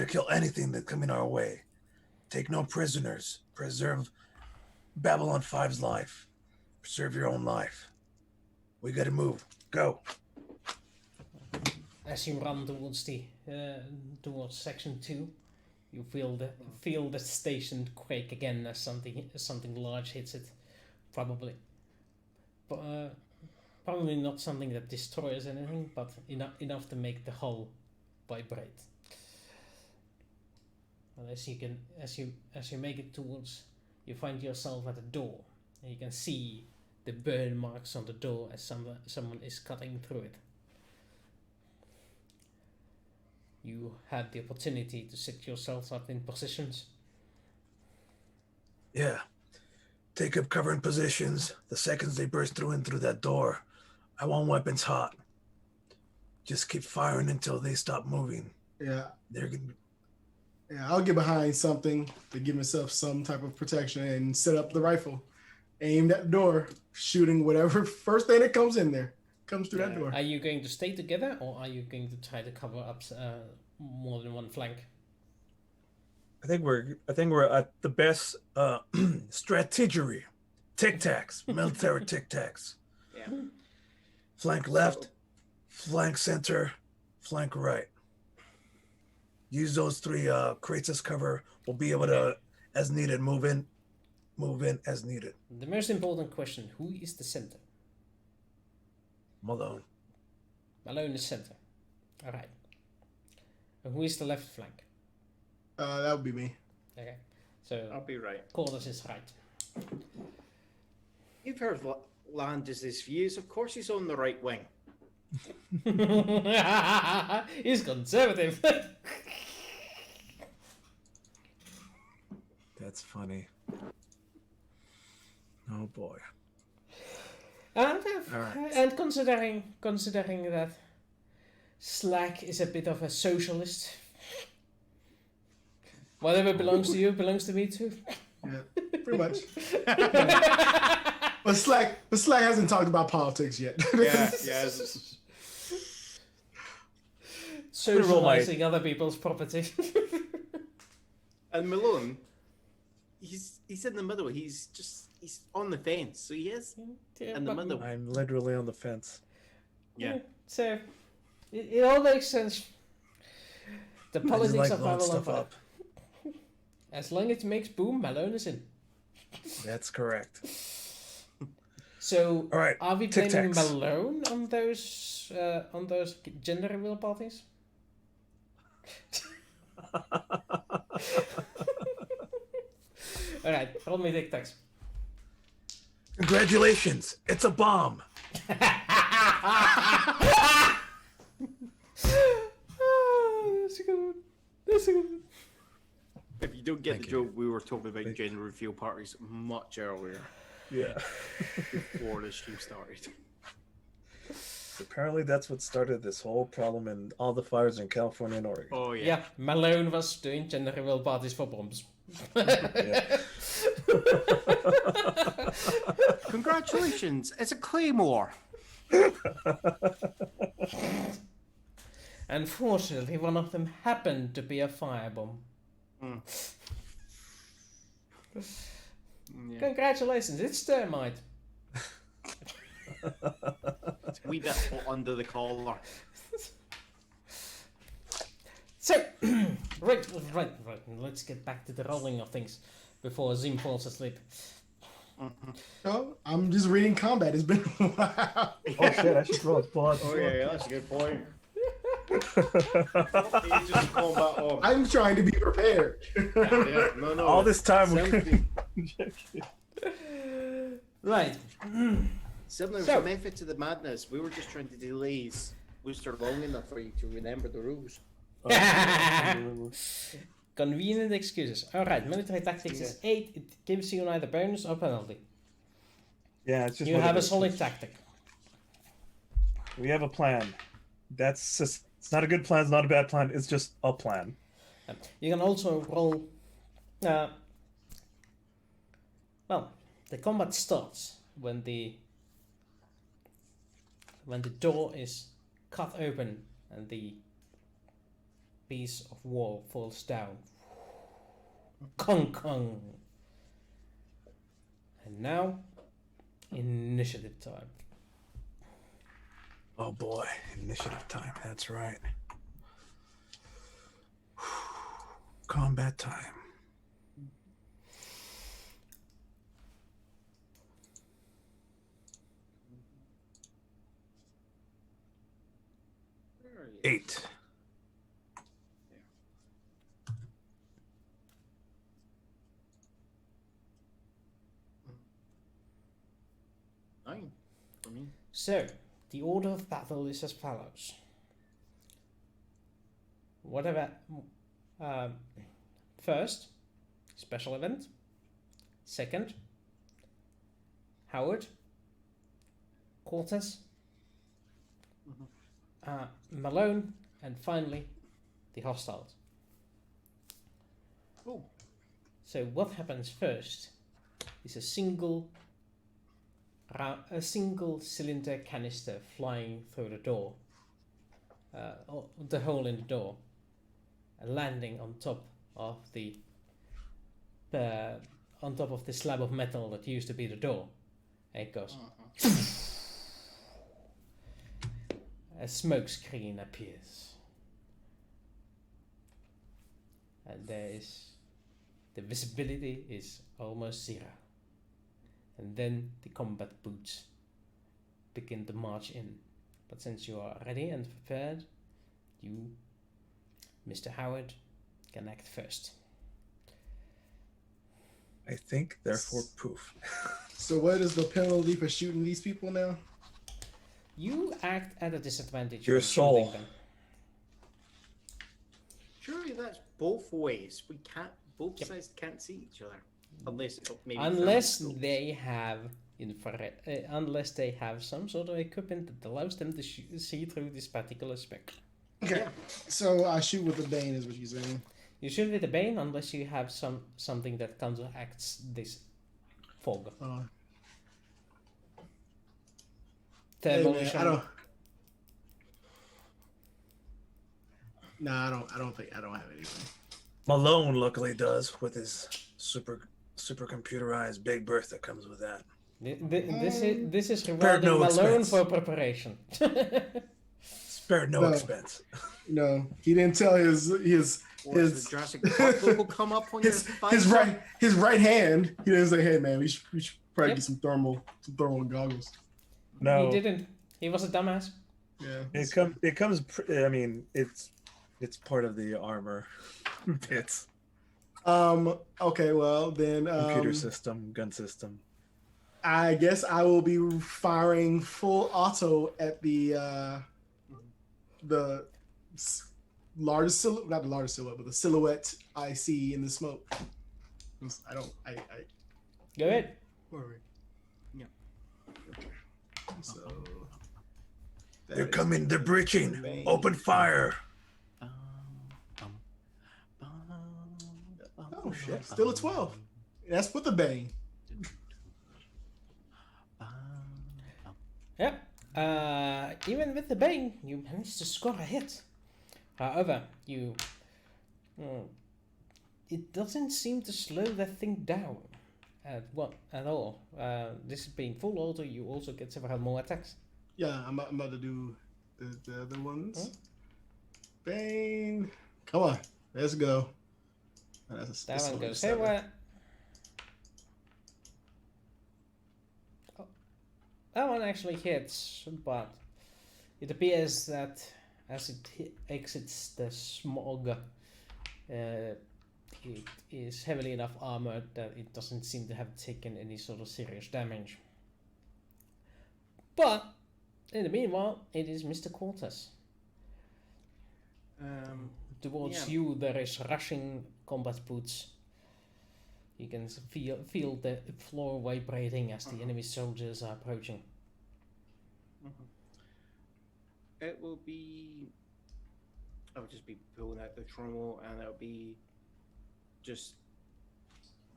kill anything that's coming our way. Take no prisoners. Preserve Babylon 5's life. Preserve your own life. We gotta move. Go. As you run towards Section 2, you feel the station quake again as something large hits it. Probably not something that destroys anything, but enough to make the hull vibrate. And as you make it towards, you find yourself at a door, and you can see the burn marks on the door as someone is cutting through it. You had the opportunity to set yourselves up in positions. Yeah. Take up covering positions. The seconds they burst through that door, I want weapons hot. Just keep firing until they stop moving. Yeah. Yeah, I'll get behind something to give myself some type of protection and set up the rifle, aimed at the door, shooting whatever first thing that comes through that door. Are you going to stay together, or are you going to try to cover up more than one flank? I think we're at the best strategery, tic-tacs, military tic-tacs. Yeah. Flank left, flank center, flank right. Use those 3 crates as cover. We'll be able to as needed. Move in as needed. The most important question: who is the center? Malone. Malone is center. All right. And who is the left flank? That would be me. Okay. So I'll be right. Corliss is right. You've heard Landis' views. Of course he's on the right wing. He's conservative. That's funny. Oh boy. And considering that Slack is a bit of a socialist, whatever belongs to you belongs to me too. Yeah, pretty much. But Slack hasn't talked about politics yet. Yeah. Socializing other people's property. And Malone, he's in the middle. He's on the fence. So he is in the middle. I'm literally on the fence. Yeah. So it all makes sense. The I just politics like of blowing Babylon stuff 5. up. As long as it makes boom, Malone is in. That's correct. So All right, are we Tic blaming Tacs. Malone on those gender reveal parties? All right, roll me Tic Tacs. Congratulations, it's a bomb. That's a good one. That's a good one. If you don't get Thank the you. joke, we were talking about gender reveal parties much earlier, Yeah. before the stream started. Apparently, that's what started this whole problem and all the fires in California and Oregon. Oh yeah. Yeah, Malone was doing gender reveal parties for bombs. Yeah. Congratulations, it's a claymore. Unfortunately, one of them happened to be a firebomb. Yeah. Congratulations, it's thermite. It's a wee bit hot under the collar. So, right. Let's get back to the rolling of things before Zim falls asleep. No, I'm just reading combat. It's been a while. Oh shit! I should roll his blood. Oh yeah, that's a good point. He's just combat on. I'm trying to be prepared. Yeah, no. All this time. Right. Similar So- to method to the madness, we were just trying to delay Wooster long enough for you to remember the rules. Convenient excuses. Alright, military tactics is 8. It gives you neither bonus or penalty. Yeah, it's just. You what have it a is. solid tactic. We have a plan. That's just. It's not a good plan. It's not a bad plan. It's just a plan. You can also roll. Well, the combat starts when the door is cut open and the piece of wall falls down. Kong kong. And now, initiative time. Oh boy, initiative time. That's right. Combat time. Where are you? 8. Nine for me. So, the order of battle is as follows. Whatever. First, special event. Second, Howard. Cortez. Malone. And finally, the hostiles. Oh. So what happens first is a single cylinder canister flying through the door, or the hole in the door, and landing on top of the slab of metal that used to be the door. And it goes. A smoke screen appears, and there is The visibility is almost zero. And then the combat boots begin to march in. But since you are ready and prepared, you, Mr. Howard, can act first. I think, therefore, poof. So what is the penalty for shooting these people now? You act at a disadvantage. Your when soul. shooting them. Surely that's both ways. We can't. Both sides can't see each other, unless maybe Unless they have infrared, unless they have some sort of equipment that allows them to see through this particular spectrum. Okay, so I shoot with the Bane, is what you're saying. You shoot with the Bane unless you have something that counteracts this fog. Hey man, I don't. Nah, I don't think I don't have anything. Malone luckily does with his super computerized big berth that comes with that. This is Spared rewarding no Malone expense. for preparation. Spared no expense. No, he didn't tell his the Jurassic Park logo come up on his right hand. He didn't say, "Hey man, we should probably get some thermal goggles." No, He didn't. He was a dumbass. Yeah, it comes. I mean, it's part of the armor bits. Okay, well then. Computer system, gun system. I guess I will be firing full auto at the largest silhouette, not the largest silhouette, but the silhouette I see in the smoke. I Go ahead. Forward. Yeah. So They're coming. They're breaching. Bang. Open fire. Oh shit! Still a 12. That's with the Bane. Yep. Even with the Bane, you managed to score a hit. However, it doesn't seem to slow that thing down at all. This being full auto, you also get several more attacks. Yeah, I'm about to do the other ones. Bane, come on, let's go. That one goes. Hey, what? Oh, that one actually hits, but it appears that as it exits the smog, it is heavily enough armored that it doesn't seem to have taken any sort of serious damage. But in the meanwhile, it is Mr. Cortez. Towards you, there is rushing combat boots. You can feel the floor vibrating as the enemy soldiers are approaching. It will be. I'll just be pulling out the trommel, and it'll be just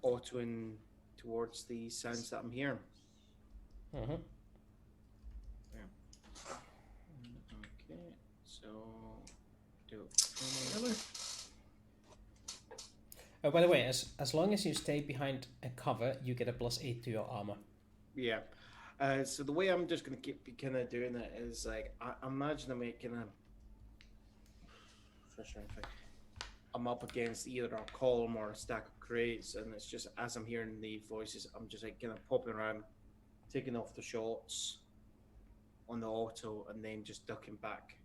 autoing towards the sounds that I'm hearing. Mhm. Okay, so do it. Oh, by the way, as long as you stay behind a cover, you get a +8 to your armor. Yeah. So the way I'm just gonna keep kind of doing that is like I imagine I'm making I'm up against either a column or a stack of crates, and it's just as I'm hearing the voices, I'm just like kind of popping around, taking off the shots on the auto, and then just ducking back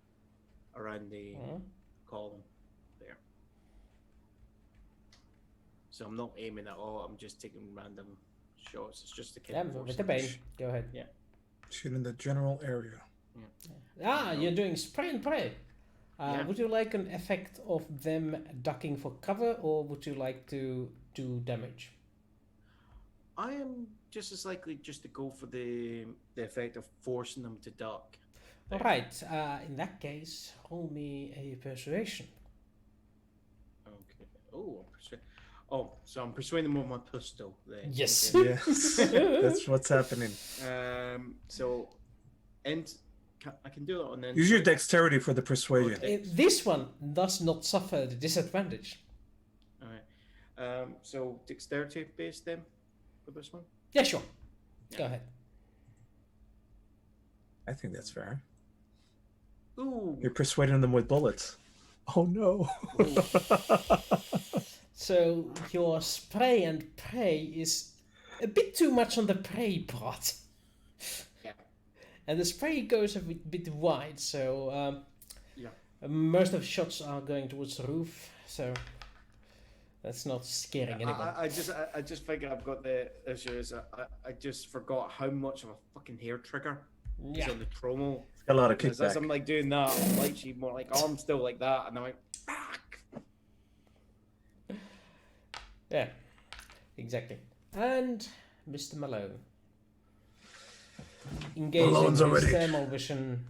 around the column there. So I'm not aiming at all. I'm just taking random shots. It's just the kind of with the Bane. Go ahead. Yeah. Shoot in the general area. You're doing spray and pray. Would you like an effect of them ducking for cover, or would you like to do damage? I am just as likely just to go for the effect of forcing them to duck. All right. In that case, roll me a persuasion. Okay. Oh, so I'm persuading them with my pistol then. Yes. Okay. Yes, that's what's happening. So, I can do it on then. Use your dexterity for the persuasion. This one does not suffer the disadvantage. All right. So dexterity based then for this one. Yeah, sure. Go ahead. I think that's fair. Ooh. You're persuading them with bullets. Oh no. So your spray and pray is a bit too much on the pray part. Yeah. And the spray goes a bit wide, so most of the shots are going towards the roof, so that's not scaring anyone. I just think I've got the issues. I just forgot how much of a fucking hair trigger is on the trommel. A lot of As kickback. I'm like doing that, I'm like she more like arm still like that, and I'm like, fuck. Yeah, exactly. And Mr. Malone. Engaging Malone's his already- thermal vision.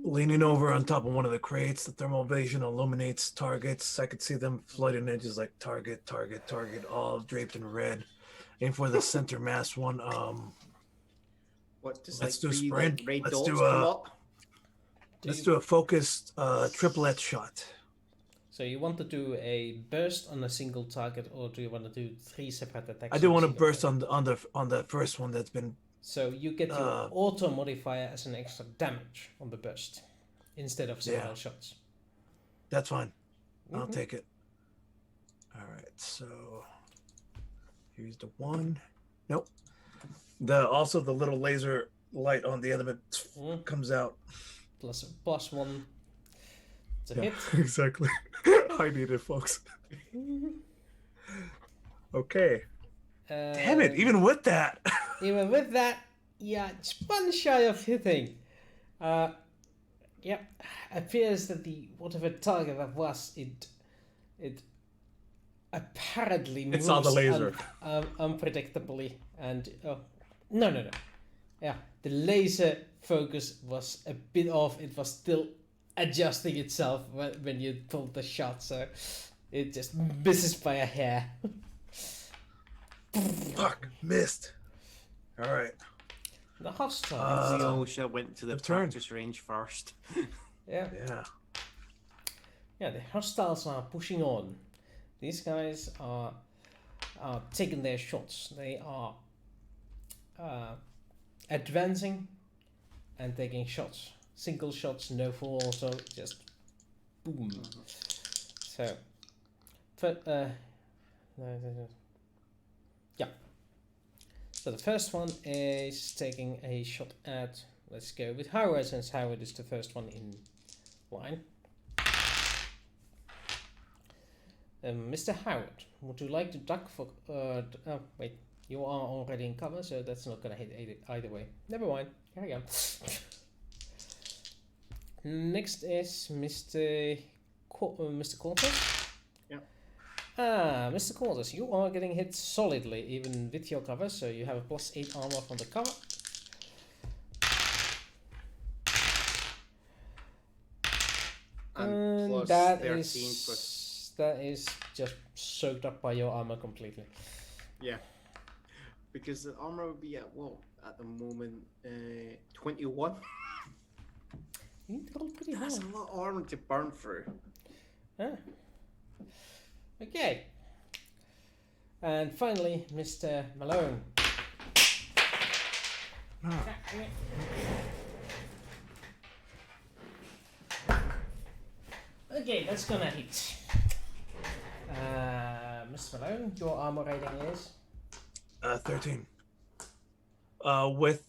Leaning over on top of one of the crates, the thermal vision illuminates targets. I could see them floating edges like target, target, target, all draped in red. Aim for the center mass one. What does Let's like do three sprint. like, red Let's dots do come up? Let's do a focused triplet shot. So you want to do a burst on a single target, or do you want to do 3 separate attacks? I do on a want to single burst target? on the first one that's been. So you get your auto modifier as an extra damage on the burst instead of several shots. That's fine. I'll take it. All right, so here's the one. Nope. Also the little laser light on the end of it comes out. Plus 1 to hit. Exactly. I need it, folks. Okay. Damn it! Even with that. Even with that, yeah, it's one shy of hitting. Yep, appears that the whatever target that was, it apparently moves It saw the laser. unpredictably, and no, yeah, the laser focus was a bit off. It was still adjusting itself when you pulled the shot, so it just misses by a hair. Fuck, missed. All right. The hostiles. We all should have went to the turn. practice range first. Yeah. The hostiles are pushing on. These guys are taking their shots. They are advancing and taking shots. Single shots, no fall, so just boom. So, yeah. So the first one is taking a shot at. Let's go with Howard, since Howard is the first one in line. Mr. Howard, would you like to duck for... oh, wait. You are already in cover, so that's not going to hit either way. Never mind. Carry on. Next is Mr. Cortez. Yeah. Mr. Cortez, you are getting hit solidly, even with your cover, so you have a +8 armor from the cover. And plus that 13 is just soaked up by your armor completely. Yeah. Because the armor would be at what? At the moment, 21? You need to roll pretty hard. That's a lot of armor to burn through. Ah. Okay. And finally, Mr. Malone. Okay, that's gonna hit. Mr. Malone, your armor rating is? 13. With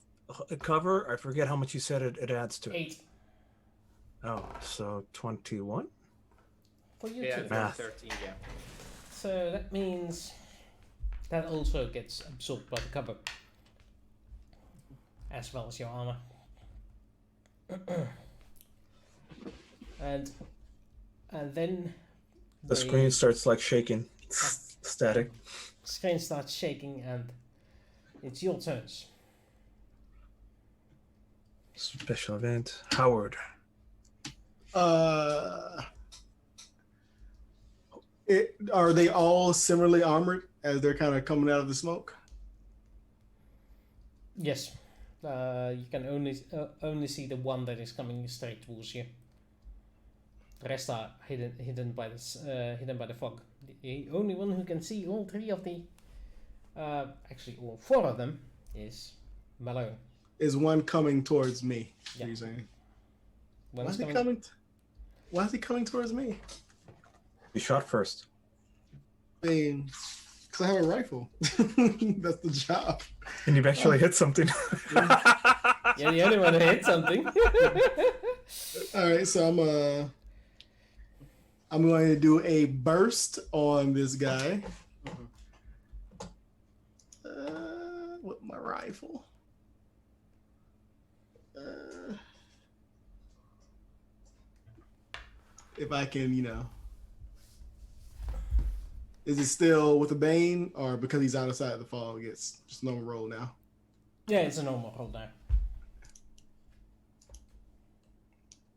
cover, I forget how much you said it adds to it. 8. Oh, so 21? For you Yeah, too. Math. 13, yeah. So that means that also gets absorbed by the cover. As well as your armor. and then The screen starts like shaking. Static. Screen starts shaking and it's your turns. Special event. Howard. Are they all similarly armored as they're kind of coming out of the smoke? Yes. You can only see the one that is coming straight towards you. The rest are hidden by the fog. The only one who can see all 3 of the, actually all 4 of them, is Malone. Is one coming towards me? Yeah. You're saying? One's Why is he coming towards me? You shot first. I mean, because I have a rifle. That's the job. And you've actually hit something. You're the only one who hit something. All right, so I'm going to do a burst on this guy. With my rifle. If I can, is it still with a Bane, or because he's outside the fog, it's just normal roll now? Yeah, it's a normal roll now.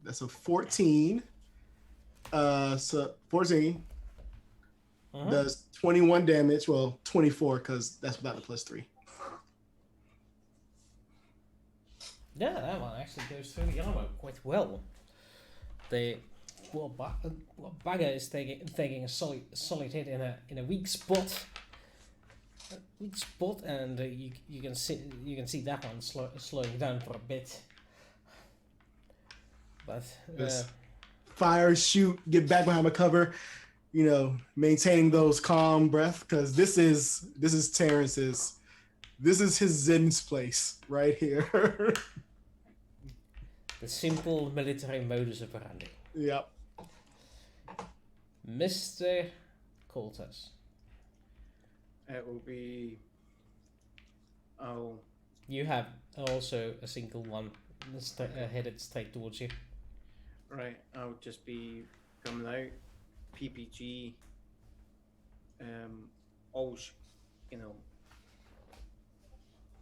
That's a 14. So 14 does 21 damage. Well, 24 because that's without the +3. Yeah, that one actually goes through the armor quite well. The Bagger is taking a solid hit in a weak spot. And you can see that one slowing down for a bit. But fire, shoot, get back behind my cover. Maintaining those calm breath, because this is Terrence's. This is his Zen's place right here. The simple military modus operandi. Yep. Mr. Coltas. It will be. Oh. You have also a single one headed straight towards you. Right, I'll just be coming out. PPG. All,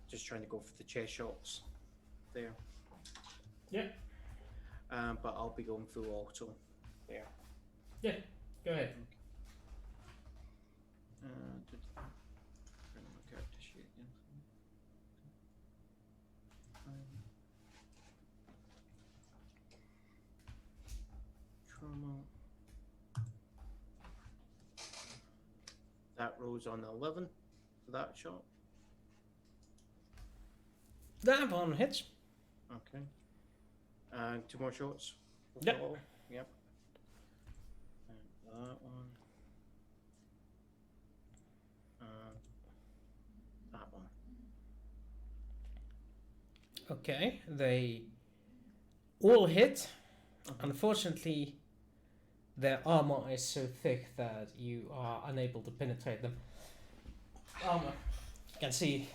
just trying to go for the chest shots there. Yeah. But I'll be going full auto there. Yeah, go ahead. Bring my character sheet again. Trauma. That rolls on 11 for that shot. That one hits. Okay. And 2 more shots. Yep. Overall. Yep. And that one. And that one. Okay, they all hit. Unfortunately, their armor is so thick that you are unable to penetrate them. You can see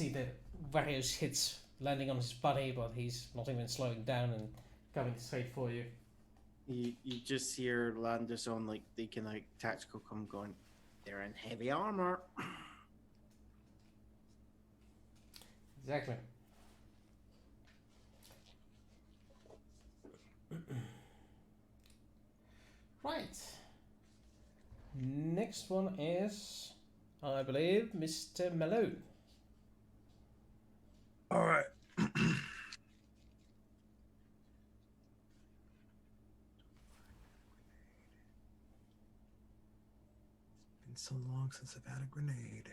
the various hits landing on his body, but he's not even slowing down and coming straight for you. You just hear Landis on the kind of tactical come going, they're in heavy armor. Exactly. Right. Next one is, I believe, Mr. Malone. All right. Been so long since I've had a grenade.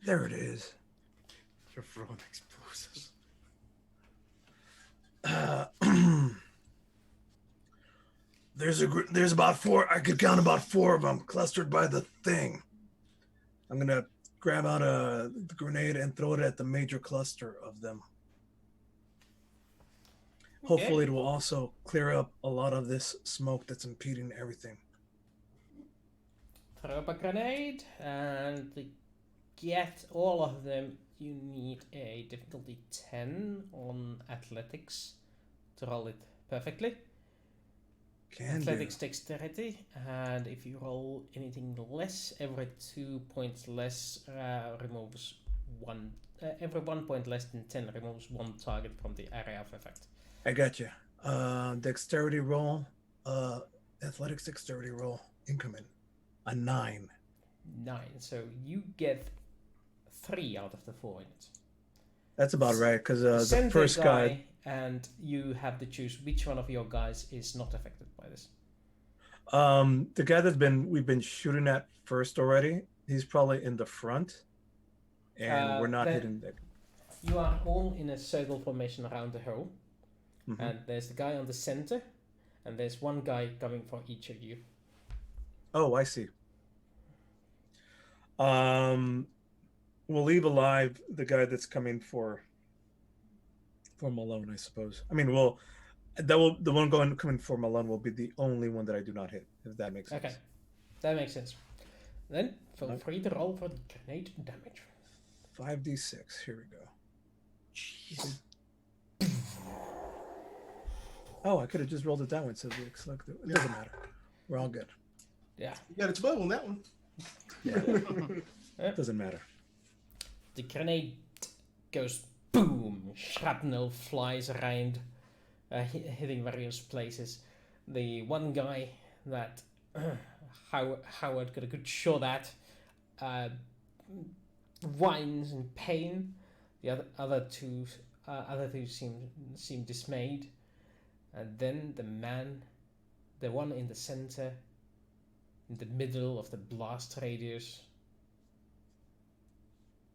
There it is. You're throwing explosives. There's about 4. I could count about 4 of them clustered by the thing. I'm gonna grab out the grenade and throw it at the major cluster of them. Okay. Hopefully, it will also clear up a lot of this smoke that's impeding everything. Throw up a grenade, and to get all of them, you need a difficulty 10 on athletics to roll it perfectly. Athletics dexterity, and if you roll anything less, every 2 points less removes 1. Every 1 point less than 10 removes 1 target from the area of effect. I got you. Dexterity roll, athletics dexterity roll, increment, a 9. 9. So you get 3 out of the 4 in it. That's about right, because the first guy. And you have to choose which one of your guys is not affected by this. The guy we've been shooting at first already, he's probably in the front, and we're not hitting that. You are all in a circle formation around the hole, and there's the guy on the center, and there's one guy coming for each of you. Oh, I see. We'll leave alive the guy that's coming for Malone, I suppose. I mean, the one coming for Malone will be the only one that I do not hit, if that makes sense. Okay, that makes sense. Then feel free to roll for grenade damage. 5d6. Here we go. Jeez. Oh, I could have just rolled it down instead of select it. It doesn't matter. We're all good. Yeah. You got a 12 on that one. It doesn't matter. The grenade goes boom. Shrapnel flies around, hitting various places. The one guy that Howard got a good shot at whines in pain. The other two seem dismayed. And then the one in the center, in the middle of the blast radius,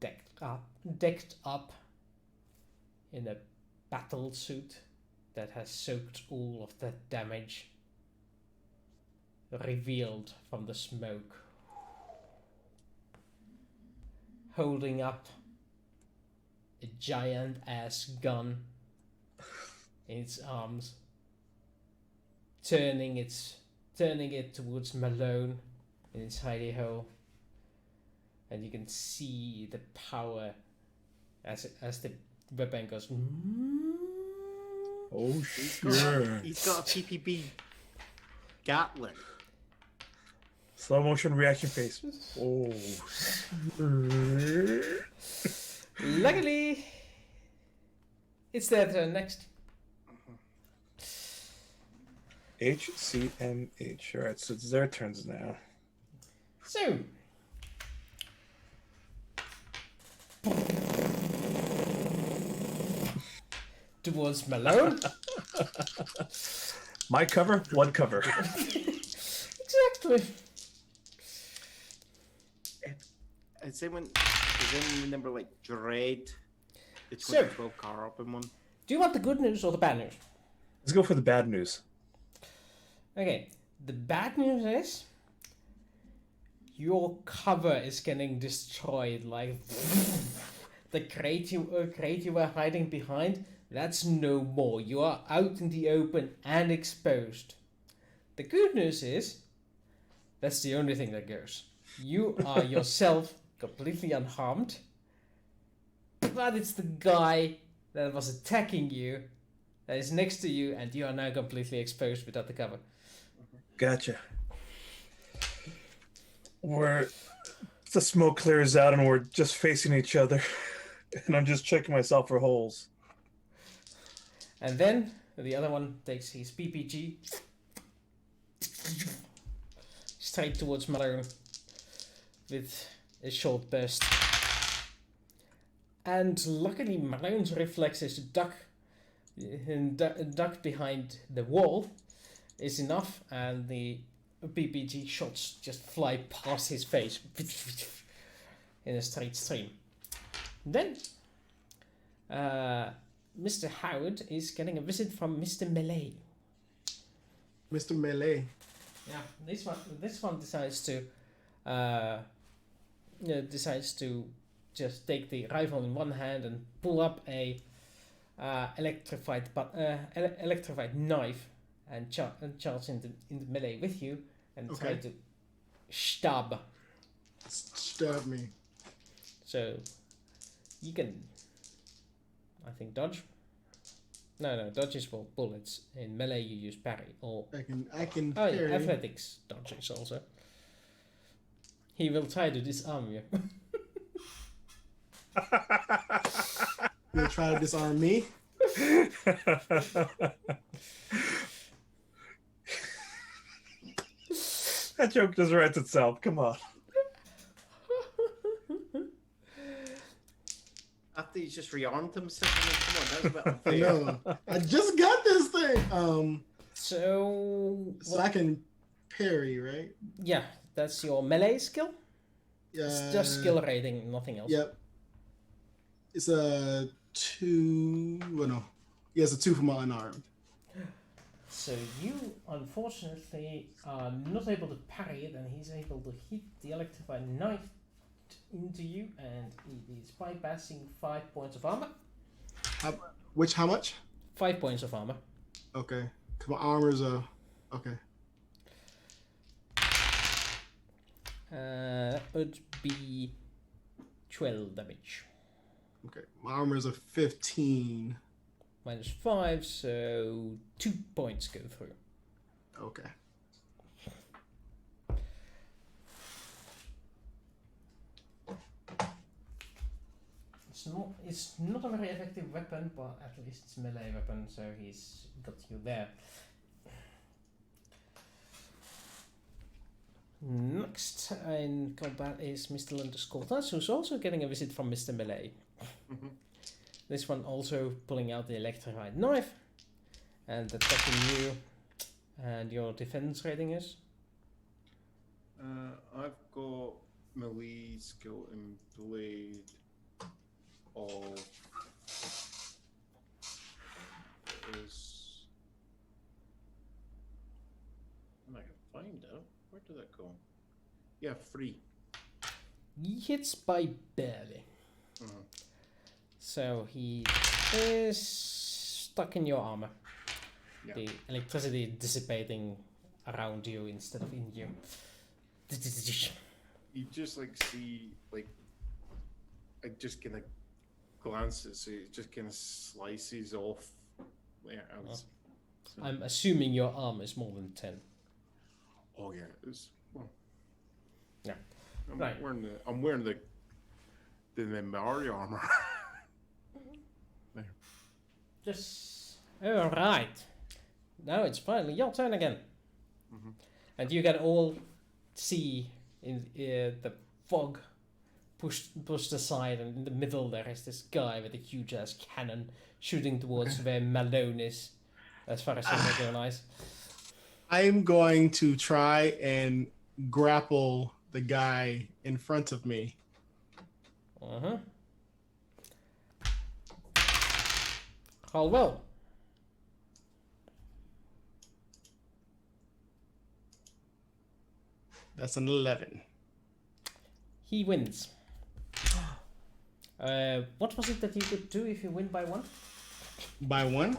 decked up in a battle suit that has soaked all of the damage, revealed from the smoke, holding up a giant ass gun in its arms, turning it towards Malone in its hidey hole, and you can see the power as the weapon goes. Oh sure. He's got a PPB Gatling. Slow motion reaction face. Oh. Luckily, it's their turn next. HCMH. All right, so it's their turns now. So, towards Malone. My cover, one cover. Exactly. Does anyone remember like Dread? The So- 2012 car up in one. Do you want the good news or the bad news? Let's go for the bad news. Okay, the bad news is your cover is getting destroyed. Like the crate you were hiding behind, that's no more. You are out in the open and exposed. The good news is that's the only thing that goes. You are yourself completely unharmed, but it's the guy that was attacking you that is next to you, and you are now completely exposed without the cover. Gotcha. The smoke clears out and we're just facing each other, and I'm just checking myself for holes. And then the other one takes his PPG straight towards Malone with a short burst. And luckily Malone's reflexes to duck behind the wall is enough, and the PPG shots just fly past his face in a straight stream. Then Mr. Howard is getting a visit from Mr. Melee. Mr. Melee. Yeah, this one decides to just take the rifle in one hand and pull up a electrified knife and charge into melee with you and try to stab me. So you can, I think, dodge. No, dodge is for bullets. In melee you use parry, or I can oh, parry. yeah, athletics dodges also. He will try to disarm you. You'll try to disarm me? That joke just writes itself. Come on. After he's just rearmed himself, I mean, come on, that's a bit I unfair. know. I just got this thing. So I can parry, right? yeah, that's your melee skill. It's just skill rating, nothing else. Yep. It's a 2. Well, no. Yeah, it's a 2 for my unarmed. So you, unfortunately, are not able to parry it, and he's able to hit the electrified knife into you, and it is bypassing 5 points of armor. How much? 5 points of armor. Okay. 'Cause my armor's okay. That would be 12 damage. Okay. My armor's a 15. Minus 5, so 2 points go through. Okay. It's not a very effective weapon, but at least it's a melee weapon, so he's got you there. Next in combat is Mr. Landeskortas, who's also getting a visit from Mr. Melee. This one also pulling out the electrified knife and attacking you. And your defense rating is? I've got melee skill and blade of is. I'm not gonna find it. Where did that go? Yeah, 3. He hits by barely. So he is stuck in your armor. Yeah. The electricity dissipating around you instead of in you. You just like see like I just kind of glances, so it just kind of slices off. Yeah, so. I'm assuming your armor is more than 10. Oh yeah, it's well. Yeah. I'm Right. wearing the Mario armor. There. Just all right. Now it's finally your turn again, and you can all see in the fog pushed aside, and in the middle there is this guy with a huge ass cannon shooting towards where Malone is, as far as you recognize. I'm going to try and grapple the guy in front of me. Roll well. That's an 11. He wins. What was it that you could do if you win by 1? By 1?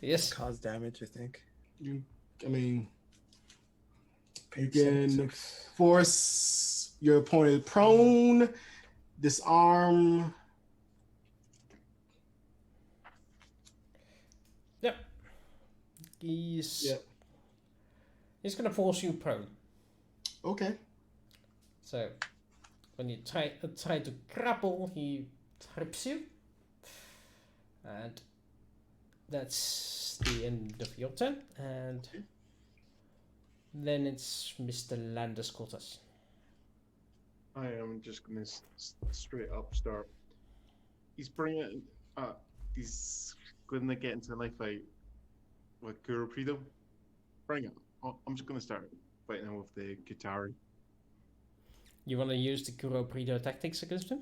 Yes. Cause damage, I think. You can Page can 76. force your opponent prone, disarm. Yep. He's gonna force you prone. Okay. So when you try to grapple, he trips you, and that's the end of your turn. And then it's Mr. Landeskortas. I am just gonna straight up start. He's bringing. He's gonna get into a knife fight with Guru Predo. Bring it. I'm just gonna start fighting him with the Katari. You want to use the Kuro Predo tactics against him?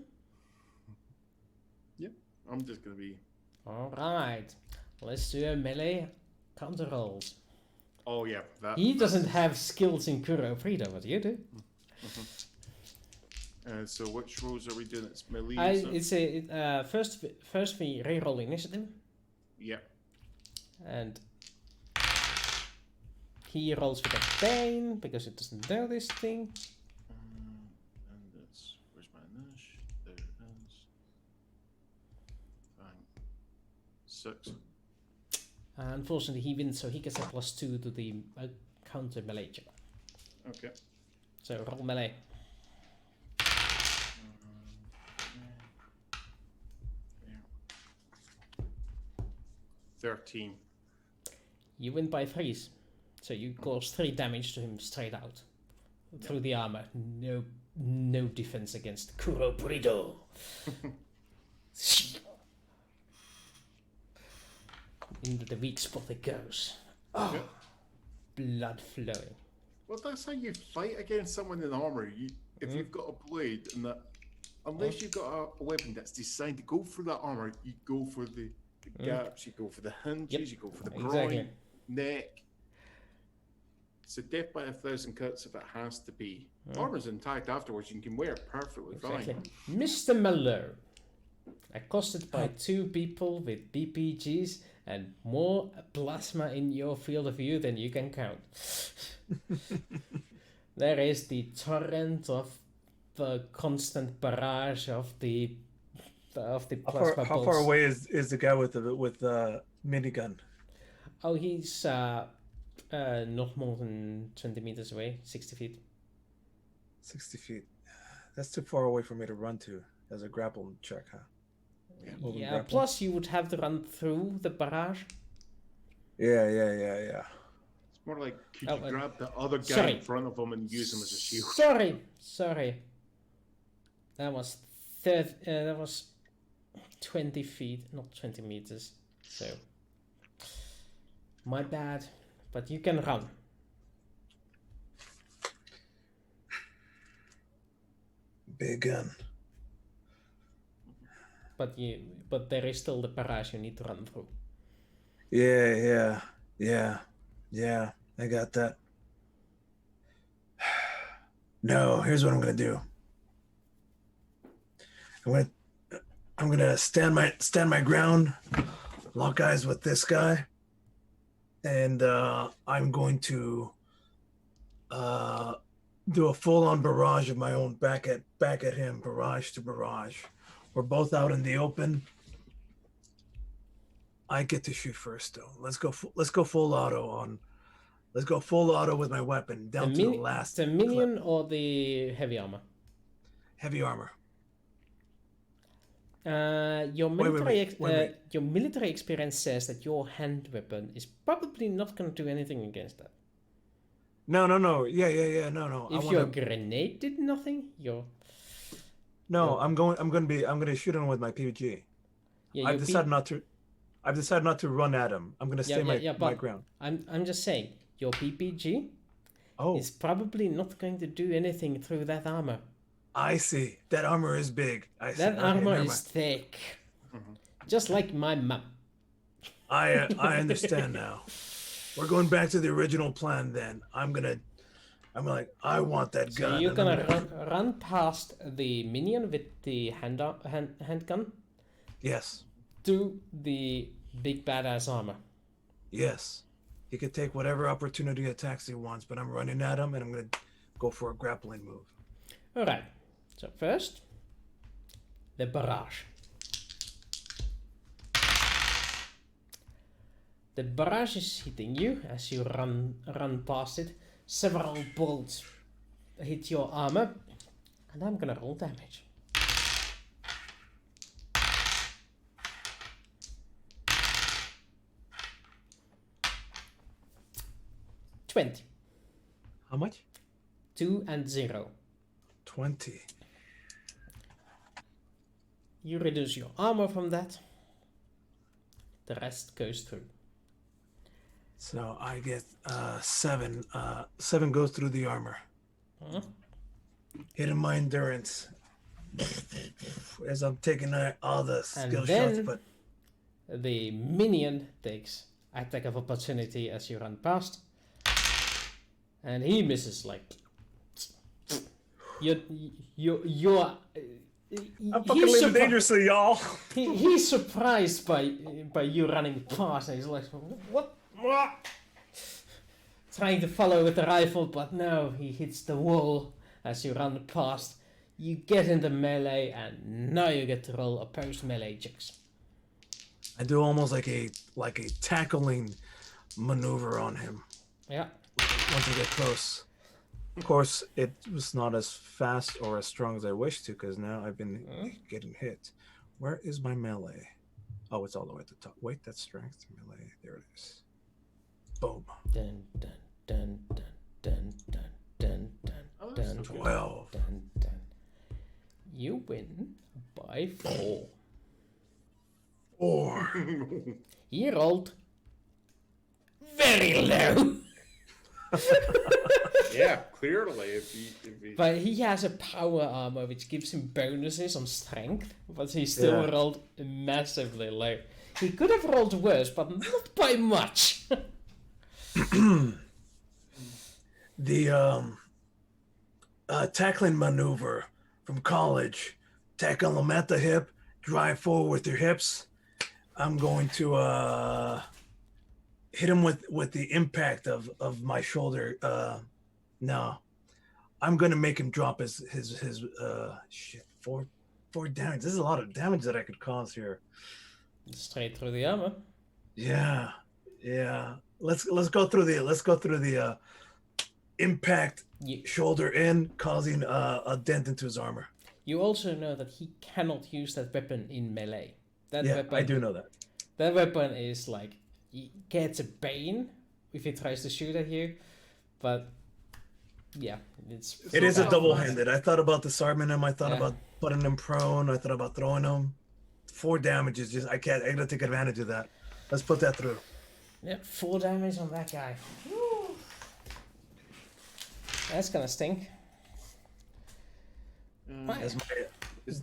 Yeah, I'm just gonna be. All right. Let's do a melee counter rolls. Oh yeah, that. He doesn't have skills in Kuro Predo, but you do. So which rolls are we doing? It's melee. It's a first we re-roll initiative, Yeah. and he rolls with a bane because it doesn't know this thing. And that's where's my niche? There it is. Bang. 6. Unfortunately, he wins, so he gets a +2 to the counter melee check. Okay. So roll melee. 13. You win by 3s, so you cause 3 damage to him straight out through the armor. No defense against Kuro Predo. Into the weak spot it goes. Oh, blood flowing. Well, that's how you fight against someone in armor. If you've got a blade and that, unless you've got a weapon that's designed to go through that armor, you go for the gaps, you go for the hinges, you go for the groin. Exactly. neck. It's a death by 1,000 cuts if it has to be. Armor's intact afterwards. You can wear it perfectly Exactly. fine. Mr. Malone, accosted by 2 people with BPGs and more plasma in your field of view than you can count. There is the torrent of the constant barrage of the plasma How far bolts. away is the guy with the minigun? Oh, he's not more than 20 meters away, 60 feet. 60 feet. That's too far away for me to run to as a grapple check, huh? Yeah, grapple. plus you would have to run through the barrage. Yeah. It's more like, could you grab the other guy in front of him and use him as a shield? Sorry. That was 20 feet, not 20 meters. So, my bad. But you can run. Big gun. But there is still the barrage you need to run through. Yeah. I got that. No, here's what I'm gonna do. I'm gonna stand my ground, lock eyes with this guy, and I'm going to do a full-on barrage of my own back at him, barrage to barrage. We're both out in the open. I get to shoot first, though. Let's go full auto with my weapon down to the last. The minion or the heavy armor? Heavy armor. Your military experience says that your hand weapon is probably not going to do anything against that. No. Yeah. No. If your grenade did nothing, I'm gonna shoot him with my PVG. Yeah, I've decided not to run at him. I'm gonna stay my ground. I'm just saying, your PPG is probably not going to do anything through that armor. I see. That armor is big. That armor is thick. Just like my mum. I understand now. We're going back to the original plan then. I'm like, I want that gun. So you're gonna run past the minion with the handgun? Yes. To the big badass armor? Yes. He could take whatever opportunity attacks he wants, but I'm running at him and I'm gonna go for a grappling move. Alright. So first, the barrage. The barrage is hitting you as you run past it. Several bolts hit your armor, and I'm gonna roll damage. $20. How much? 2 and 0. 20. You reduce your armor from that. The rest goes through. So I get 7. 7 goes through the armor. Hitting my endurance as I'm taking all the skill shots. But the minion takes attack of opportunity as you run past, and he misses like. You're I'm fucking living dangerously, y'all. He's surprised by you running past, and he's like, what? Trying to follow with the rifle, but no, he hits the wall as you run past. You get into melee, and now you get to roll opposed melee checks. I do almost like a tackling maneuver on him. Yeah. Once I get close. Of course, it was not as fast or as strong as I wished to, because now I've been getting hit. Where is my melee? Oh, it's all the way at the top. Wait, that's strength. Melee. There it is. Boom. Dun, dun, dun, dun, dun, dun, dun, dun, 12. Dun, dun. You win by 4. 4. He rolled very low. Yeah, clearly. If he... But he has a power armor which gives him bonuses on strength, but he still rolled massively low. He could have rolled worse, but not by much. The tackling maneuver from college. Tackle them at the hip, drive forward with your hips. I'm going to hit him with the impact of my shoulder. No, I'm gonna make him drop his shit. Four damage. This is a lot of damage that I could cause here. Straight through the armor. Yeah. Let's go through the impact shoulder in, causing a dent into his armor. You also know that he cannot use that weapon in melee. I do know that. That weapon is like, he gets a bane if he tries to shoot at you, but yeah, it is a double-handed. I thought about disarming him. I thought about putting him prone. I thought about throwing him. 4 damage is just, I gotta take advantage of that. Let's put that through. Yep, 4 damage on that guy. Woo. That's gonna sting. That's my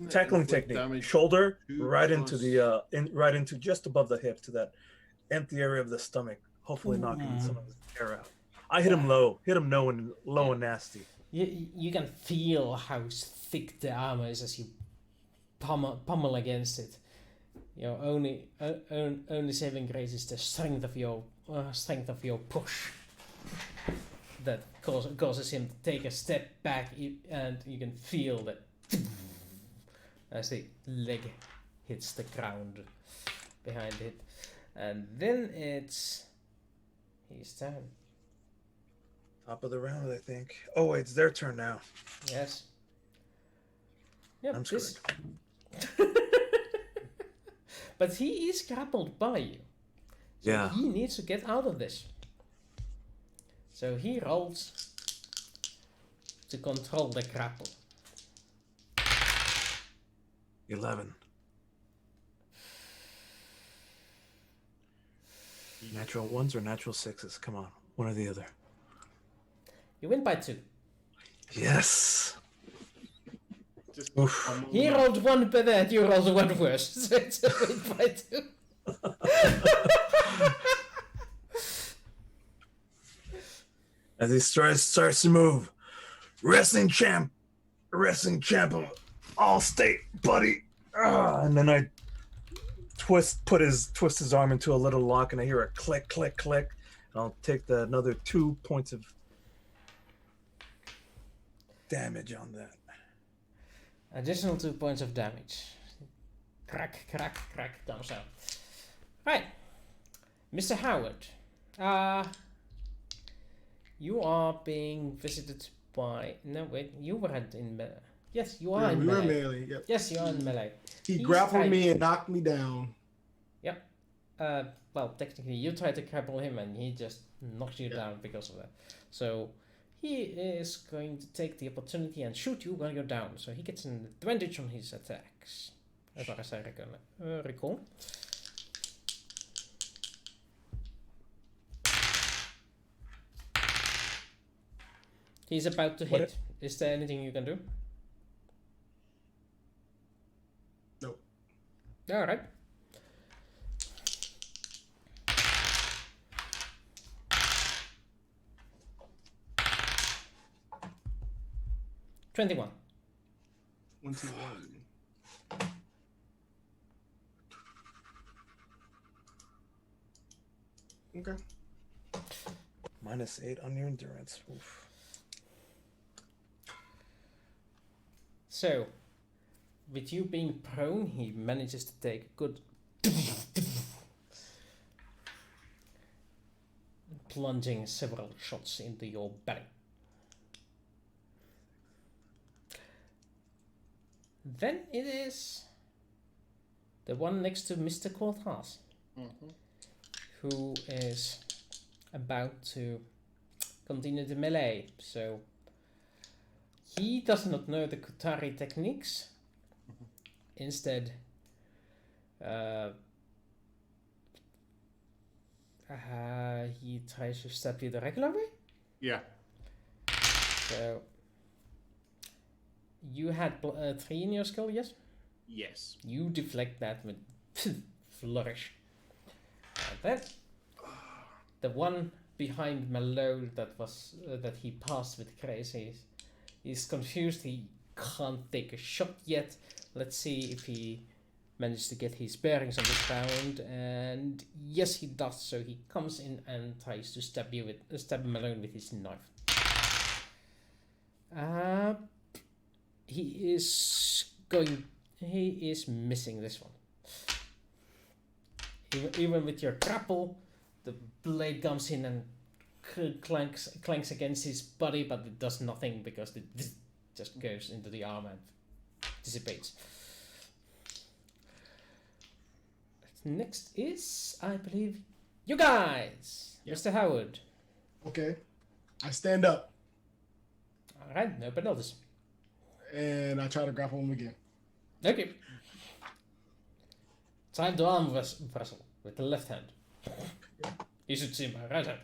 tackling technique. Shoulder right into the right into just above the hip to that empty area of the stomach. Hopefully knocking some of his air out. I hit him low. Hit him low and nasty. You can feel how thick the armor is as you pummel against it. You know, only saving grace is the strength of your push that causes him to take a step back, and you can feel that as the leg hits the ground behind it, and then it's his turn. Top of the round, I think. Oh wait, it's their turn now. Yes. Yep, I'm screwed. But he is grappled by you. So yeah. He needs to get out of this. So he rolls to control the grapple. 11. Natural 1s or natural 6s? Come on, one or the other. You win by 2. Yes. He rolled 1 better and you rolled 1 worse. So it's a win by 2. As he starts to move, wrestling champ of all state, buddy. And then I twist his arm into a little lock, and I hear a click, click, click. And I'll take another 2 points of damage on that. Additional 2 points of damage. Crack, crack, crack comes out. Right, Mr. Howard. You are being visited by... No, wait, you weren't in melee. Yes, you are in melee. We were melee, yep. Yes, you are in melee. He grappled me and knocked me down. Yep. Well, technically, you tried to grapple him and he just knocked you down because of that. So, he is going to take the opportunity and shoot you while you're down. So, he gets an advantage on his attacks, as far as I recall. He's about to hit. Is there anything you can do? No. All right. $21. 21. Okay. -8 on your endurance. Oof. So, with you being prone, he manages to take a good plunging several shots into your belly. Then it is the one next to Mr. Cortaz, who is about to continue the melee. So he does not know the Kutari techniques. Instead, he tries to stab you the regular way. Yeah. So you had 3 in your skill, yes? Yes. You deflect that with flourish. And then the one behind Malone that he passed with crazy. He's confused. He can't take a shot yet. Let's see if he manages to get his bearings on the ground. And yes, he does. So he comes in and tries to stab Malone with his knife. He is missing this one. Even with your grapple, the blade comes in and clanks against his body, but it does nothing because it just goes into the arm and dissipates. Next is, I believe, you guys, yep. Mr. Howard. Okay, I stand up. All right, no penalties. And I try to grapple him again. Okay. Time to arm wrestle with the left hand. You should see my right hand.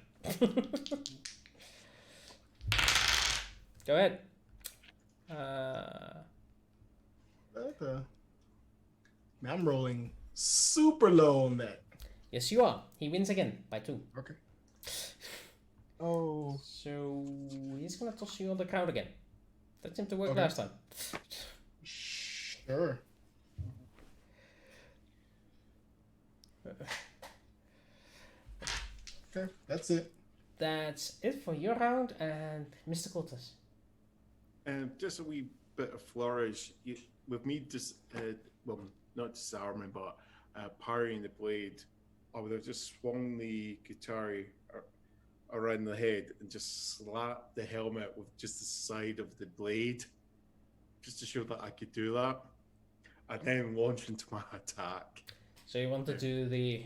Go ahead. I'm rolling super low on that. Yes, you are. He wins again by 2. Okay. Oh. So he's gonna toss you on the ground again. That seemed to work last time. Sure. Okay, that's it. That's it for your round, and Mr. Cortez. Just a wee bit of flourish. With me, well, not disarming, but parrying the blade, I would have just swung the guitar around the head and just slapped the helmet with just the side of the blade, just to show that I could do that, and then launch into my attack. So you want to do the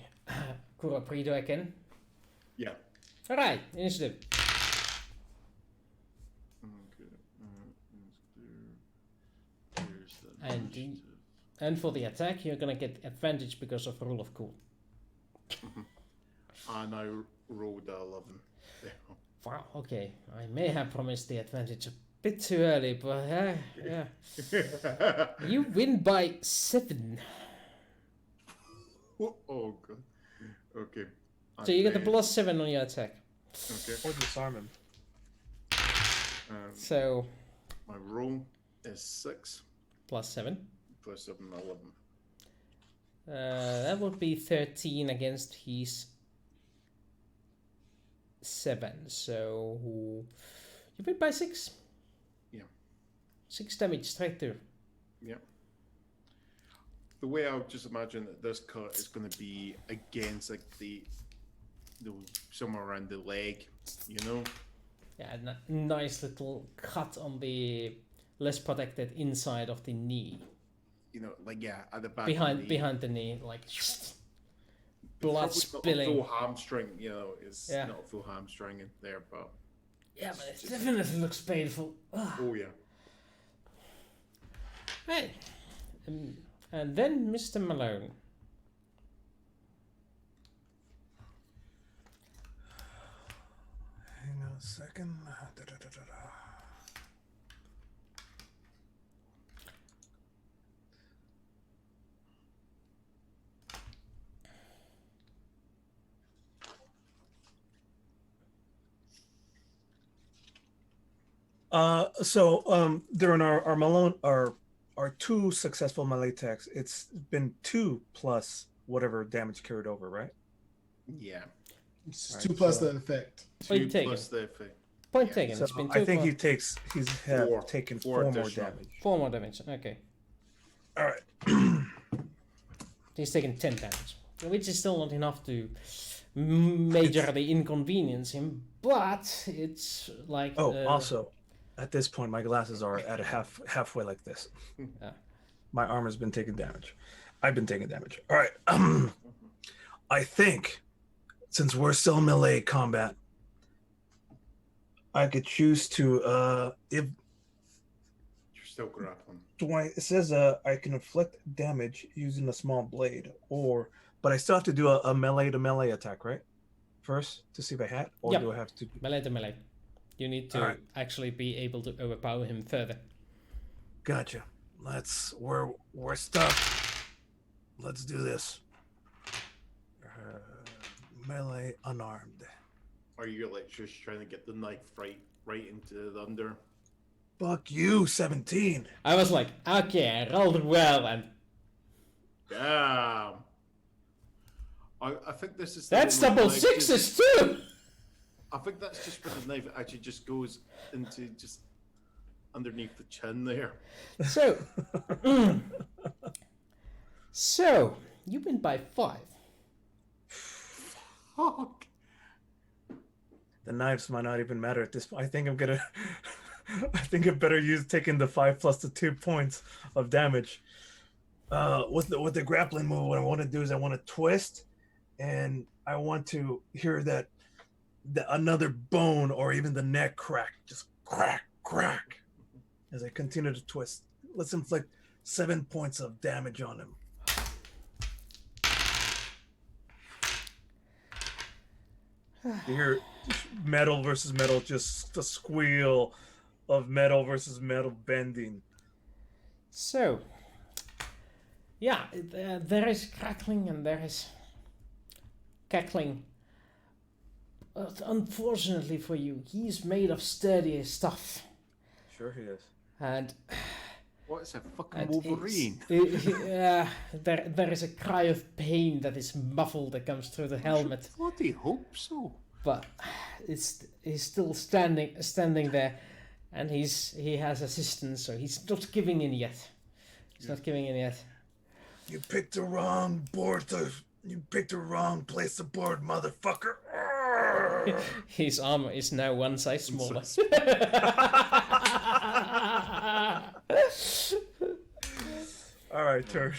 Curaprido again? Yeah. All right, initiative. Okay. And for the attack, you're gonna get advantage because of rule of cool. And I rolled 11. Wow. Okay, I may have promised the advantage a bit too early, but yeah. You win by 7. Oh god. Okay. So you get the +7 on your attack. Okay. Or disarm him. So my roll is 6. +7. +7, 11. That would be 13 against his 7. So you win by 6. Yeah. 6 damage straight through. Yeah. The way I would just imagine that this cut is going to be against like the somewhere around the leg, you know. Yeah, a nice little cut on the less protected inside of the knee. You know, like at the back. Behind the knee, like blood spilling. Not a full hamstring, you know, it's not a full hamstring in there, but yeah, but it definitely looks painful. Oh yeah. Right, and then Mr. Malone. Hang on a second. So during our Malone our 2 successful melee attacks, it's been 2 plus whatever damage carried over, right? Yeah. It's 2 plus the effect. 2 plus the effect. Point taken. So It's been 2 I think plus... he's taken 4 more damage. 4 more damage. Okay. All right. He's taken 10 damage, which is still not enough to majorly inconvenience him, but it's like. Also, at this point, my glasses are at a halfway like this. My arm has been taking damage. I've been taking damage. All right. I think, since we're still in melee combat, I could choose to if you're still grappling. It says I can inflict damage using a small blade, but I still have to do a melee to melee attack, right? First to see if I hit, or do I have to melee to melee? You need to actually be able to overpower him further. Gotcha. We're stuck. Let's do this. Melee unarmed. are you like just trying to get the knife right into the under? Fuck you, 17. I was like, okay, I rolled well, and Damn. I think this is. that's the one where double the knife sixes too. I think that's just where the knife actually just goes into just underneath the chin there. So, so you win by 5. Fuck. The knives might not even matter at this point. I think I'm gonna. I think I better use taking the 5 plus the 2 points of damage. With the grappling move, what I want to do is I want to twist, and I want to hear that another bone or even the neck crack, just crack, as I continue to twist. Let's inflict 7 points of damage on him. You hear metal versus metal, just the squeal of metal versus metal bending. So, yeah, there is crackling and there is cackling. But unfortunately for you, he's made of sturdier stuff. Sure he is. And What's a fucking Wolverine? there is a cry of pain that is muffled that comes through the helmet. I bloody hope so. But he's still standing there, and he has assistance, so he's not giving in yet. He's not giving in yet. You picked the wrong board. You picked the wrong place to board, motherfucker. His armor is now one size smaller. All right, turn.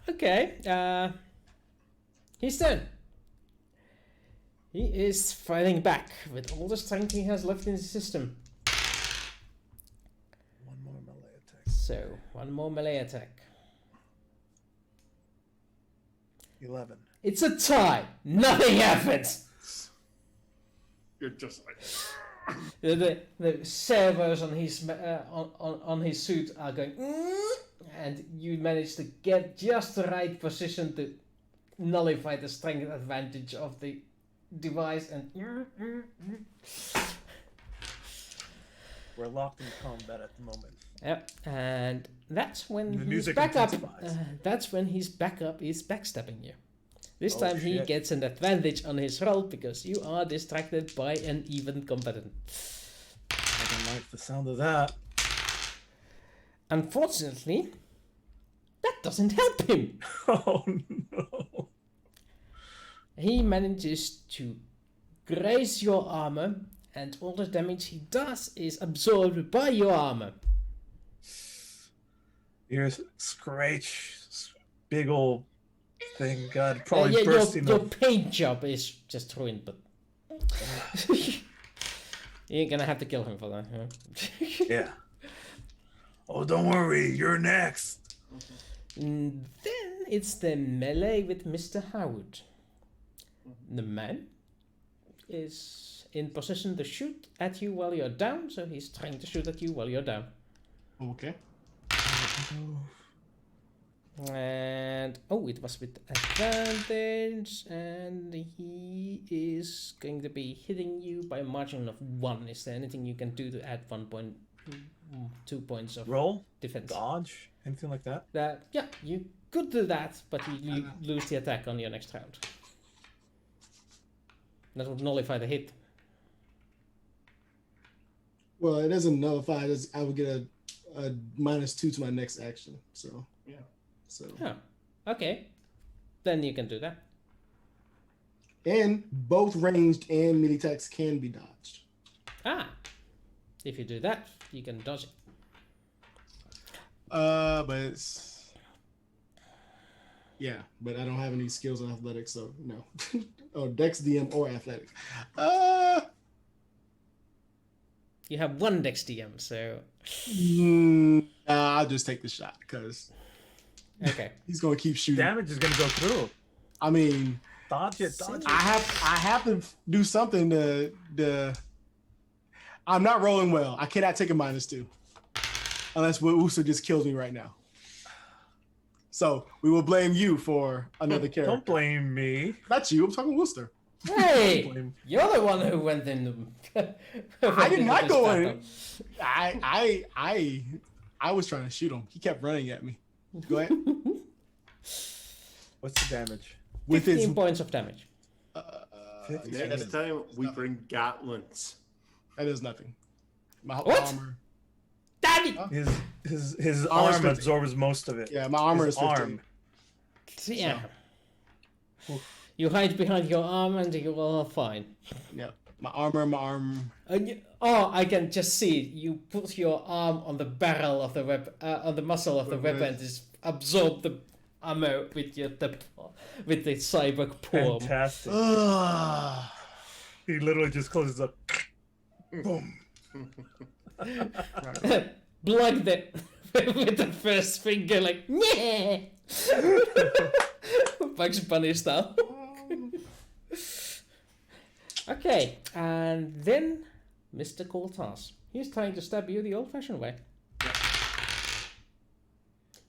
Okay, he's done. He is fighting back with all the strength he has left in his system. One more melee attack. So, one more melee attack. 11. It's a tie. Nothing happens. You're just like. The servos on his on his suit are going, and you manage to get just the right position to nullify the strength advantage of the device, and We're locked in combat at the moment. yep, and that's when The his music backup. intensifies. That's when his backup is backstabbing you. This Oh, time he shit. gets an advantage on his roll because you are distracted by an even combatant. I don't like the sound of that. Unfortunately, that doesn't help him. Oh no. He manages to graze your armor, and all the damage he does is absorbed by your armor. Here's Scratch, big old thing. God, probably Yeah, bursting your up. paint job is just ruined, but you're gonna have to kill him for that. Huh? Yeah. Oh, don't worry. You're next. And then it's the melee with Mr. Howard. The man is in position to shoot at you while you're down, so he's trying to shoot at you while you're down. Okay. And it was with advantage, and he is going to be hitting you by a margin of 1. Is there anything you can do to add 2 points of Roll, defense? dodge, anything like that? Yeah, you could do that, but you lose the attack on your next round. That would nullify the hit. Well, it doesn't nullify. I would get a -2 to my next action. So Yeah. So Oh, okay. Then you can do that. and both ranged and melee attacks can be dodged. If you do that, you can dodge it. But it's but I don't have any skills in athletics, so no. Oh, Dex, DM, or athletics. You have 1 Dex DM, so I'll just take the shot because okay. he's gonna keep shooting. Damage is gonna go through. I mean, Dodge it, dodge it. I have to do something to. I'm not rolling well. I cannot take a -2 unless Uso just kills me right now. So we will blame you for another character. Don't blame me. Not you. I'm talking Worcester. Hey, you're the one who went in. I did not go in. I was trying to shoot him. He kept running at me. Go ahead. What's the damage? With 15 points of damage. Next time we bring Gatlins. That is nothing. My What? armor. Daddy! His Armor's arm 50. absorbs most of it. Yeah, my armor His is 15. arm. Yeah. You hide behind your arm and you're all fine. Yeah, my arm. Oh, I can just see it. You put your arm on the barrel of the weapon, on the muzzle of the weapon, and just absorb the ammo with with the cyborg palm. Fantastic. Ugh. He literally just closes up. Boom. Blocked it with the first finger, like yeah. Bugs Bunny style. Okay, and then Mr. Cortaz. He's trying to stab you the old-fashioned way.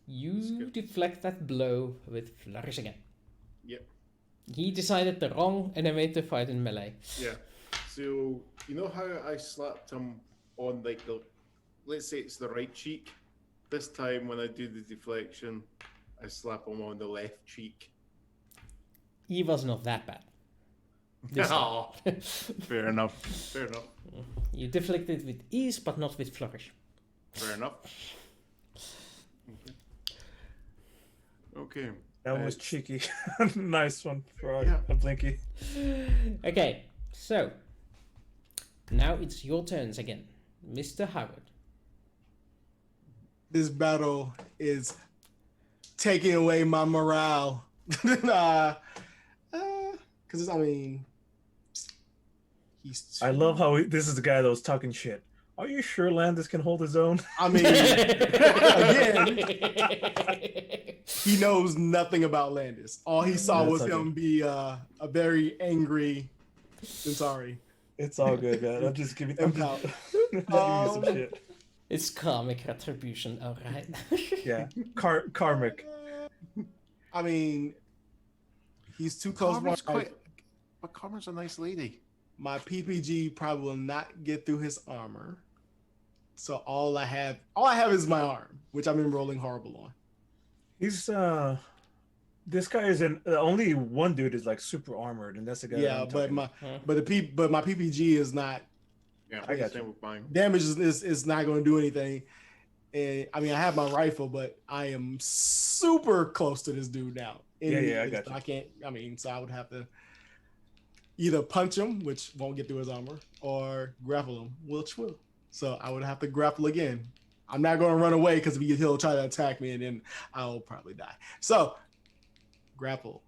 You deflect that blow with flourish again. Yep. He decided the wrong enemy to fight in melee. Yeah. So you know how I slapped him on like the, let's say it's the right cheek. This time when I do the deflection, I slap him on the left cheek. He was not that bad. Oh, fair enough. Fair enough. You deflected with ease, but not with flourish. Fair enough. Okay. That was cheeky. Nice one for Yeah. a Blinky. Okay, so now it's your turns again, Mr. Howard. This battle is taking away my morale. Because I mean, he's. I love how this is the guy that was talking shit. Are you sure Landis can hold his own? I mean, again, he knows nothing about Landis. All he saw was him be a very angry Centauri. It's all good, man. I'm just giving you some shit. It's karmic retribution, alright. Yeah, karmic. I mean, he's too close. But Carmen's a nice lady. My PPG probably will not get through his armor. So all I have is my arm, which I've been rolling horrible on. He's this guy is only one dude is like super armored, and that's the guy. Yeah, but my PPG is not. Yeah, I got you. With mine. Damage is not going to do anything. And I mean, I have my rifle, but I am super close to this dude now. Yeah, I got you. I can't. I mean, so I would have to either punch him, which won't get through his armor, or grapple him, which will. So I would have to grapple again. I'm not going to run away because he'll try to attack me, and then I'll probably die. So grapple.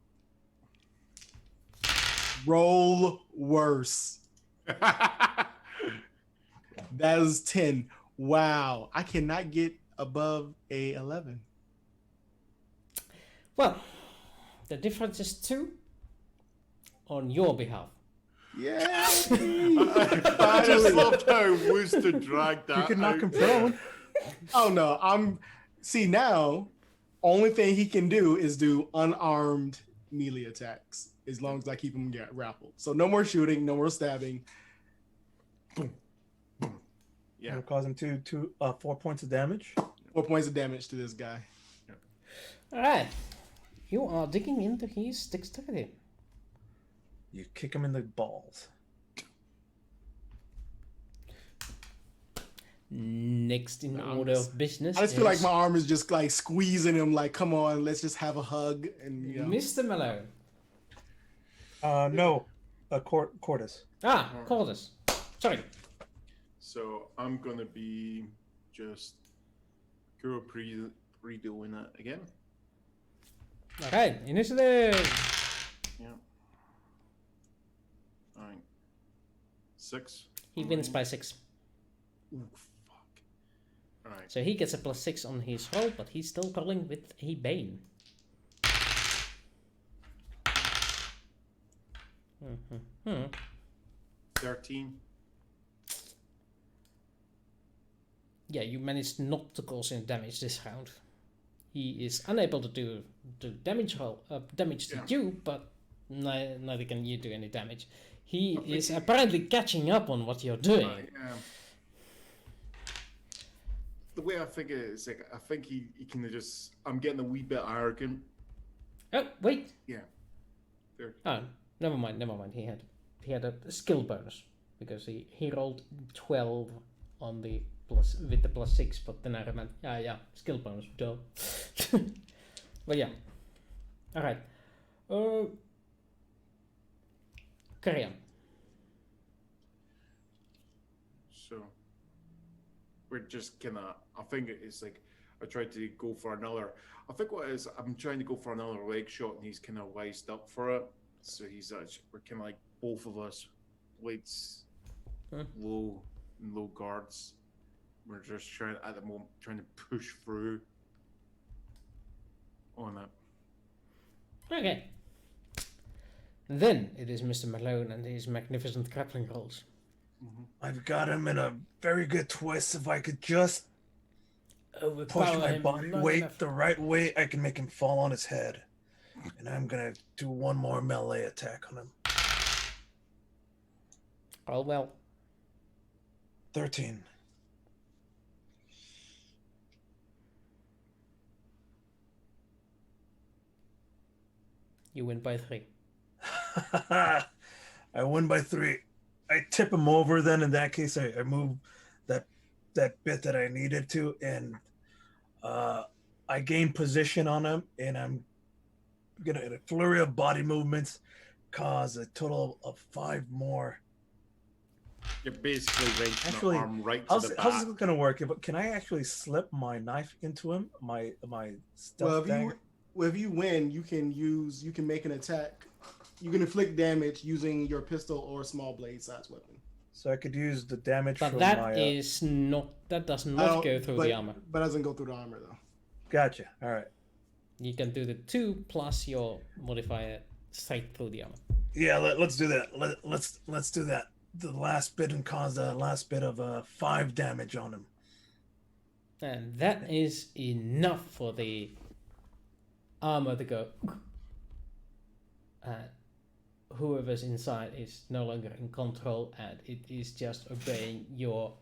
Roll worse. That is 10. Wow. I cannot get above a 11. Well, the difference is 2 on your behalf. Yeah. I just loved how Wooster dragged that. You can knock out him there. prone. Oh no. See now, only thing he can do is do unarmed melee attacks as long as I keep him grappled. So no more shooting, no more stabbing. Boom. Yeah. It'll cause him 4 points of damage. 4 points of damage to this guy. Alright. You are digging into his dexterity. You kick him in the balls. Next in order of business. I just feel like my arm is just like squeezing him, like, come on, let's just have a hug. And you know. Mr. Malone. No. Cordis. Cordis. Sorry. So I'm gonna be just redoing that again. Okay, initiative. Yeah. All right. 6. He wins by 6. Ooh, fuck. All right. So he gets a +6 on his roll, but he's still rolling with a Bane. 13. Yeah, you managed not to cause him damage this round. He is unable to do damage to you, but neither can you do any damage. He is apparently catching up on what you're doing. The way I think it is, like, I think he can just. I'm getting a wee bit arrogant. Oh wait. Yeah. There. Oh, never mind. He had a skill bonus because he rolled 12 on the plus with the +6, but then I remember. Yeah, skill bonus. Duh. But yeah. All right. Carry on. So we're just gonna. I think it's like I tried to go for another. I think what it is, I'm trying to go for another leg shot, and he's kind of wised up for it. So he's actually, we're kind of like both of us, weights low guards. We're just trying at the moment to push through on it. Okay. Then it is Mr. Malone and his magnificent grappling rolls. I've got him in a very good twist. If I could just push my body weight the right way, I can make him fall on his head. And I'm gonna do one more melee attack on him. Roll well. 13. You win by 3. I win by 3. I tip him over. Then in that case, I move that bit that I needed to, and I gain position on him, and I'm gonna, in a flurry of body movements, cause a total of 5 more. You're basically wrenching the arm right to the back. How's this gonna work? Can I actually slip my knife into him? My stuff dagger? If you win, you can make an attack. You can inflict damage using your pistol or small blade size weapon. So I could use the damage but from that my... is not... That does not go through the armor. But doesn't go through the armor, though. Gotcha. All right. You can do the 2 plus your modifier straight through the armor. Yeah, let's do that. Let's do that. The last bit and cause the last bit of 5 damage on him. And that is enough for the armor to go... whoever's inside is no longer in control, and it is just obeying your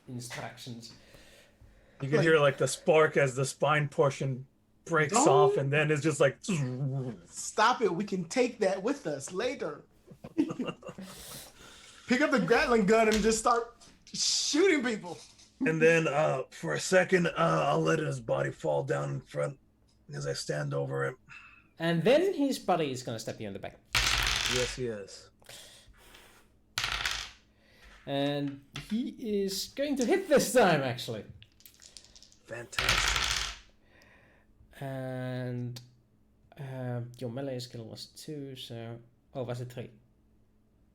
instructions. You can hear like the spark as the spine portion breaks off, and then it's just like... Stop it. We can take that with us later. Pick up the Gatling gun and just start shooting people. And then for a second, I'll let his body fall down in front as I stand over him. And then his body is going to stab you in the back. Yes, he is. And he is going to hit this time, actually. Fantastic. And your melee skill was 2, so... Oh, was it 3?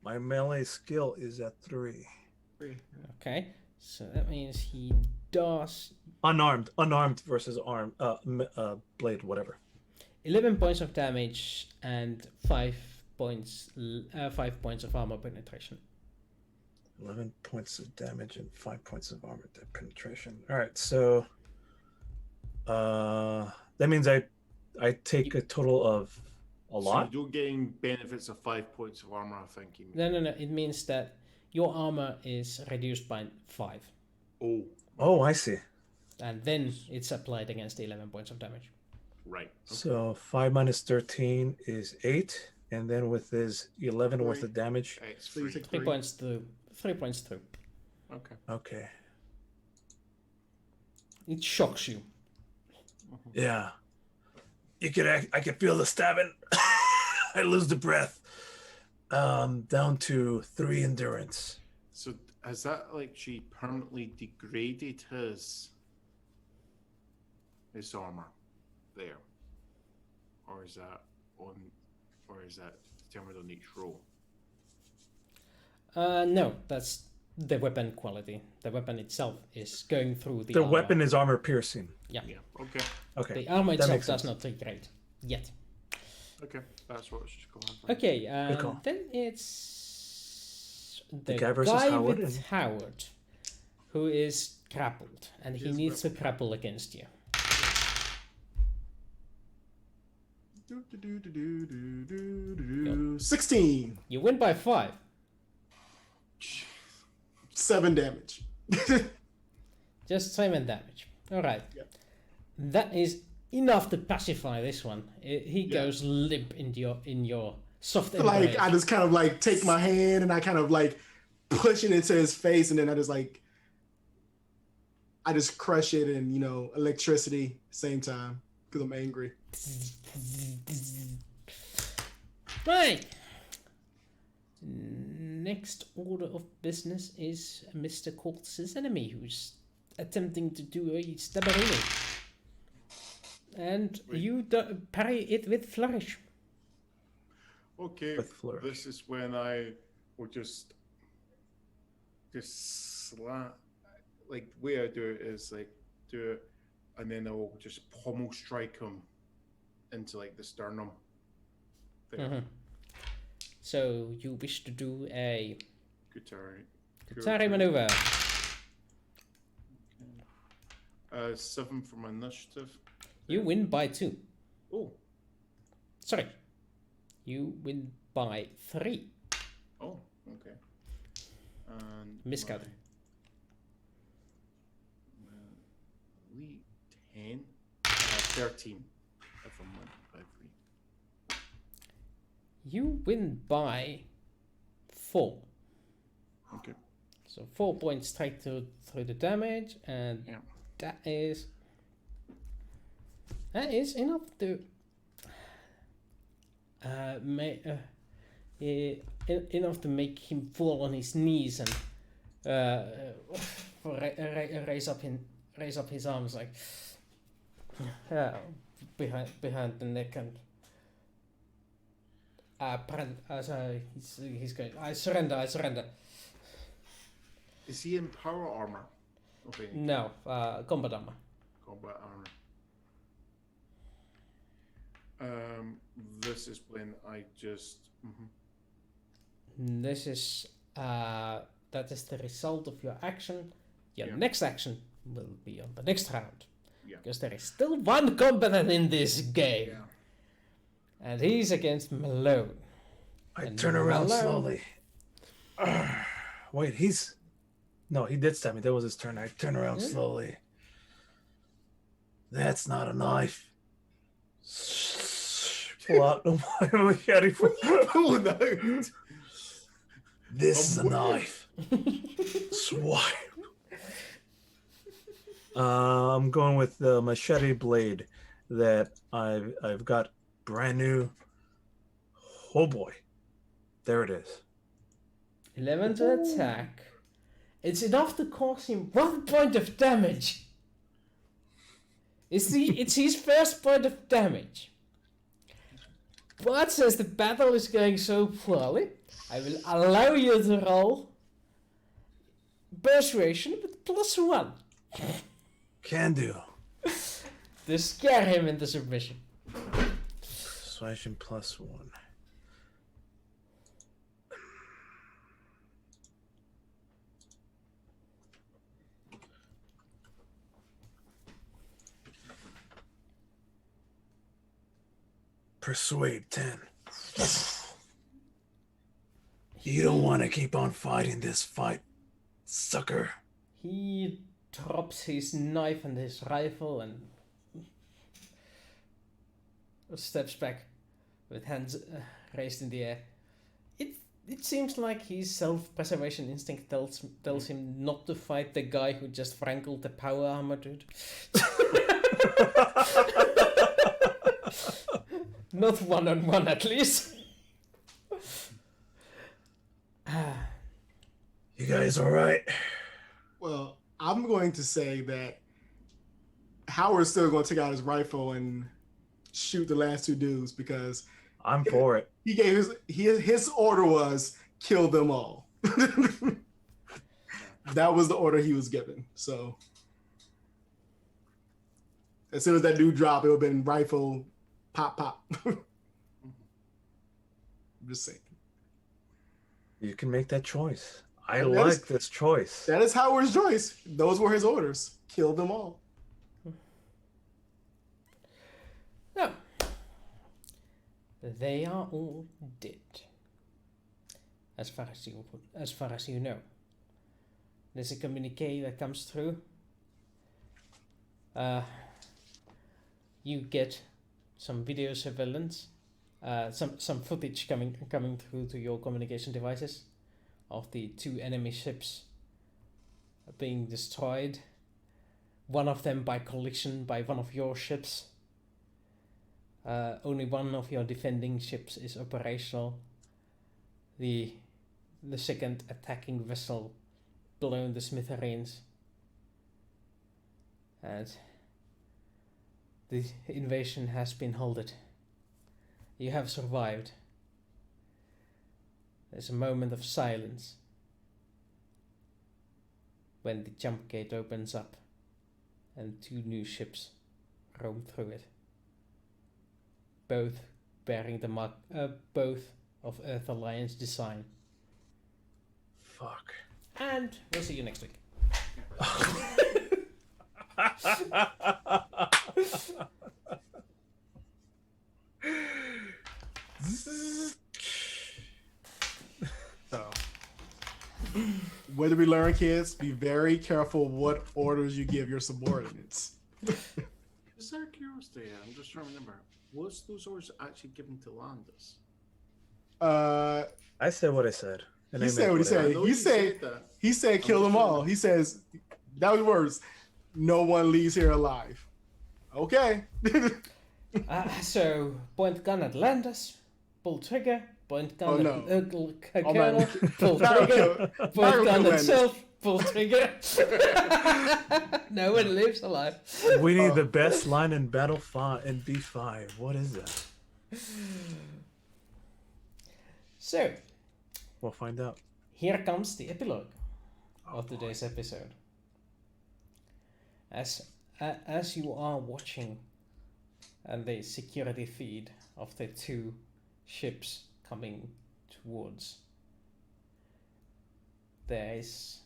My melee skill is at 3. Okay, so that means he does... Unarmed versus armed, blade, whatever. 11 points of damage and 5 points of armor penetration. 11 points of damage and 5 points of armor penetration. All right, so that means I take a total of a lot. So you're getting benefits of 5 points of armor, I think. No. It means that your armor is reduced by 5. Oh, I see. And then it's applied against the 11 points of damage. Right. Okay. So 5 minus 13 is 8, and then with his 11 worth of damage. So you take 3 points through. 3 points through. Okay. It shocks you. Yeah. I could feel the stabbing. I lose the breath. Down to 3 endurance. So has that she permanently degraded his armor there? Or is that determined on each roll? No, that's the weapon quality. The weapon itself is going through the The armor. weapon is armor piercing. Yeah. Okay. The armor itself does not degrade yet. Okay, that's what it's just going on. Okay, then it's the guy versus guy Howard with Howard, who is grappled, and he needs to grapple against you. 16. You win by 5. 7 damage. Just 7 damage. Alright. Yep. That is enough to pacify this one. He goes limp in your soft embrace. Like, I just kind of like take my hand and I kind of like push it into his face, and then I just crush it, and electricity same time because I'm angry. Right. Next order of business is Mr. Cortez's enemy, who's attempting to do a stabberini. And you parry it with flourish. Okay, With flourish. this is when I will just slap. Like, the way I do it is like do it, and then I will just pommel strike him into like the sternum. There. So you wish to do a Kutari maneuver. 7 for my initiative. You win by 2. Oh, Sorry. You win by 3. oh, okay. And Miscount. my elite 10, 13. If I'm win by 3. You win by 4. Okay. So 4 points straight through the damage, and that is enough to enough to make him fall on his knees and raise up his arms like behind the neck, and he's going, I surrender. Is he in power armor? Okay. No, combat armor. Combat armor. This is when I just. This is that is the result of your action. Your next action will be on the next round. Yeah. Because there is still one combatant in this game. Yeah. And he's against Malone. I And turn around Malone- slowly. Wait, no, he did stab me. That was his turn. I turn around slowly. That's not a knife. Pull out the machete. Oh no! This is a knife. Swipe. I'm going with the machete blade that I've got brand new. Oh boy, there it is. 11 to attack. It's enough to cause him 1 point of damage. It's his first point of damage. But since the battle is going so poorly, I will allow you to roll persuasion with +1. Can do. To scare him into submission. Persuasion +1. Persuade 10. You don't want to keep on fighting this fight, sucker. He drops his knife and his rifle and steps back with hands raised in the air. It seems like his self-preservation instinct tells him not to fight the guy who just strangled the power armor dude. Not one-on-one, at least. You guys all right? Well, I'm going to say that Howard's still going to take out his rifle and shoot the last 2 dudes because I'm for it. he gave his order was kill them all. That was the order he was given. So as soon as that dude dropped, it would have been rifle, pop. I'm just saying. You can make that choice. I like this choice. That is Howard's choice. Those were his orders. Kill them all. No. They are all dead. as far as you know. There's a communique that comes through. You get some video surveillance, some footage coming through to your communication devices of the 2 enemy ships being destroyed. One of them by collision by one of your ships. Only one of your defending ships is operational. The second attacking vessel blown to smithereens. And the invasion has been halted. You have survived. There's a moment of silence when the jump gate opens up and 2 new ships roam through it. Both bearing the mark, both of Earth Alliance design. Fuck. And we'll see you next week. So, what did we learn, kids? Be very careful what orders you give your subordinates. Just out of curiosity, I'm just trying to remember. Was those orders actually given to Landis? I said what I said. And He I said meant what he I said. that. He said kill them all. He says, that was words. No one leaves here alive. Okay. So, point gun at Landis, pull trigger, point gun Oh, at no. Colonel, pull trigger, point gun at self, pull trigger. No one lives alive. We need the best line in Battle 5 in B5. What is that? So, We'll find out. here comes the epilogue of today's episode. As you are watching the security feed of the 2 ships coming towards, there is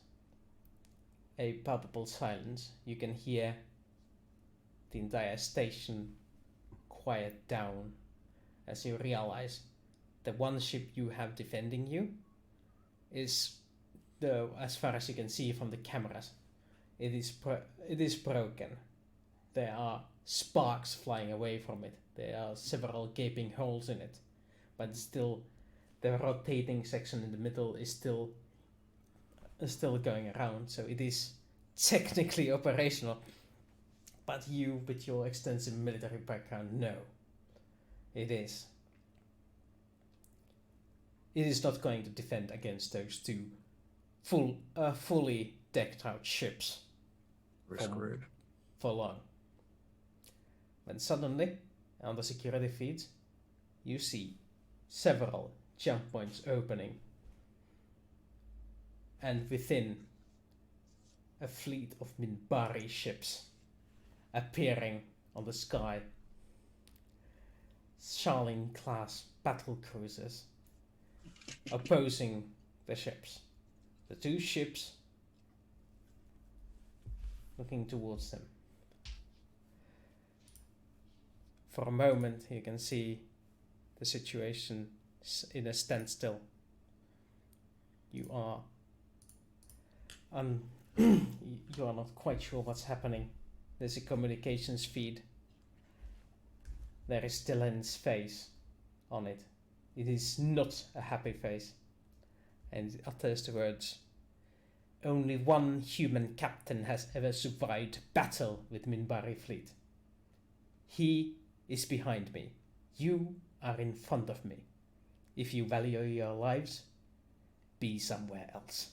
a palpable silence. You can hear the entire station quiet down as you realize the one ship you have defending you is, as far as you can see from the cameras, it is broken. There are sparks flying away from it. There are several gaping holes in it, but still the rotating section in the middle is still going around, so it is technically operational. But you, with your extensive military background, know it is. It is not going to defend against those 2 fully decked out ships. We're screwed. For long. When suddenly, on the security feeds, you see several jump points opening, and within, a fleet of Minbari ships appearing on the sky. Charlene-class battle cruisers opposing the ships. The 2 ships looking towards them. For a moment, you can see the situation in a standstill. You are you are not quite sure what's happening. There's a communications feed. There is Dylan's face on it. It is not a happy face, and it utters the words, "Only one human captain has ever survived battle with Minbari fleet. He is behind me. You are in front of me. If you value your lives, be somewhere else."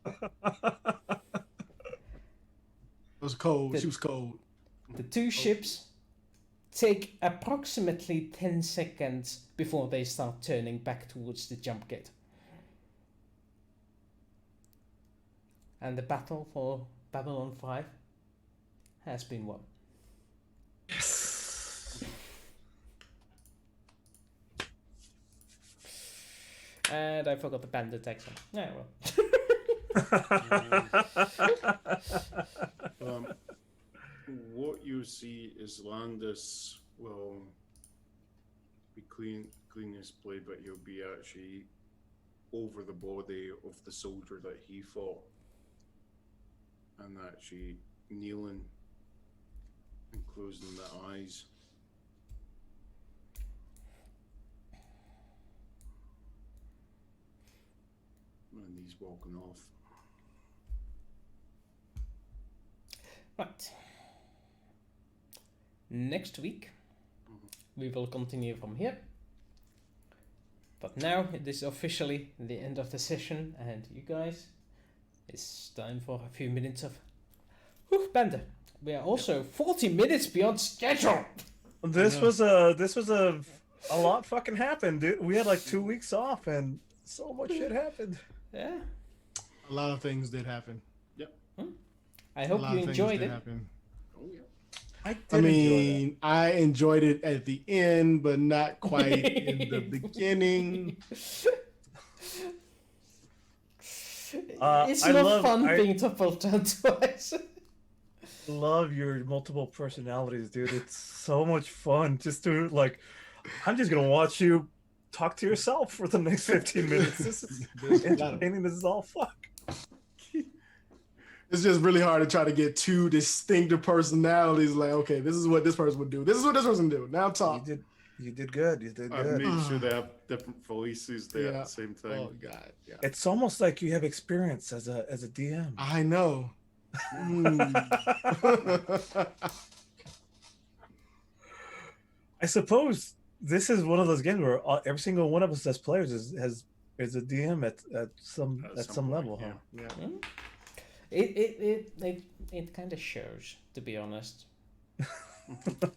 It was cold. She was cold. The 2 ships take approximately 10 seconds before they start turning back towards the jump gate. And the battle for Babylon 5 has been won. Yes. And I forgot the bandit text. Yeah, well. What you see is Landis will be cleanest blade, but he'll be actually over the body of the soldier that he fought, and actually kneeling and closing the eyes. And he's walking off. Right. Next week, we will continue from here. But now it is officially the end of the session, and you guys, it's time for a few minutes of banter. We are also 40 minutes beyond schedule. This was a lot fucking happened, dude. We had like 2 weeks off, and so much shit happened. Yeah. A lot of things did happen. I hope you enjoyed it. Oh yeah. I mean, I enjoyed it at the end, but not quite in the beginning. It's not fun being toppled down twice. Love your multiple personalities, dude. It's so much fun just to like. I'm just gonna watch you talk to yourself for the next 15 minutes. This is entertaining. This is all fuck. It's just really hard to try to get two distinctive personalities. Like, okay, this is what this person would do. This is what this person would do. Now talk. You did good. You did I good. made sure they have different voices there at the same time. Oh God, yeah. It's almost like you have experience as a DM. I know. I suppose this is one of those games where every single one of us as players is a DM at some point, level, yeah. huh? Yeah. It kind of shows, to be honest.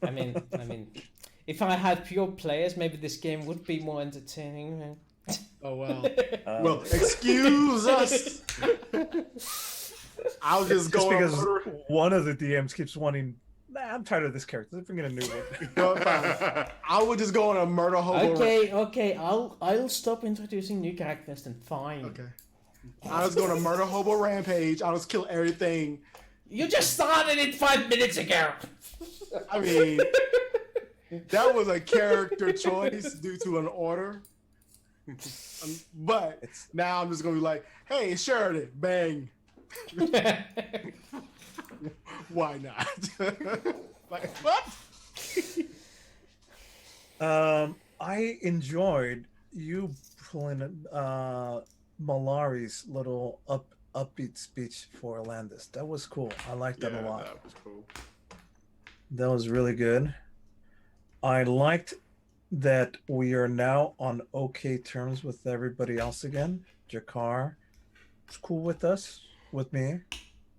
I mean, if I had pure players, maybe this game would be more entertaining. Oh wow. Well, excuse us. I'll just go because on. one of the DMs keeps wanting. Nah, I'm tired of this character. Let's bring in a new one. No, fine. I would just go on a murder hobo. Okay. I'll stop introducing new characters then. Fine. Okay. I was going to murder hobo rampage. I'll just kill everything. You just started it 5 minutes ago. I mean, that was a character choice due to an order. But now I'm just going to be like, hey, Sheridan, bang. Why not? Like, what? I enjoyed you pulling Malari's little upbeat speech for Landis. That was cool. I liked that a lot. That was cool. That was really good. I liked that we are now on okay terms with everybody else again. Jakar is cool with us, with me.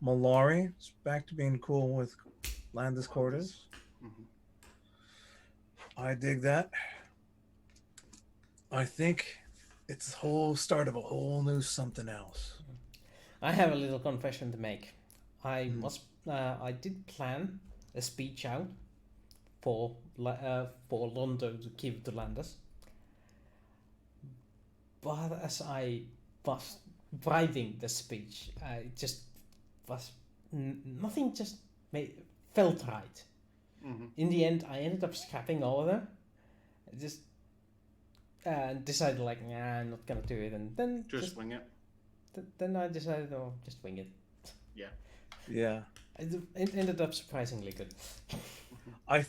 Malari is back to being cool with Landis Cordes. Mhm. I dig that. I think it's the whole start of a whole new something else. I have a little confession to make. I did plan a speech out for Londo to give to Landis, but as I was writing the speech, it just was nothing. Just felt right. Mm-hmm. In the end, I ended up scrapping all of them. Just decided like, nah, I'm not gonna do it, and then Just wing it. Then I decided, oh, just wing it. Yeah. It ended up surprisingly good. It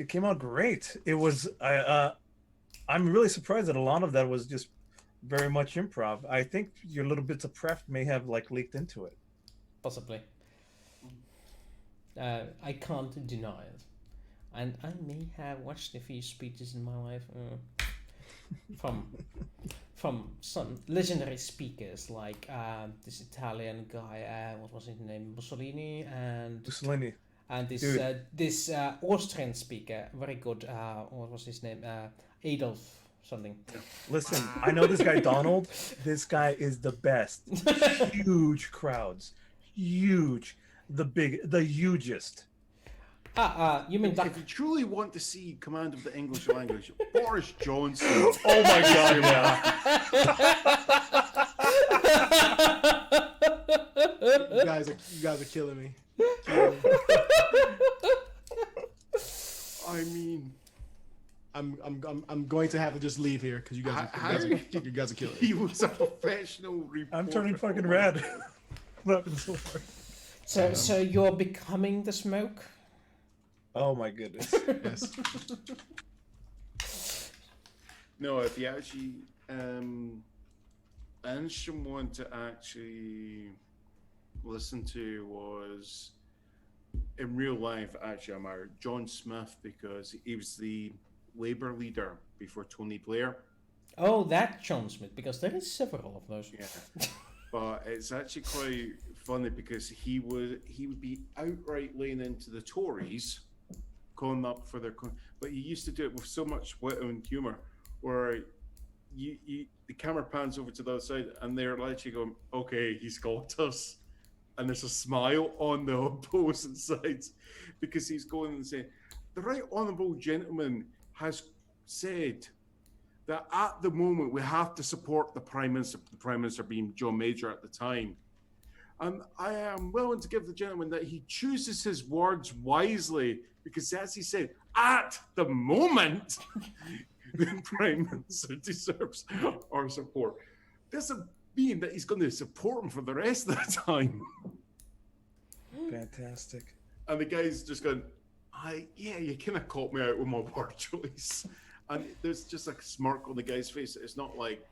came out great. It was I'm really surprised that a lot of that was just very much improv. I think your little bits of prep may have like leaked into it. Possibly. I can't deny it. And I may have watched a few speeches in my life from some legendary speakers like this Italian guy, what was his name, Mussolini, and this Austrian speaker, very good. What was his name? Adolf something. Listen, I know this guy Donald. This guy is the best. Huge crowds, huge, the hugest. You mean If you truly want to see command of the English language, Boris Johnson. Oh my God! Yeah. You guys are killing me. I mean, I'm going to have to just leave here because you guys are killing me. He was a professional reporter. I'm turning fucking red. Laughing so hard. So you're becoming the smoke? Oh my goodness. Yes. No, if you actually, an interesting one to actually listen to was, in real life, actually, I admired John Smith because he was the Labour leader before Tony Blair. Oh, that John Smith, because there is several of those. Yeah. But it's actually quite funny because he would be outright laying into the Tories, calling up for their, but he used to do it with so much wit and humour, where the camera pans over to the other side and they're literally going, "Okay, he's got us," and there's a smile on the opposing sides because he's going and saying, "The right honourable gentleman has said that at the moment we have to support the Prime Minister being John Major at the time. And I am willing to give the gentleman that he chooses his words wisely because, as he said, at the moment, the Prime Minister deserves our support." Doesn't mean that he's going to support him for the rest of the time. Fantastic. And the guy's just going, yeah, you kind of caught me out with my word choice. And there's just like a smirk on the guy's face. It's not like...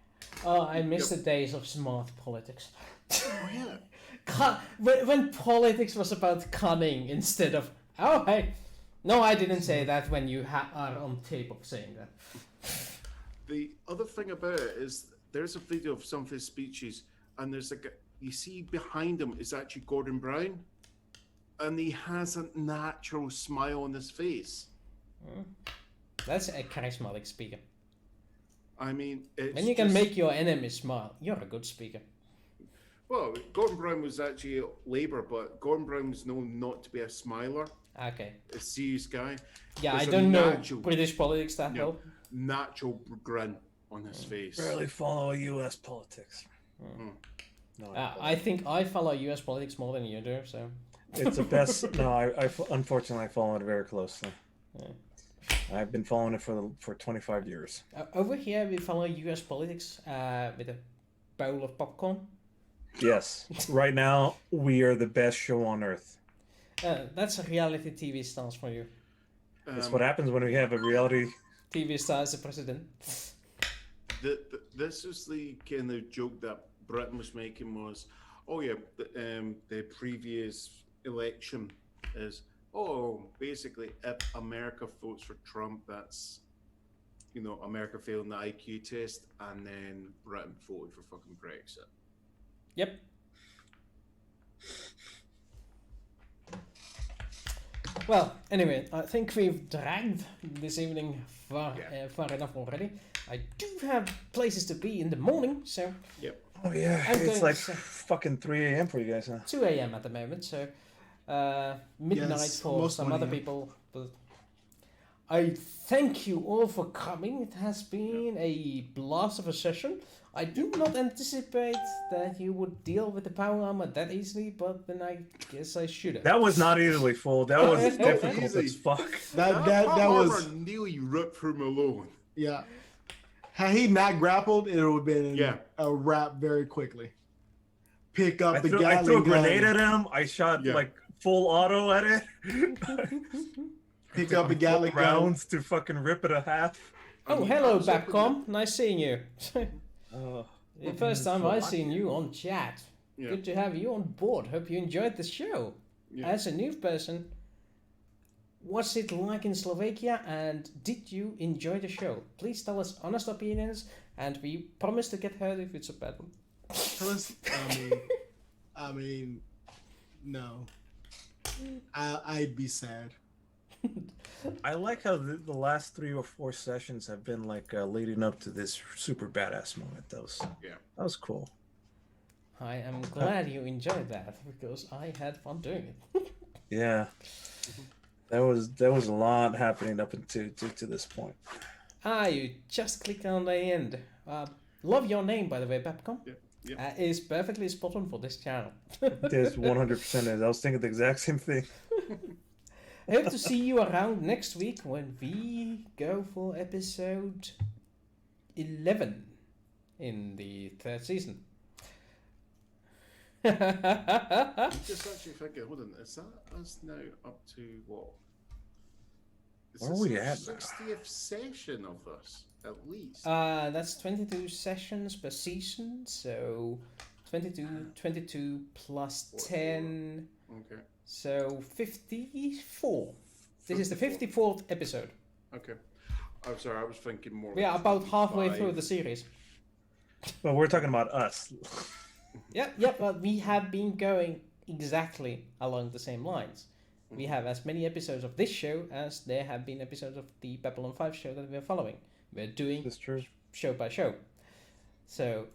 Oh, I miss the days of smart politics. Oh, yeah. When politics was about cunning instead of, oh, hey. No, I didn't say that when you are on tape of saying that. The other thing about it is there's a video of some of his speeches, and there's like you see behind him is actually Gordon Brown, and he has a natural smile on his face. That's a charismatic speaker. I mean, it's when you can make your enemies smile, you're a good speaker. Well, Gordon Brown was actually Labour, but Gordon Brown was known not to be a smiler. Okay. A serious guy. Yeah, There's I don't know natural, British politics that well. Natural grin on his face. Barely follow U.S. politics. No, I think I follow U.S. politics more than you do, so... It's the best. No, I unfortunately I follow it very closely. Yeah. I've been following it for 25 years. Over here we follow U.S. politics with a bowl of popcorn. Yes. Right now, we are the best show on earth. That's a reality TV stars for you. That's what happens when we have a reality... TV star as a president. This is the kind of joke that Britain was making was, oh yeah, the previous election is, oh, basically if America votes for Trump, that's, you know, America failing the IQ test, and then Britain voted for fucking Brexit. Yep. Well, anyway, I think we've dragged this evening far enough already. I do have places to be in the morning, so... Yep. Oh yeah, it's like fucking 3 a.m. for you guys, huh? 2 a.m. at the moment, so midnight for some other people. But I thank you all for coming. It has been a blast of a session. I do not anticipate that you would deal with the power armor that easily, but then I guess I should have. That was not easily full. That was difficult as fuck. That was nearly ripped from alone. Yeah. Had he not grappled, it would have been a wrap very quickly. Pick up the Gatling gun. I threw a grenade at him. I shot like full auto at it. Pick up the Gatling rounds to fucking rip it a half. Oh, hello, Babcom. Nice seeing you. The first time I seen you on chat. Yeah. Good to have you on board. Hope you enjoyed the show. Yeah. As a new person, what's it like in Slovakia, and did you enjoy the show? Please tell us honest opinions, and we promise to get heard if it's a bad one. Tell us. I mean, no. I'd be sad. I like how the last 3 or 4 sessions have been like leading up to this super badass moment. That was cool. I am glad you enjoyed that because I had fun doing it. Yeah, there was a lot happening up to this point. You just clicked on the end. Love your name, by the way, Babcom. Yeah. Is perfectly spot on for this channel. There's 100% is. I was thinking the exact same thing. hope to see you around next week when we go for episode 11 in the 3rd season. Just actually thinking, hold on, is that us now up to what? Is Where are this we our at now? 60th session of this, at least? That's 22 sessions per season, so 22 plus 10, Okay. so 54. This is the 54th episode. Okay. I'm sorry, I was thinking more. We are like about halfway 25. through the series. But we're talking about us. Yeah, but we have been going exactly along the same lines. We have as many episodes of this show as there have been episodes of the Babylon 5 show that we're following. We're doing That's true. show by show. So,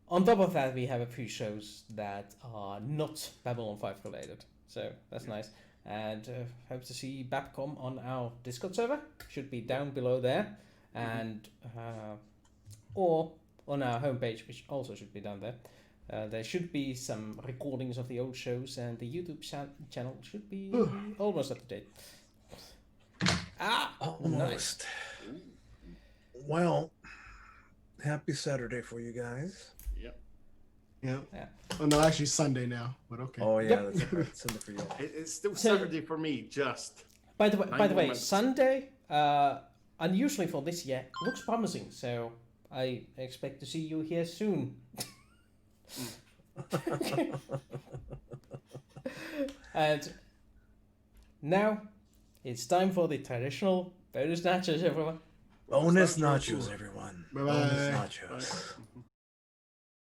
on top of that, we have a few shows that are not Babylon 5 related. So, that's nice. And hope to see Babcom on our Discord server. Should be down below there. And, or on our homepage, which also should be down there. There should be some recordings of the old shows, and the YouTube channel should be almost up to date. Almost. Nice. Well, happy Saturday for you guys. Yep. Yeah. Yeah. Oh no, actually Sunday now, but okay. Oh yeah, Yep. that's right. Sunday for you. It's still So- Saturday for me, just. By the way, moments. Sunday, unusually for this year, looks promising. So I expect to see you here soon. And now it's time for the traditional bonus nachos, everyone. Bonus nachos, everyone. Bye-bye. Bonus nachos.